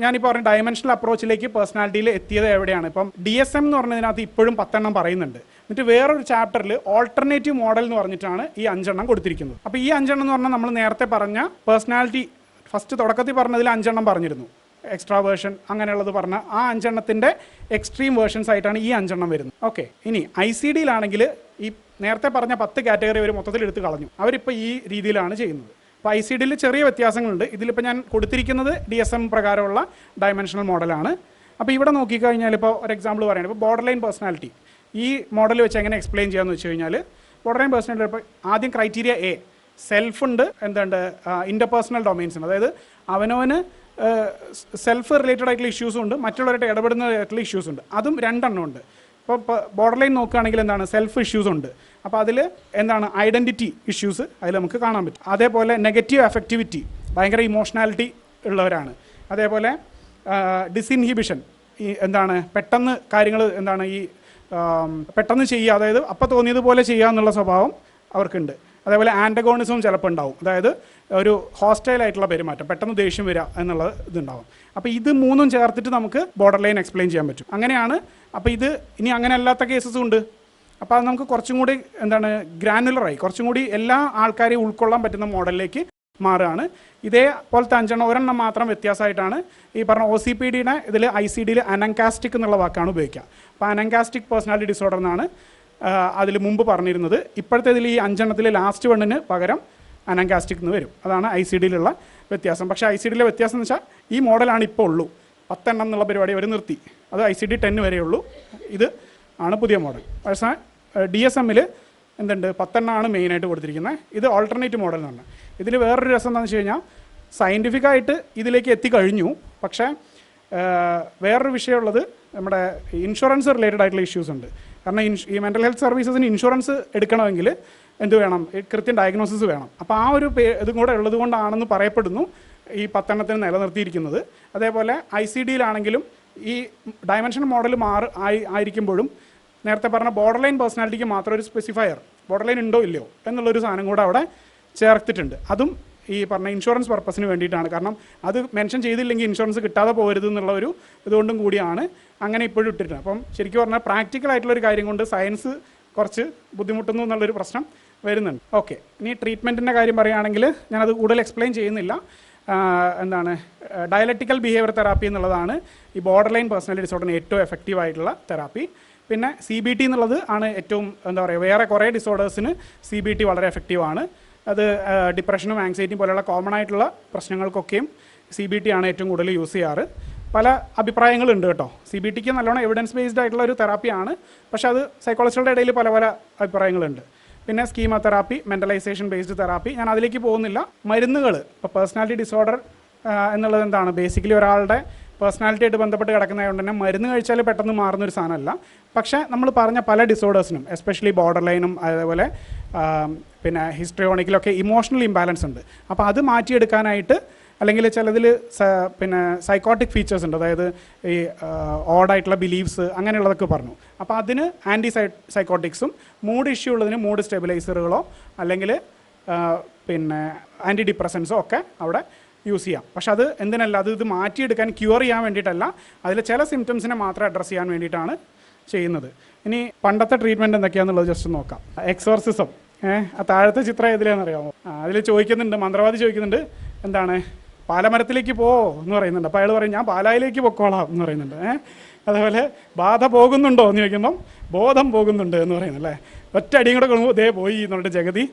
ഞാനിപ്പോൾ പറഞ്ഞ ഡയമെൻഷണൽ അപ്രോച്ചിലേക്ക് പേഴ്സണാലിറ്റിയിൽ എത്തിയത് എവിടെയാണ്, ഇപ്പം DSM എന്ന് പറഞ്ഞതിനകത്ത് ഇപ്പോഴും 10 എണ്ണം പറയുന്നുണ്ട്. എന്നിട്ട് വേറൊരു ചാപ്റ്ററിൽ ഓൾട്ടർനേറ്റീവ് മോഡൽ എന്ന് പറഞ്ഞിട്ടാണ് ഈ 5 എണ്ണം കൊടുത്തിരിക്കുന്നത്. അപ്പോൾ ഈ 5 എണ്ണം എന്ന് പറഞ്ഞാൽ നമ്മൾ നേരത്തെ പറഞ്ഞ പേഴ്സണാലിറ്റി ഫസ്റ്റ് തുടക്കത്തിൽ പറഞ്ഞതിൽ 5 എണ്ണം പറഞ്ഞിരുന്നു. എക്സ്ട്രാ വേർഷൻ അങ്ങനെയുള്ളത് പറഞ്ഞ ആ 5 എണ്ണത്തിൻ്റെ എക്സ്ട്രീം വേർഷൻസ് ആയിട്ടാണ് ഈ 5 എണ്ണം വരുന്നത്. ഓക്കെ, ഇനി ICD-യിലാണെങ്കിൽ ഈ നേരത്തെ പറഞ്ഞ 10 കാറ്റഗറി അവർ മൊത്തത്തിൽ എടുത്ത് കളഞ്ഞു. അവരിപ്പോൾ ഈ രീതിയിലാണ് ചെയ്യുന്നത്. അപ്പോൾ ICD-യിൽ ചെറിയ വ്യത്യാസങ്ങളുണ്ട്. ഇതിലിപ്പോൾ ഞാൻ കൊടുത്തിരിക്കുന്നത് DSM പ്രകാരമുള്ള ഡയമെൻഷണൽ മോഡലാണ്. അപ്പോൾ ഇവിടെ നോക്കിക്കഴിഞ്ഞാൽ ഇപ്പോൾ ഒരു എക്സാമ്പിൾ പറയുന്നത് ഇപ്പോൾ ബോർഡർ ലൈൻ പേഴ്സണാലിറ്റി ഈ മോഡൽ വെച്ച് എങ്ങനെ എക്സ്പ്ലെയിൻ ചെയ്യാമെന്ന് വെച്ച് കഴിഞ്ഞാൽ ബോർഡർ ലൈൻ പേഴ്സണാലിറ്റി ഇപ്പോൾ ആദ്യം ക്രൈറ്റീരിയ എ സെൽഫ് ഉണ്ട്, എന്തുണ്ട് ഇൻ്റർപേഴ്സണൽ ഡൊമൈൻസ് ഉണ്ട്. അതായത് അവനവന് സെൽഫ് റിലേറ്റഡ് ആയിട്ടുള്ള ഇഷ്യൂസും ഉണ്ട്, മറ്റുള്ളവരായിട്ട് ഇടപെടുന്നതായിട്ടുള്ള ഇഷ്യൂസ് ഉണ്ട്. അതും 2 എണ്ണം ഉണ്ട്. ഇപ്പോൾ ബോർഡർ ലൈൻ നോക്കുകയാണെങ്കിൽ എന്താണ് സെൽഫ് ഇഷ്യൂസ് ഉണ്ട്. അപ്പോൾ അതിൽ എന്താണ് ഐഡൻറ്റിറ്റി ഇഷ്യൂസ് അതിൽ നമുക്ക് കാണാൻ പറ്റും. അതേപോലെ നെഗറ്റീവ് അഫക്റ്റിവിറ്റി, ഭയങ്കര ഇമോഷണാലിറ്റി ഉള്ളവരാണ്. അതേപോലെ ഡിസിൻഹിബിഷൻ, ഈ എന്താണ് പെട്ടെന്ന് കാര്യങ്ങൾ എന്താണ് ഈ പെട്ടെന്ന് ചെയ്യുക, അതായത് അപ്പോൾ തോന്നിയതുപോലെ ചെയ്യുക എന്നുള്ള സ്വഭാവം അവർക്കുണ്ട്. അതേപോലെ ആൻറ്റഗോണിസം ചിലപ്പോൾ ഉണ്ടാവും, അതായത് ഒരു ഹോസ്റ്റൈൽ ആയിട്ടുള്ള പെരുമാറ്റം, പെട്ടെന്ന് ദേഷ്യം വരിക എന്നുള്ള ഇതുണ്ടാവും. അപ്പോൾ ഇത് 3ഉം ചേർത്തിട്ട് നമുക്ക് ബോർഡർ ലൈൻ എക്സ്പ്ലെയിൻ ചെയ്യാൻ പറ്റും. അങ്ങനെയാണ്. അപ്പോൾ ഇത് ഇനി അങ്ങനെ അല്ലാത്ത കേസസും ഉണ്ട്. അപ്പോൾ അത് നമുക്ക് കുറച്ചും കൂടി എന്താണ് ഗ്രാനുലറായി കുറച്ചും കൂടി എല്ലാ ആൾക്കാരെയും ഉൾക്കൊള്ളാൻ പറ്റുന്ന മോഡലിലേക്ക് മാറുകയാണ്. ഇതേപോലത്തെ 5 എണ്ണം, ഒരെണ്ണം മാത്രം വ്യത്യാസമായിട്ടാണ് ഈ പറഞ്ഞ OCPD-നെ ഇതിൽ ICD-യിൽ അനങ്കാസ്റ്റിക് എന്നുള്ള വാക്കാണ് ഉപയോഗിക്കുക. അപ്പോൾ അനങ്കാസ്റ്റിക് പേഴ്സണാലിറ്റി ഡിസോർഡർ എന്നാണ് അതിൽ മുമ്പ് പറഞ്ഞിരുന്നത്. ഇപ്പോഴത്തെ ഇതിൽ ഈ 5 എണ്ണത്തിൽ ലാസ്റ്റ് വണ്ണിന് പകരം അനങ്കാസ്റ്റിക് എന്ന് വരും. അതാണ് ICD-യിലുള്ള വ്യത്യാസം. പക്ഷേ ICD-യിലെ വ്യത്യാസം എന്ന് വെച്ചാൽ ഈ മോഡലാണ് ഇപ്പോൾ ഉള്ളൂ. 10 എണ്ണം എന്നുള്ള പരിപാടി അവർ നിർത്തി. അത് ICD-10 വരെ ഉള്ളൂ. ഇത് ആണ് പുതിയ മോഡൽ. പക്ഷേ DSM-ൽ എന്തുണ്ട് 10 എണ്ണമാണ് മെയിനായിട്ട് കൊടുത്തിരിക്കുന്നത്. ഇത് ഓൾട്ടർനേറ്റ് മോഡൽ എന്ന് പറഞ്ഞാൽ. ഇതിൽ വേറൊരു രസം എന്താണെന്ന് വെച്ച് കഴിഞ്ഞാൽ സയൻറ്റിഫിക്കായിട്ട് ഇതിലേക്ക് എത്തിക്കഴിഞ്ഞു. പക്ഷേ വേറൊരു വിഷയമുള്ളത് നമ്മുടെ ഇൻഷുറൻസ് റിലേറ്റഡ് ആയിട്ടുള്ള ഇഷ്യൂസ് ഉണ്ട്. കാരണം ഈ മെൻ്റൽ ഹെൽത്ത് സർവീസസിന് ഇൻഷുറൻസ് എടുക്കണമെങ്കിൽ എന്ത് വേണം, കൃത്യം ഡയഗ്നോസിസ് വേണം. അപ്പോൾ ആ ഒരു ഇതും കൂടെ ഉള്ളത് കൊണ്ടാണെന്ന് പറയപ്പെടുന്നു ഈ 10 എണ്ണത്തിന് നിലനിർത്തിയിരിക്കുന്നത്. അതേപോലെ ICD-യിലാണെങ്കിലും ഈ ഡയമെൻഷൻ മോഡൽ ആയിരിക്കുമ്പോഴും നേരത്തെ പറഞ്ഞ ബോർഡർ ലൈൻ പേഴ്സണാലിറ്റിക്ക് മാത്രം ഒരു സ്പെസിഫയർ ബോർഡർ ലൈൻ ഉണ്ടോ ഇല്ലയോ എന്നുള്ളൊരു സാധനം കൂടെ അവിടെ ചേർത്തിട്ടുണ്ട്. അതും ഈ പറഞ്ഞ ഇൻഷുറൻസ് പർപ്പസിന് വേണ്ടിയിട്ടാണ്. കാരണം അത് മെൻഷൻ ചെയ്തില്ലെങ്കിൽ ഇൻഷുറൻസ് കിട്ടാതെ പോകരുത് എന്നുള്ള ഒരു ഇതുകൊണ്ടും കൂടിയാണ് അങ്ങനെ ഇപ്പോഴും ഇട്ടിട്ടുണ്ട്. അപ്പം ശരിക്കും പറഞ്ഞാൽ പ്രാക്ടിക്കൽ ആയിട്ടുള്ളൊരു കാര്യം കൊണ്ട് സയൻസ് കുറച്ച് ബുദ്ധിമുട്ടുന്നു എന്നുള്ളൊരു പ്രശ്നം വരുന്നുണ്ട്. ഓക്കെ, ഇനി ട്രീറ്റ്മെൻറ്റിൻ്റെ കാര്യം പറയുകയാണെങ്കിൽ ഞാനത് കൂടുതൽ എക്സ്പ്ലെയിൻ ചെയ്യുന്നില്ല. എന്താണ് ഡയലക്റ്റിക്കൽ ബിഹേവിയർ തെറാപ്പി എന്നുള്ളതാണ് ഈ ബോർഡർ ലൈൻ പേഴ്സണാലിറ്റി ഡിസോർഡറിന് ഏറ്റവും എഫക്റ്റീവ് ആയിട്ടുള്ള തെറാപ്പി. പിന്നെ CBT എന്നുള്ളത് ആണ് ഏറ്റവും എന്താ പറയുക, വേറെ കുറേ ഡിസോർഡേഴ്സിന് CBT വളരെ എഫക്റ്റീവാണ്. അത് ഡിപ്രഷനും ആങ്സൈറ്റിയും പോലെയുള്ള കോമൺ ആയിട്ടുള്ള പ്രശ്നങ്ങൾക്കൊക്കെയും CBT ആണ് ഏറ്റവും കൂടുതൽ യൂസ് ചെയ്യാറ്. പല അഭിപ്രായങ്ങളുണ്ട് കേട്ടോ. CBTക്ക് നല്ലോണം എവിഡൻസ് ബേസ്ഡ് ആയിട്ടുള്ള ഒരു തെറാപ്പിയാണ്. പക്ഷേ അത് സൈക്കോളജിസ്റ്റുകളുടെ ഇടയിൽ പല പല അഭിപ്രായങ്ങളുണ്ട്. പിന്നെ സ്കീമ തെറാപ്പി, മെൻ്റലൈസേഷൻ ബേസ്ഡ് തെറാപ്പി, ഞാൻ അതിലേക്ക് പോകുന്നില്ല. മരുന്നുകൾ ഇപ്പോൾ പേഴ്സണാലിറ്റി ഡിസോർഡർ എന്നുള്ളത് എന്താണ് ബേസിക്കലി ഒരാളുടെ പേഴ്സണാലിറ്റിയായിട്ട് ബന്ധപ്പെട്ട് കിടക്കുന്നതുകൊണ്ട് തന്നെ മരുന്ന് കഴിച്ചാൽ പെട്ടെന്ന് മാറുന്നൊരു സാധനമല്ല. പക്ഷേ നമ്മൾ പറഞ്ഞ പല ഡിസോർഡേഴ്സിനും എസ്പെഷ്യലി ബോർഡർ ലൈനും അതേപോലെ പിന്നെ ഹിസ്ട്രിയോണിക്കിലൊക്കെ ഇമോഷണൽ ഇംബാലൻസ് ഉണ്ട്. അപ്പോൾ അത് മാറ്റിയെടുക്കാനായിട്ട് അല്ലെങ്കിൽ ചിലതിൽ പിന്നെ സൈക്കോട്ടിക് ഫീച്ചേഴ്സ് ഉണ്ട്, അതായത് ഈ ഓഡായിട്ടുള്ള ബിലീവ്സ് അങ്ങനെയുള്ളതൊക്കെ പറഞ്ഞു. അപ്പോൾ അതിന് സൈക്കോട്ടിക്സും മൂഡ് ഇഷ്യൂ ഉള്ളതിന് മൂഡ് സ്റ്റെബിലൈസറുകളോ അല്ലെങ്കിൽ പിന്നെ ആൻറ്റി ഡിപ്രസൻസോ ഒക്കെ അവിടെ യൂസ് ചെയ്യാം. പക്ഷെ അത് എന്തിനല്ല, അത് ഇത് മാറ്റിയെടുക്കാൻ ക്യൂർ ചെയ്യാൻ വേണ്ടിയിട്ടല്ല, അതിൽ ചില സിംറ്റംസിനെ മാത്രം അഡ്രസ്സ് ചെയ്യാൻ വേണ്ടിയിട്ടാണ് ചെയ്യുന്നത്. ഇനി പണ്ടത്തെ ട്രീറ്റ്മെൻറ്റ് എന്തൊക്കെയാണെന്നുള്ളത് ജസ്റ്റ് നോക്കാം. എക്സോർസിസം, ആ താഴത്തെ ചിത്രം ഏതിലാണെന്നറിയാമോ? അതിൽ ചോദിക്കുന്നുണ്ട്, മന്ത്രവാദി ചോദിക്കുന്നുണ്ട് എന്താണ് പാലമരത്തിലേക്ക് പോ എന്ന് പറയുന്നുണ്ട്. അപ്പോൾ അയാൾ പറയും ഞാൻ പാലായിലേക്ക് പൊക്കോളാം എന്ന് പറയുന്നുണ്ട്. അതേപോലെ ബാധ പോകുന്നുണ്ടോ എന്ന് ചോദിക്കുമ്പം ബോധം പോകുന്നുണ്ട് എന്ന് പറയുന്നല്ലേ. ഒറ്റ അടിയും കൂടെ കൊള്ളുമ്പോൾ ദേ പോയി എന്ന് പറഞ്ഞിട്ട്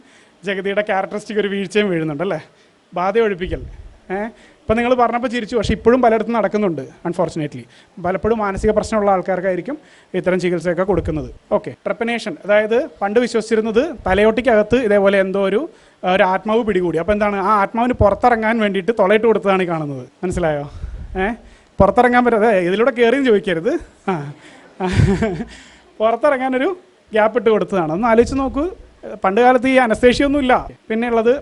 ജഗതിയുടെ ക്യാരക്ടറിസ്റ്റിക് ഒരു വീഴ്ചയും വീഴുന്നുണ്ട് അല്ലേ, ബാധ ഒഴിപ്പിക്കൽ. ഇപ്പം നിങ്ങൾ പറഞ്ഞപ്പോൾ ചിരിച്ചു, പക്ഷേ ഇപ്പോഴും പലയിടത്തും നടക്കുന്നുണ്ട് അൺഫോർച്ചുനേറ്റ്ലി. പലപ്പോഴും മാനസിക പ്രശ്നമുള്ള ആൾക്കാർക്കായിരിക്കും ഇത്തരം ചികിത്സയൊക്കെ കൊടുക്കുന്നത്. ഓക്കെ, ട്രെപ്പനേഷൻ, അതായത് പണ്ട് വിശ്വസിച്ചിരുന്നത് തലയോട്ടിക്കകത്ത് ഇതേപോലെ എന്തോ ഒരു ആത്മാവ് പിടികൂടി. അപ്പോൾ എന്താണ്, ആ ആത്മാവിന് പുറത്തിറങ്ങാൻ വേണ്ടിയിട്ട് തുളയിട്ട് കൊടുത്തതാണ് ഈ കാണുന്നത്. മനസ്സിലായോ? പുറത്തിറങ്ങാൻ പറ്റാതെ ഇതിലൂടെ കയറിയും ചോദിക്കരുത്. പുറത്തിറങ്ങാനൊരു ഗ്യാപ്പ് ഇട്ട് കൊടുത്തതാണ്. ഒന്ന് ആലോചിച്ച് നോക്കൂ, പണ്ട് കാലത്ത് ഈ അനസ്തേഷ്യൊന്നുമില്ല. പിന്നെ ഉള്ളത്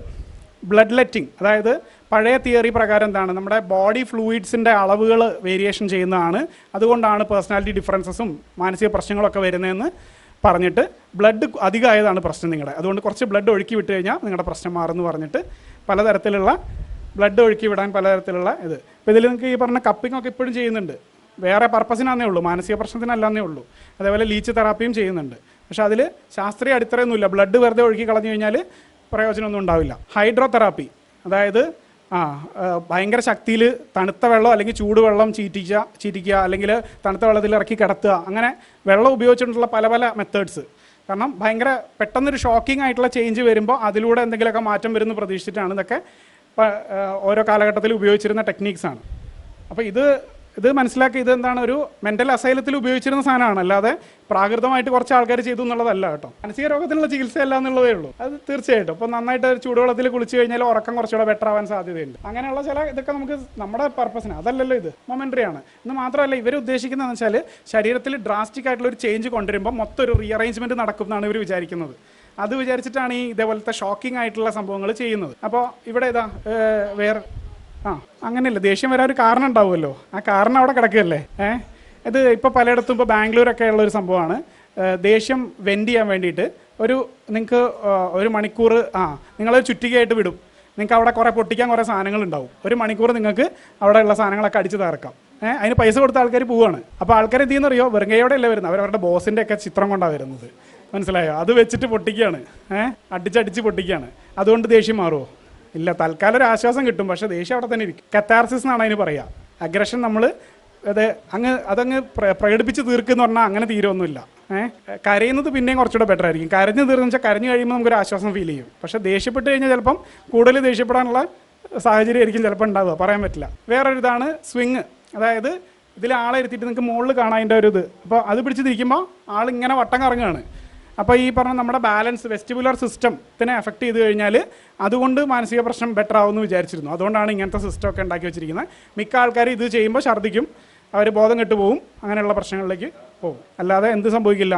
ബ്ലഡ് ലെറ്റിംഗ്, അതായത് പഴയ തിയറി പ്രകാരം എന്താണ് നമ്മുടെ ബോഡി ഫ്ലൂയിഡ്സിൻ്റെ അളവുകൾ വേരിയേഷൻ ചെയ്യുന്നതാണ്, അതുകൊണ്ടാണ് പേഴ്സണാലിറ്റി ഡിഫറൻസസും മാനസിക പ്രശ്നങ്ങളൊക്കെ വരുന്നതെന്ന് പറഞ്ഞിട്ട് ബ്ലഡ് അധികമായതാണ് പ്രശ്നം നിങ്ങളുടെ, അതുകൊണ്ട് കുറച്ച് ബ്ലഡ് ഒഴുക്കി വിട്ട് കഴിഞ്ഞാൽ നിങ്ങളുടെ പ്രശ്നം മാറുമെന്ന് പറഞ്ഞിട്ട് പലതരത്തിലുള്ള ബ്ലഡ് ഒഴുക്കി വിടാൻ പലതരത്തിലുള്ള ഇത്. ഇപ്പോൾ ഇതിൽ നിങ്ങൾക്ക് ഈ പറഞ്ഞ കപ്പിംഗ് ഒക്കെ ഇപ്പോഴും ചെയ്യുന്നുണ്ട്, വേറെ പർപ്പസിനാന്നേ ഉള്ളൂ, മാനസിക പ്രശ്നത്തിനല്ലാന്നേ ഉള്ളൂ. അതേപോലെ ലീച്ച് തെറാപ്പിയും ചെയ്യുന്നുണ്ട്. പക്ഷേ അതിൽ ശാസ്ത്രീയ അടിത്തറയൊന്നുമില്ല, ബ്ലഡ് വെറുതെ ഒഴുക്കി കളഞ്ഞു കഴിഞ്ഞാൽ പ്രയോജനമൊന്നും ഉണ്ടാവില്ല. ഹൈഡ്രോ തെറാപ്പി, അതായത് ഭയങ്കര ശക്തിയിൽ തണുത്ത വെള്ളം അല്ലെങ്കിൽ ചൂടുവെള്ളം ചീറ്റിക്കുക അല്ലെങ്കിൽ തണുത്ത വെള്ളത്തിൽ ഇറക്കി കിടത്തുക, അങ്ങനെ വെള്ളം ഉപയോഗിച്ചിട്ടുള്ള പല പല മെത്തേഡ്സ്. കാരണം ഭയങ്കര പെട്ടെന്നൊരു ഷോക്കിംഗ് ആയിട്ടുള്ള ചേഞ്ച് വരുമ്പോൾ അതിലൂടെ എന്തെങ്കിലുമൊക്കെ മാറ്റം വരുമെന്ന് പ്രതീക്ഷിച്ചിട്ടാണ് ഇതൊക്കെ ഓരോ കാലഘട്ടത്തിൽ ഉപയോഗിച്ചിരുന്ന ടെക്നീക്സാണ്. അപ്പോൾ ഇത് മനസ്സിലാക്കി ഇത് എന്താണ്, ഒരു മെൻ്റൽ അസൈലത്തിൽ ഉപയോഗിച്ചിരുന്ന സാധനമാണ്, അല്ലാതെ പ്രാകൃതമായിട്ട് കുറച്ച് ആൾക്കാർ ചെയ്തു എന്നുള്ളതല്ല കേട്ടോ. മാനസിക രോഗത്തിനുള്ള ചികിത്സയല്ല എന്നുള്ളതേ ഉള്ളൂ. അത് തീർച്ചയായിട്ടും ഇപ്പോൾ നന്നായിട്ട് ചൂടുവെള്ളത്തിൽ കുളിച്ച് കഴിഞ്ഞാൽ ഉറക്കം കുറച്ചുകൂടെ ബെറ്റർ ആവാൻ സാധ്യതയുണ്ട്. അങ്ങനെയുള്ള ചില ഇതൊക്കെ നമുക്ക് നമ്മുടെ പർപ്പസിന്, അതല്ലല്ലോ ഇത് മൊമെൻ്ററി ആണ്. എന്ന് മാത്രമല്ല ഇവർ ഉദ്ദേശിക്കുന്നതെന്ന് വെച്ചാൽ ശരീരത്തിൽ ഡ്രാസ്റ്റിക് ആയിട്ടുള്ള ഒരു ചേഞ്ച് കൊണ്ടുവരുമ്പോൾ മൊത്തം ഒരു റീഅറേഞ്ച്മെൻറ്റ് നടക്കും എന്നാണ് ഇവർ വിചാരിക്കുന്നത്. അത് വിചാരിച്ചിട്ടാണ് ഈ ഇതേപോലത്തെ ഷോക്കിംഗ് ആയിട്ടുള്ള സംഭവങ്ങൾ ചെയ്യുന്നത്. അപ്പോൾ ഇവിടെ വേറെ അങ്ങനെയല്ല, ദേഷ്യം വരാൻ ഒരു കാരണം ഉണ്ടാവുമല്ലോ, ആ കാരണം അവിടെ കിടക്കുകയല്ലേ. ഇത് ഇപ്പോൾ പലയിടത്തും ഇപ്പോൾ ബാംഗ്ലൂരൊക്കെ ഉള്ളൊരു സംഭവമാണ്. ദേഷ്യം വെൻഡ് ചെയ്യാൻ വേണ്ടിയിട്ട് നിങ്ങൾക്ക് ഒരു മണിക്കൂർ നിങ്ങളൊരു ചുറ്റികയായിട്ട് വിടും. നിങ്ങൾക്ക് അവിടെ കുറേ പൊട്ടിക്കാൻ കുറേ സാധനങ്ങളുണ്ടാവും. ഒരു മണിക്കൂർ നിങ്ങൾക്ക് അവിടെ ഉള്ള സാധനങ്ങളൊക്കെ അടിച്ച് തകർക്കാം. അതിന് പൈസ കൊടുത്ത ആൾക്കാർ പോവുകയാണ്. അപ്പോൾ ആൾക്കാർ എന്ത് ചെയ്യുന്നറിയോ, വെറുങ്കയോടെ അല്ല വരുന്നത്, അവരവരുടെ ബോസിൻ്റെ ഒക്കെ ചിത്രം കൊണ്ടാണ് വരുന്നത്. മനസ്സിലായോ? അത് വെച്ചിട്ട് പൊട്ടിക്കുകയാണ്, അടിച്ചടിച്ച് പൊട്ടിക്കുകയാണ്. അതുകൊണ്ട് ദേഷ്യം മാറുമോ? ഇല്ല. തൽക്കാലം ഒരു ആശ്വാസം കിട്ടും, പക്ഷേ ദേഷ്യം അവിടെ തന്നെ ഇരിക്കും. കത്താർസിസ് എന്നാണ് അതിന് പറയുക. അഗ്രഷൻ നമ്മൾ അതങ്ങ് പ്രകടിപ്പിച്ച് തീർക്കുമെന്ന് പറഞ്ഞാൽ അങ്ങനെ തീരുമൊന്നുമില്ല. കരയുന്നത് പിന്നെയും കുറച്ചുകൂടെ ബെറ്റർ ആയിരിക്കും. കരഞ്ഞ് തീർന്നു വെച്ചാൽ കരഞ്ഞു കഴിയുമ്പോൾ നമുക്കൊരു ആശ്വാസം ഫീൽ ചെയ്യും. പക്ഷേ ദേഷ്യപ്പെട്ട് കഴിഞ്ഞാൽ ചിലപ്പം കൂടുതൽ ദേഷ്യപ്പെടാനുള്ള സാഹചര്യം ആയിരിക്കും ചിലപ്പോൾ ഉണ്ടാവുക, പറയാൻ പറ്റില്ല. വേറൊരിതാണ് സ്വിങ്. അതായത് ഇതിൽ ആളെ ഇരുത്തിയിട്ട് നിങ്ങൾക്ക് മുകളിൽ കാണാൻ അതിൻ്റെ ഒരു ഇത്, അപ്പോൾ അത് പിടിച്ച് തിരിക്കുമ്പോൾ ആളിങ്ങനെ വട്ടം കറങ്ങുകയാണ്. അപ്പോൾ ഈ പറഞ്ഞ നമ്മുടെ ബാലൻസ് വെസ്റ്റിബുലർ സിസ്റ്റത്തിനെ എഫക്റ്റ് ചെയ്ത് കഴിഞ്ഞാൽ അതുകൊണ്ട് മാനസിക പ്രശ്നം ബെറ്റർ ആവുമെന്ന് വിചാരിച്ചിരുന്നു. അതുകൊണ്ടാണ് ഇങ്ങനത്തെ സിസ്റ്റം ഒക്കെ ഉണ്ടാക്കി വെച്ചിരിക്കുന്നത്. മിക്ക ആൾക്കാർ ഇത് ചെയ്യുമ്പോൾ ഛർദ്ദിക്കും, അവർ ബോധം കെട്ട് പോവും, അങ്ങനെയുള്ള പ്രശ്നങ്ങളിലേക്ക് പോകും. അല്ലാതെ എന്ത് സംഭവിക്കില്ല,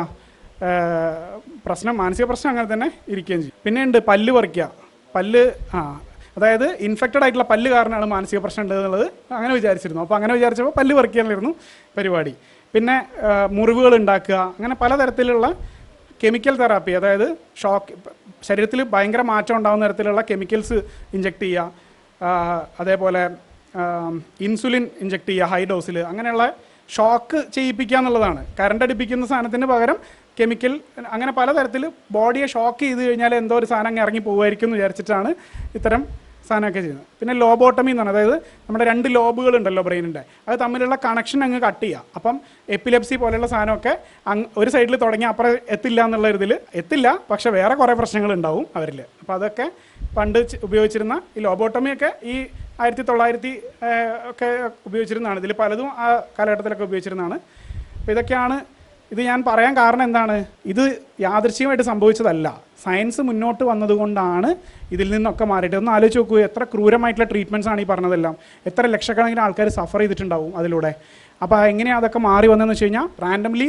മാനസിക പ്രശ്നം അങ്ങനെ തന്നെ ഇരിക്കുകയും ചെയ്യും. പിന്നെ ഉണ്ട് പല്ല് പറിക്കുക. അതായത് ഇൻഫെക്റ്റഡ് ആയിട്ടുള്ള പല്ല് കാരണമാണ് മാനസിക പ്രശ്നം ഉണ്ട് എന്നുള്ളത് അങ്ങനെ വിചാരിച്ചിരുന്നു. അപ്പോൾ അങ്ങനെ വിചാരിച്ചപ്പോൾ പല്ല് പറിക്കാനായിരുന്നു പരിപാടി. പിന്നെ മുറിവുകൾ ഉണ്ടാക്കുക, അങ്ങനെ പലതരത്തിലുള്ള കെമിക്കൽ തെറാപ്പി, അതായത് ശരീരത്തിൽ ഭയങ്കര മാറ്റം ഉണ്ടാകുന്ന തരത്തിലുള്ള കെമിക്കൽസ് ഇഞ്ചെക്ട് ചെയ്യുക, അതേപോലെ ഇൻസുലിൻ ഇഞ്ചെക്ട് ചെയ്യുക ഹൈ ഡോസിൽ, അങ്ങനെയുള്ള ഷോക്ക് ചെയ്യിപ്പിക്കുക എന്നുള്ളതാണ്. കറണ്ട് അടിപ്പിക്കുന്ന സാധനത്തിന് പകരം കെമിക്കൽ, അങ്ങനെ പലതരത്തിൽ ബോഡിയെ ഷോക്ക് ചെയ്ത് കഴിഞ്ഞാൽ എന്തോ ഒരു സാധനം അങ്ങ് ഇറങ്ങി പോകുമായിരിക്കും എന്ന് വിചാരിച്ചിട്ടാണ് ഇത്തരം സാധനമൊക്കെ ചെയ്യുന്നത്. പിന്നെ ലോബോട്ടമി എന്നാണ്, അതായത് നമ്മുടെ 2 ലോബുകളുണ്ടല്ലോ ബ്രെയിനിൻ്റെ, അത് തമ്മിലുള്ള കണക്ഷൻ അങ്ങ് കട്ട് ചെയ്യുക. അപ്പം എപ്പിലെപ്സി പോലെയുള്ള സാധനമൊക്കെ ഒരു സൈഡിൽ തുടങ്ങി അപ്പുറം എത്തില്ല എന്നുള്ള ഇതിൽ എത്തില്ല, പക്ഷേ വേറെ കുറേ പ്രശ്നങ്ങളുണ്ടാവും അവരിൽ. അപ്പോൾ അതൊക്കെ പണ്ട് ഉപയോഗിച്ചിരുന്ന ഈ ലോബോട്ടമിയൊക്കെ ഈ 1900 ഒക്കെ ഉപയോഗിച്ചിരുന്നതാണ്. ഇതിൽ പലതും ആ കാലഘട്ടത്തിലൊക്കെ ഉപയോഗിച്ചിരുന്നതാണ്. അപ്പോൾ ഇതൊക്കെയാണ്. ഇത് ഞാൻ പറയാൻ കാരണം എന്താണ്, ഇത് യാദൃശ്ചികമായിട്ട് സംഭവിച്ചതല്ല. സയൻസ് മുന്നോട്ട് വന്നതുകൊണ്ടാണ് ഇതിൽ നിന്നൊക്കെ മാറിയിട്ട്. ഒന്ന് ആലോചിച്ച് നോക്കൂ, എത്ര ക്രൂരമായിട്ടുള്ള ട്രീറ്റ്മെൻറ്റ്സ് ആണ് ഈ പറഞ്ഞതെല്ലാം. എത്ര ലക്ഷക്കണക്കിന് ആൾക്കാർ സഫർ ചെയ്തിട്ടുണ്ടാവും അതിലൂടെ. അപ്പോൾ എങ്ങനെയാണ് അതൊക്കെ മാറി വന്നതെന്ന് വെച്ച് കഴിഞ്ഞാൽ റാൻഡംലി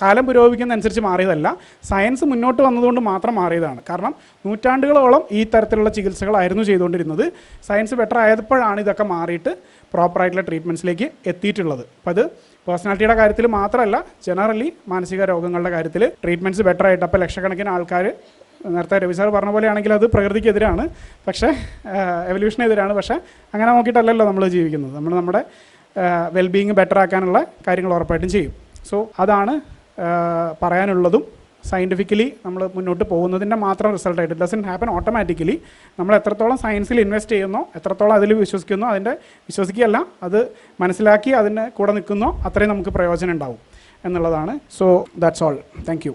കാലം പുരോഗമിക്കുന്നതനുസരിച്ച് മാറിയതല്ല, സയൻസ് മുന്നോട്ട് വന്നതുകൊണ്ട് മാത്രം മാറിയതാണ്. കാരണം നൂറ്റാണ്ടുകളോളം ഈ തരത്തിലുള്ള ചികിത്സകളായിരുന്നു ചെയ്തുകൊണ്ടിരുന്നത്. സയൻസ് ബെറ്റർ ആയപ്പോഴാണ് ഇതൊക്കെ മാറിയിട്ട് പ്രോപ്പറായിട്ടുള്ള ട്രീറ്റ്മെൻറ്റ്സിലേക്ക് എത്തിയിട്ടുള്ളത്. അപ്പോൾ അത് പേഴ്സണാലിറ്റിയുടെ കാര്യത്തിൽ മാത്രമല്ല, ജനറലി മാനസിക രോഗങ്ങളുടെ കാര്യത്തിൽ ട്രീറ്റ്മെൻറ്റ്സ് ബെറ്റർ ആയിട്ട്. അപ്പോൾ ലക്ഷക്കണക്കിന് ആൾക്കാർ, നേരത്തെ രവി സാർ പറഞ്ഞ പോലെയാണെങ്കിൽ അത് പ്രകൃതിക്കെതിരാണ്, പക്ഷേ എവല്യൂഷനെതിരാണ്. പക്ഷേ അങ്ങനെ നോക്കിയിട്ടല്ലല്ലോ നമ്മൾ ജീവിക്കുന്നത്. നമ്മുടെ വെൽബീയിങ് ബെറ്റർ ആക്കാനുള്ള കാര്യങ്ങൾ ഉറപ്പായിട്ടും ചെയ്യും. സോ അതാണ് പറയാനുള്ളതും. സയൻറ്റിഫിക്കലി നമ്മൾ മുന്നോട്ട് പോകുന്നതിൻ്റെ മാത്രം റിസൾട്ടായിട്ട്, ഇറ്റ് ഡസൻറ്റ് ഹാപ്പൻ ഓട്ടോമാറ്റിക്കലി. നമ്മൾ എത്രത്തോളം സയൻസിൽ ഇൻവെസ്റ്റ് ചെയ്യുന്നോ, എത്രത്തോളം അതിൽ വിശ്വസിക്കുന്നോ, വിശ്വസിക്കുകയല്ല, അത് മനസ്സിലാക്കി അതിന് കൂടെ നിൽക്കുന്നോ, അത്രയും നമുക്ക് പ്രയോജനം ഉണ്ടാവും എന്നുള്ളതാണ്. So that's all. Thank you.